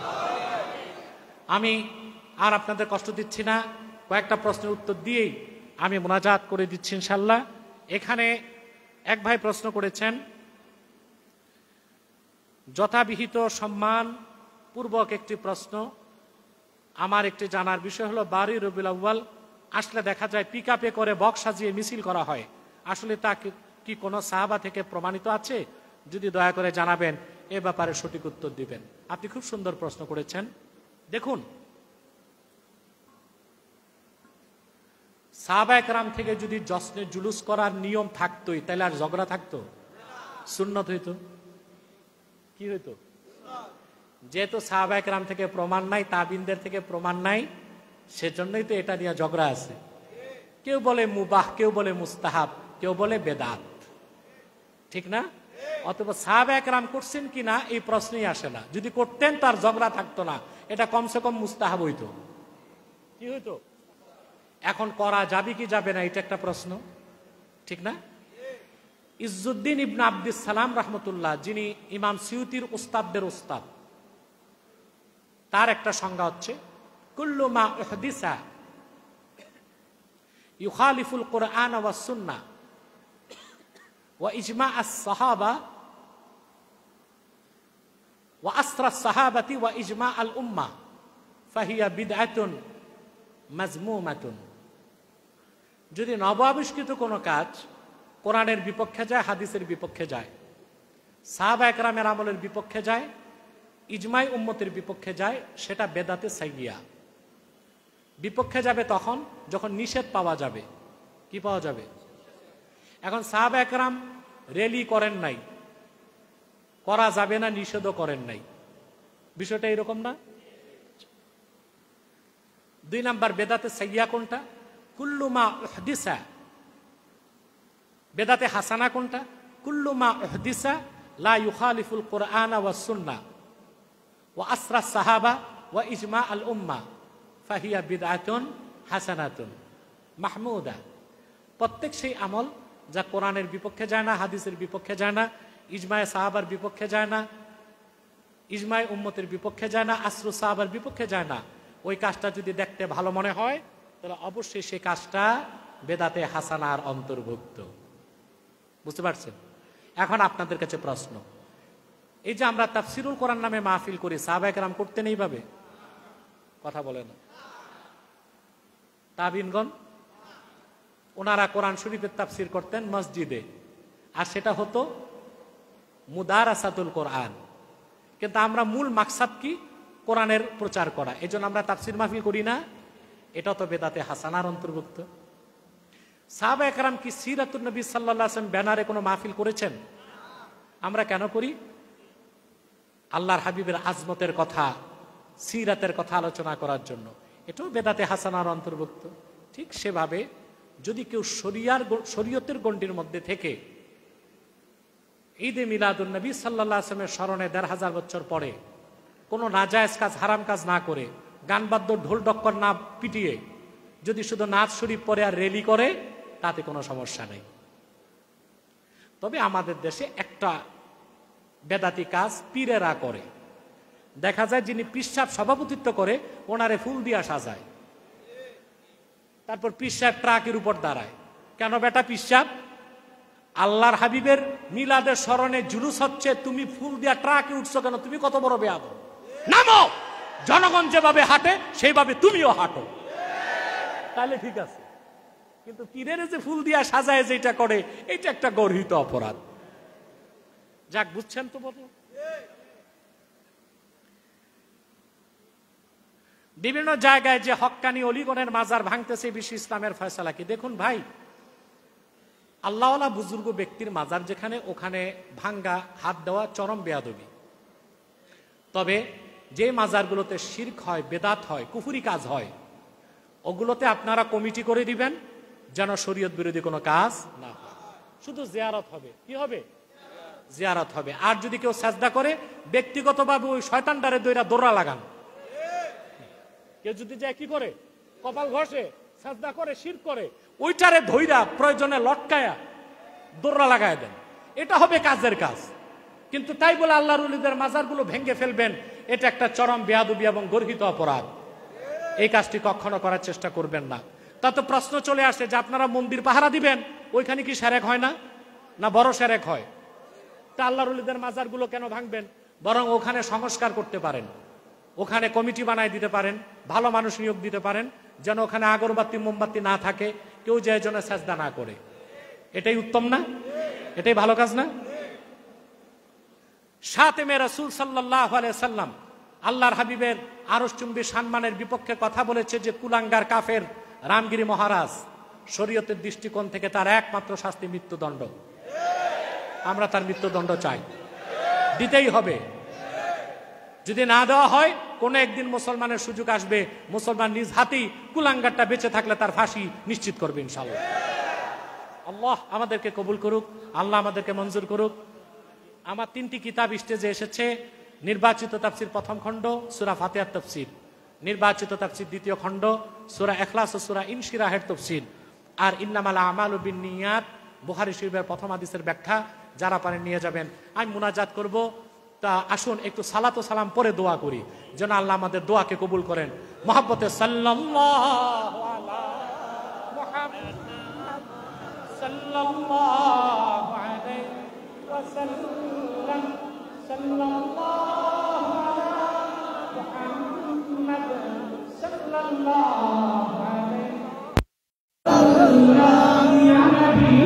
আমি আর আপনাদের কষ্ট দিচ্ছি না, কয়েকটা প্রশ্নের উত্তর দিয়েই আমি মুনাজাত করে দিচ্ছি ইনশাল্লাহ। এখানে এক ভাই প্রশ্ন করেছেন, যথাবিহিত সম্মান পূর্বক একটি প্রশ্ন। আমার একটি জানার বিষয় হলো 12 রবিউল আউয়াল আসলে দেখা যায় পিকআপে করে বক্স সাজিয়ে মিছিল করা হয়, আসলে তা কি কোনো সাহাবা থেকে প্রমাণিত আছে? যদি দয়া করে জানাবেন, এ ব্যাপারে সঠিক উত্তর দিবেন। আপনি খুব সুন্দর প্রশ্ন করেছেন। দেখুন, সাহাবা একরাম থেকে যদি জশ্নে জুলুস করার নিয়ম থাকতোই তাহলে আর ঝগড়া থাকতো? সুন্নত হইতো। কি হইতো? যেহেতু সাহাবা একরাম থেকে প্রমাণ নাই, তাবিনদের থেকে প্রমাণ নাই, সেজন্যই তো এটা নিয়ে ঝগড়া আছে। কেউ বলে মুবাহ, কেউ বলে মুস্তাহাব, কেউ বলে বেদাত, ঠিক না? অথবা সাহাবা একরাম করছেন কিনা এই প্রশ্নই আসে না। যদি করতেন তার ঝগড়া থাকতো না, এটা কমসে কম মুস্তাহাব হইতো। কি হইতো? এখন করা যাবে কি যাবে না, এটা একটা প্রশ্ন, ঠিক না? ইজ্জুদ্দিন ইবনে আব্দুস সালাম রাহমাতুল্লাহ, যিনি ইমাম সিউতির উস্তাদদের উস্তাদ, তার একটা সংজ্ঞা হচ্ছে কুল্লু মা উহদিসা ইউখালিফুল কুরআন ওয়াস সুন্নাহ ওয়া ইজমা আস-সাহাবা ওয়া আসরা আস-সাহাবাতি ওয়া ইজমা আল উম্মাহ ফাহিয়া বিদআতুন মাজমুমাতুন। যদি নবাবিষ্কৃত কোনো কাজ কোরআনের বিপক্ষে যায়, হাদিসের বিপক্ষে যায়, সাহাবা একরামের আমলের বিপক্ষে যায়, ইজমাই উম্মতের বিপক্ষে যায়, সেটা বেদাতে সাইয়্যা। বিপক্ষে যাবে তখন যখন নিষেধ পাওয়া যাবে। কি পাওয়া যাবে? এখন সাহাবা একরাম র্যালি করেন নাই, করা যাবে না, নিষেধও করেন নাই, বিষয়টা এরকম না? 2 নাম্বার বেদাতে সাইয়্যা কোনটা? কুল্লু মা উহদিসা। বেদাতে হাসানা কোনটা? কুল্লু মা উহদিসা লা ইউখালিফুল কুরআন ওয়াস সুন্নাহ ওয়া আসরা সাহাবা ওয়া ইজমা আল উম্মাহ ফাহিয়া বিদআতুন হাসানাতুন মাহমুদা। প্রত্যেক সেই আমল যা কোরআনের বিপক্ষে যায় না, হাদিসের বিপক্ষে যায় না, ইজমায়ে সাহাবার বিপক্ষে যায় না, ইজমায়ে উম্মতের বিপক্ষে যায় না, আসরু সাহাবার বিপক্ষে যায় না, ওই কাজটা যদি দেখতে ভালো মনে হয় তাহলে অবশ্যই সেই কাজটা বেদাতে হাসানার অন্তর্ভুক্ত। বুঝতে পারছেন? এখন আপনাদের কাছে প্রশ্ন, এই যে আমরা তাফসিরুল কোরআন নামে মাহফিল করি, সাহাবা একরাম করতেন এইভাবে? কথা বলে না। তাবিনগণ ওনারা কোরআন শরীফের তাফসির করতেন মসজিদে, আর সেটা হতো মুদারাসাতুল কোরআন। কিন্তু আমরা মূল মাকসাদ কি? কোরআনের প্রচার করা। এজন্য আমরা তাফসির মাহফিল করি না, এটা তো বেদাতে হাসানার অন্তর্ভুক্ত। সাহাবা একরাম কি সিরাতুন নবী সাল্লাল্লাহু আলাইহি ওয়াসাল্লাম ব্যানারে কোনো মাহফিল করেছেন? আমরা কেন করি? আল্লাহর হাবিবের আজমতের কথা, সিরাতের কথা আলোচনা করার জন্য। এটাও বেদাতে হাসানার অন্তর্ভুক্ত। ঠিক সেভাবে যদি কেউ শরীয়তের গণ্ডির মধ্যে থেকে ঈদে মিলাদুন নবী সাল্লাল্লাহু আলাইহি ওয়াসাল্লামের স্মরণে ১৫০০ বছর পরে কোনো নাজায়েজ কাজ, হারাম কাজ না করে, গানবাদ্য ঢোল ডক্কর না পিটিয়ে যদি শুধু নাচ শরীফ পরে আর র্যালি করে, তাতে কোনো সমস্যা নেই। তবে আমাদের দেশে একটা বেদাতি কাজ পীরেরা করে। দেখা যায় যিনি পীর সাহেব সভাপতিত্ব করে, ওনারে ফুল দিয়া সাজায়, তারপর পীর সাহেব ট্রাকের উপর দাঁড়ায়। কেন বেটা পীর সাহেব? আল্লাহর হাবিবের মিলাদের স্মরণে জুলুস হচ্ছে, তুমি ফুল দিয়া ট্রাকে উঠছো কেন? তুমি কত বড় বেয়াদব! নামো! জনগণ যেভাবে হাঁটে সেইভাবে তুমিও হাঁটো, তাহলে ঠিক আছে। কিন্তু পীরের যে ফুল দিয়া সাজায় যেটা করে, এটা একটা গর্হিত অপরাধ। যাক, বুঝছেন তো? বলো, বিভিন্ন জায়গায় যে হক্কানি অলিগণের মাজার ভাঙতেছে, বিশ্ব ইসলামের ফয়সালা কি? দেখুন ভাই, আল্লাহওয়ালা বুজুর্গ ব্যক্তির মাজার যেখানে, ওখানে ভাঙ্গা, হাত দেওয়া চরম বেয়াদবি। তবে যে মাজারগুলোতে শিরক হয়, বেদাত হয়, কুফরি কাজ হয়, ওগুলোতে আপনারা কমিটি করে দিবেন যেন শরীয়ত বিরোধী কোনো কাজ না হয়। শুধু জিয়ারত হবে। কি হবে? জিয়ারত হবে। আর যদি কেউ সাজদা করে, ব্যক্তিগতভাবে ওই শয়তানটারে দৌড়া লাগান। কেউ যদি যায় কি করে? কপাল ঘষে, সাজদা করে, শিরক করে, ওইটারে ধইরা প্রয়োজনে লটকায়া দৌড়া লাগায় দেন। এটা হবে কাজের কাজ। কিন্তু তাই বলে আল্লাহর ওলিদের মাজারগুলো ভেঙে ফেলবেন, এটা একটা চরম বেয়াদবি এবং গর্হিত অপরাধ। এই কাজটি কখনো করার চেষ্টা করবেন না। তাতে প্রশ্ন চলে আসে যে আপনারা মন্দির পাহারা দিবেন, ওইখানে কি সেরেক হয় না? না বড় সেরেক হয়? তা আল্লাহর ওলিদের মাজারগুলো কেন ভাঙবেন? বরং ওখানে সংস্কার করতে পারেন, ওখানে কমিটি বানায় দিতে পারেন, ভালো মানুষ নিয়োগ দিতে পারেন, যেন ওখানে আগরবাতি মোমবাতি না থাকে, কেউ যে জন্য সাজদা না করে। এটাই উত্তম না? এটাই ভালো কাজ না? শাতেমে রাসূল সাল্লাল্লাহু আলাইহি সাল্লাম আল্লাহর হাবিবের আরশচুম্বী সম্মানের বিপক্ষে কথা বলেছে যে কুলাঙ্গার কাফের রামগিরি মহারাজ, শরীয়তের দৃষ্টিকোণ থেকে তার একমাত্র শাস্তি মৃত্যুদণ্ড। আমরা তার মৃত্যুদণ্ড চাই, দিতেই হবে। যদি না দেওয়া হয়, কোনো একদিন মুসলমানের সুযোগ আসবে, মুসলমান নিজ হাতেই কুলাঙ্গারটা বেঁচে থাকলে তার ফাঁসি নিশ্চিত করবে ইনশাআল্লাহ। আল্লাহ আমাদেরকে কবুল করুক, আল্লাহ আমাদেরকে মঞ্জুর করুক। আমার 3টি কিতাব স্টেজে এসেছে। নির্বাচিত তাফসির প্রথম খণ্ড সূরা ফাতিহার তাফসির, নির্বাচিত তাফসির দ্বিতীয় খণ্ড সূরা ইখলাস ও সূরা ইনশিরাহের তাফসির, আর ইন্নামাল আমালু বিন্নিয়াত বুখারী শরীফের প্রথম হাদিসের ব্যাখ্যা। যারা পারেন নিয়ে যাবেন। আমি মুনাজাত করব, তা আসুন একটু সালাত ও সালাম পরে দোয়া করি, যেন আল্লাহ আমাদের দোয়াকে কবুল করেন। মহব্বতে সাল্লাল্লাহু আলা মুহাম্মদ সাল্লাল্লাহু আলাইহি ওয়াসাল্লাম, সাল্লাল্লাহু আলা মুহাম্মদ সাল্লাল্লাহু আলাইহি ওয়াসাল্লাম। ইয়া নবী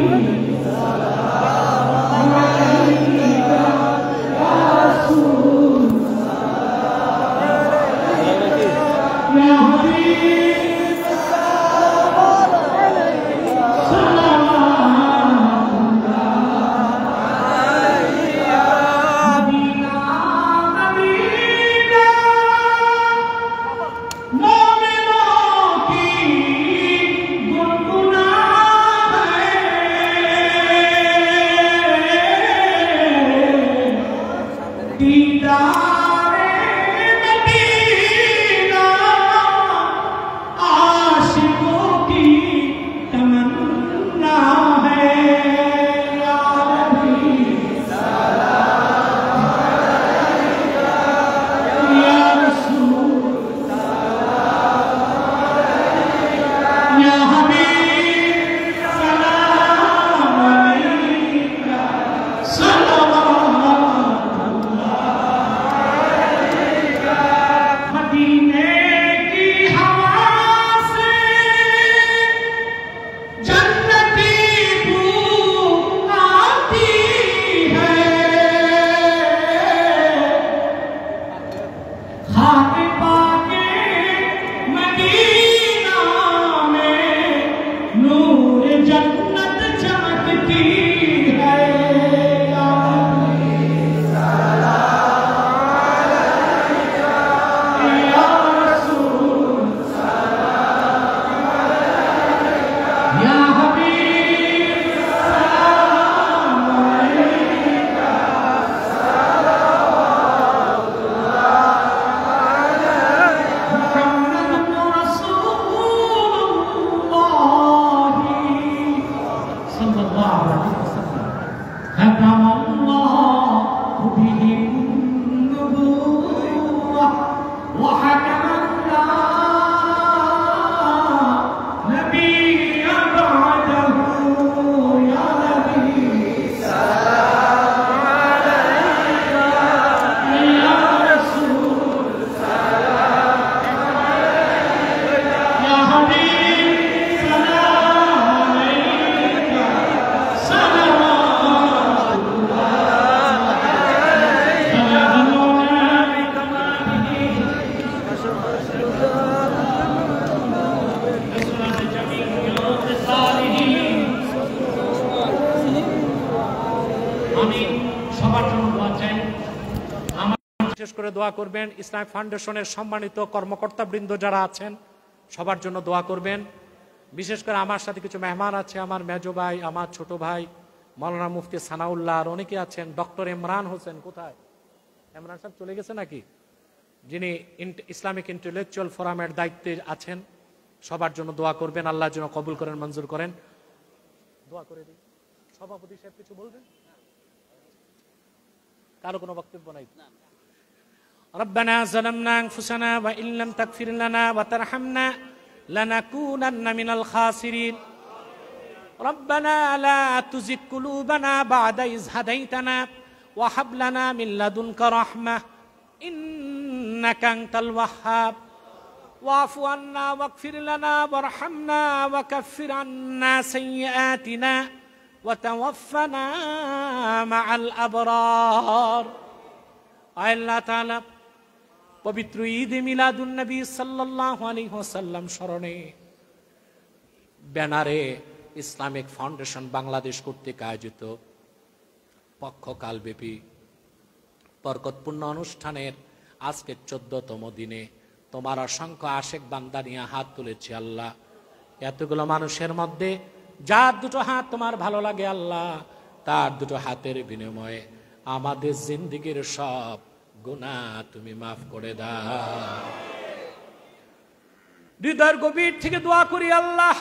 দোয়া করবেন। ইসলামিক ফাউন্ডেশনের সম্মানিত কর্মকর্তা বৃন্দ যারা আছেন সবার জন্য দোয়া করবেন। বিশেষ করে আমার সাথে কিছু মেহমান আছে, আমার মেজো ভাই, আমার ছোট ভাই মাওলানা মুফতি সানাউল্লাহ, আর অনেকে আছেন। ডক্টর ইমরান হোসেন কোথায়? ইমরান সাহেব চলে গেছে নাকি? যিনি ইসলামিক ইন্টেলেকচুয়াল ফোরামের দায়িত্বে আছেন। সবার জন্য দোয়া করবেন, আল্লাহর জন্য কবুল করেন, মঞ্জুর করেন। দোয়া করে দিই। সভাপতি সাহেব কিছু বলবেন? কারো কোনো বক্তব্য নাই? ربنا ظلمنا أنفسنا وإن لم تغفر لنا وترحمنا لنكونن من الخاسرين ربنا لا تزغ قلوبنا بعد إذ هديتنا وهب لنا من لدنك رحمة إنك أنت الوهاب واعف عنا واغفر لنا وارحمنا وكفر عنا سيئاتنا وتوفنا مع الأبرار আল্লাহ তাআলা পবিত্র ঈদ মিলাদুন নবী সাল্লাল্লাহু আলাইহি ওয়াসাল্লাম স্মরণে ব্যানারে ইসলামিক ফাউন্ডেশন বাংলাদেশ কর্তৃক আয়োজিত পক্ষকালব্যাপী বরকতপূর্ণ অনুষ্ঠানের আজকে 14তম দিনে তোমার অসংখ্য আশেক বান্দা নিয়ে হাত তুলেছি আল্লাহ। এতগুলো মানুষের মধ্যে যার দুটো হাত তোমার ভালো লাগে আল্লাহ, তার দুটো হাতের বিনিময়ে আমাদের জিন্দেগীর সব গুনাহ তুমি মাফ করে দাও। হৃদয়ের গভীর থেকে দোয়া করি আল্লাহ,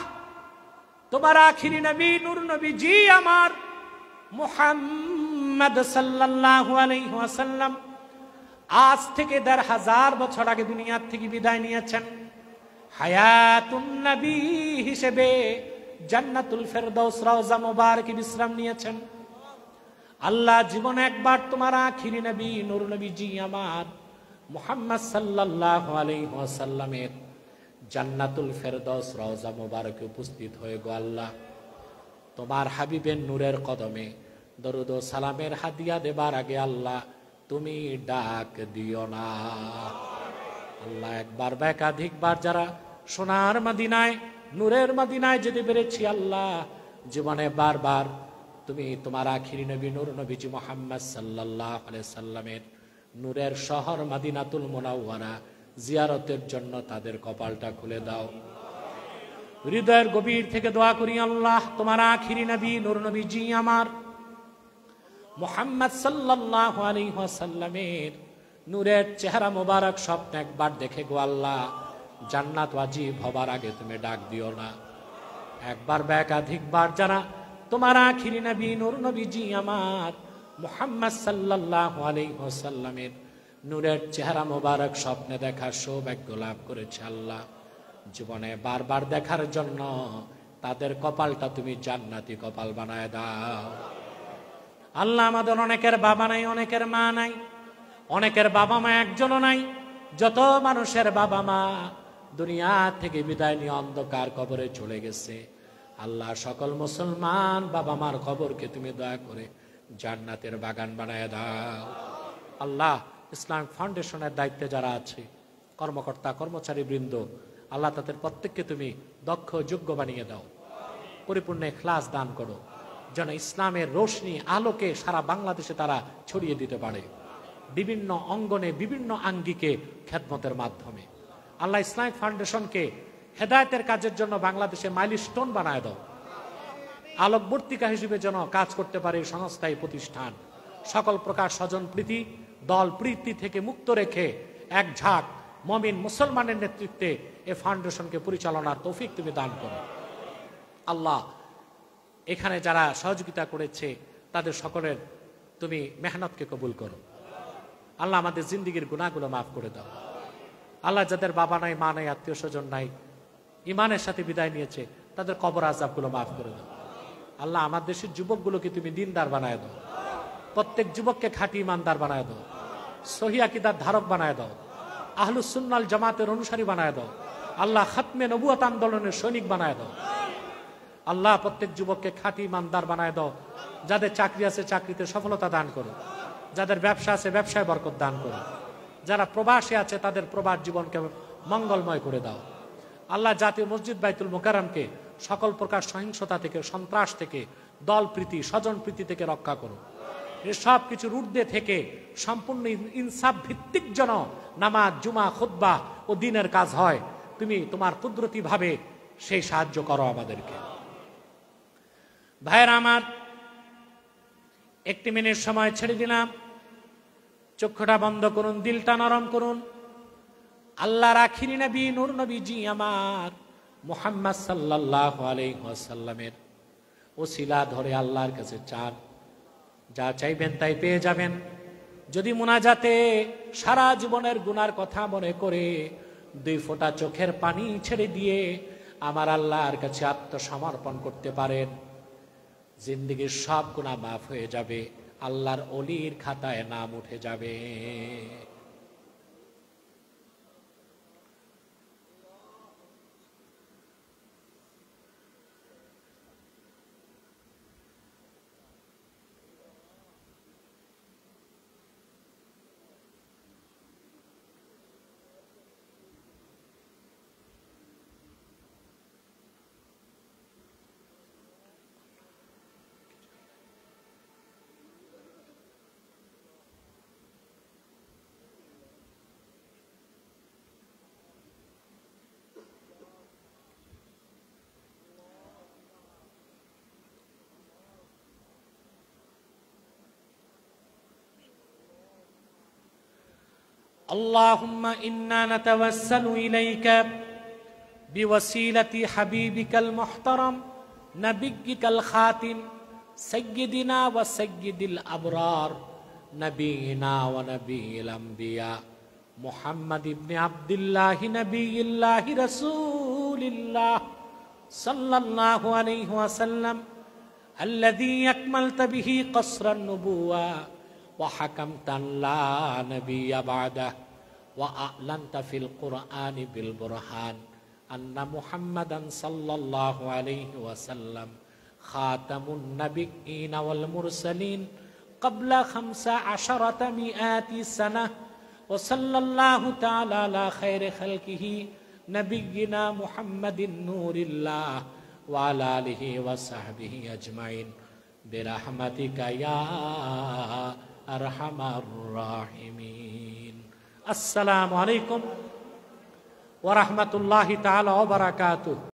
তোমার আখিরি নবী নূর নবী জি আমার মুহাম্মদ সাল্লাল্লাহু আলাইহি ওয়াসাল্লাম আজ থেকে ১৫০০ বছর আগে দুনিয়ার থেকে বিদায় নিয়েছেন। হায়াতুন নবী হিসেবে জান্নাতুল ফেরদাউস রওজা মুবারকে বিশ্রাম নিয়েছেন। আল্লাহ জীবনে একবার তোমার আখিরি নবী নূর নবী জি আমার মুহাম্মদ সাল্লাল্লাহু আলাইহি ওয়াসাল্লামের জান্নাতুল ফেরদাউস রওজা মুবারকে উপস্থিত হয়ে গো আল্লাহ, তোমার হাবিবের নূরের কদমে দরুদ ও সালামের হাদিয়া দেবার আগে আল্লাহ তুমি ডাক দিও না। আল্লাহ একবার বা একাধিকবার যারা সোনার মদিনায় নূরের মদিনায় যেতে পেরেছি আল্লাহ, জীবনে বারবার তুমি তোমার আখিরি নবী নূর নবীজি মুহাম্মদ সাল্লাল্লাহু আলাইহি সাল্লামের নূরের শহর মদিনাতুল মুনাওয়ারা জিয়ারতের জন্য তাদের কপালটা খুলে দাও। হৃদয়ের গভীর থেকে দোয়া করি আল্লাহ, তোমার আখিরি নবী নূর নবীজি আমার মুহাম্মদ সাল্লাল্লাহু আলাইহি ওয়াসাল্লামের নূরের চেহারা মোবারক স্বপ্ন একবার দেখে গো আল্লাহ, জান্নাত ওয়াজিব হবার আগে তুমি ডাক দিও না। একবার বা একাধিকবার যারা তোমার আখিরি নবী নূর নবীজি আমার মুহাম্মদ সাল্লাল্লাহু আলাইহি ওয়াসাল্লামের নূরের চেহারা মোবারক স্বপ্নে দেখার সৌভাগ্য লাভ করেছে আল্লাহ, জীবনে বারবার দেখার জন্য তাদের কপালটা তুমি জান্নাতি কপাল বানায় দাও। আল্লাহ আমাদের অনেকের বাবা নাই, অনেকের মা নাই, অনেকের বাবা মা একজনও নাই। যত মানুষের বাবা মা দুনিয়া থেকে বিদায় নিয়ে অন্ধকার কবরে চলে গেছে আল্লাহ, সকল মুসলমান বাবা মার কবরকে তুমি দয়া করে জান্নাতের বাগান বানায় দাও। আল্লাহ ইসলামিক ফাউন্ডেশনের দায়িত্বে যারা আছে কর্মকর্তা কর্মচারী বৃন্দ আল্লাহ, তাদের প্রত্যেককে তুমি দক্ষ যোগ্য বানিয়ে দাও, পরিপূর্ণ ইখলাস দান করো, যেন ইসলামের রোশনি আলোকে সারা বাংলাদেশে তারা ছড়িয়ে দিতে পারে বিভিন্ন অঙ্গনে বিভিন্ন আঙ্গিকে খেদমতের মাধ্যমে। আল্লাহ ইসলামিক ফাউন্ডেশনকে হেদায়েতের কাজের জন্য বাংলাদেশে মাইলস্টোন বানায় দাও, আলোকবর্তিকা হিসেবে যেন কাজ করতে পারে সংস্থায় প্রতিষ্ঠান। সকল প্রকার স্বজন প্রীতি দল প্রীতি থেকে মুক্ত রেখে এক ঝাঁক মমিন মুসলমানের নেতৃত্বে এ ফাউন্ডেশনকে পরিচালনার তৌফিক তুমি দান করো। আল্লাহ এখানে যারা সহযোগিতা করেছে তাদের সকলের তুমি মেহনতকে কবুল করো। আল্লাহ আমাদের জিন্দিগির গুনাহগুলো মাফ করে দাও। আল্লাহ যাদের বাবা নাই মা নাই আত্মীয় স্বজন নাই ইমানের সাথে বিদায় নিয়েছে তাদের কবর আযাবগুলো মাফ করে দাও। আল্লাহ আমার দেশের যুবকগুলোকে তুমি দিনদার বানায় দাও, প্রত্যেক যুবককে খাঁটি ইমানদার বানায় দাও, সহিহ আকীদার ধারক বানায় দাও, আহলুস সুন্নাল জামাতের অনুসারী বানায় দাও। আল্লাহ খাতমে নবুয়ত আন্দোলনের সৈনিক বানায় দাও। আল্লাহ প্রত্যেক যুবককে খাঁটি ইমানদার বানায় দাও। যাদের চাকরি আছে চাকরিতে সফলতা দান করো, যাদের ব্যবসা আছে ব্যবসায় বরকত দান করো, যারা প্রবাসে আছে তাদের প্রবাস জীবনকে মঙ্গলময় করে দাও। আল্লাহ জাতীয় মসজিদ বাইতুল মুকাররমকে সকল প্রকার সহিংসতা থেকে সন্ত্রাস থেকে দল প্রীতি স্বজন প্রীতি থেকে রক্ষা করো। এসব কিছুর ঊর্ধ্বে থেকে সম্পূর্ণ ইনসাফ ভিত্তিক যেন নামাজ জুমা খুতবা ও দিনের কাজ হয়, তুমি তোমার কুদরতি ভাবে সেই সাহায্য করো আমাদেরকে। ভাইয়েরা আমার, একটি মিনিট সময় ছেড়ে দিলাম, চক্ষুটা বন্ধ করুন, দিলটা নরম করুন। আল্লাহর আখিরি নবী নূর নবীজি আমার মুহাম্মদ সাল্লাল্লাহু আলাইহি ওয়াসাল্লামের ওসিলা ধরে আল্লাহর কাছে চান, যা চাইবেন তাই পেয়ে যাবেন। যদি মুনাজাতে সারা জীবনের গুনার কথা মনে করে 2 ফোঁটা চোখের পানি ছেড়ে দিয়ে আমার আল্লাহর কাছে আত্মসমর্পণ করতে পারেন, জিন্দেগীর সব গুনাহ মাফ হয়ে যাবে, আল্লাহর ওলির খাতায় নাম উঠে যাবে। اللهم إنا نتوسل إليك بوسيلة حبيبك المحترم نبيك الخاتم سيدنا وسيد الأبرار نبينا ونبي الأنبياء محمد بن عبد الله نبي الله رسول الله صلى الله عليه وسلم الذي أكملت به قصر النبوة وحكمت لا نبي بعده وأعلنت في القرآن بالبرهان أن محمدا صلى الله عليه وسلم خاتم النبيين والمرسلين قبل 15 سنة وصلى الله تعالى على خير خلقه نبينا محمد نور الله وعلى آله وصحبه أجمعين برحمتك يا আরহামার রাহিমিন। আসসালামু আলাইকুম ওয়া রাহমাতুল্লাহি তাআলা ওয়া বারাকাতুহু।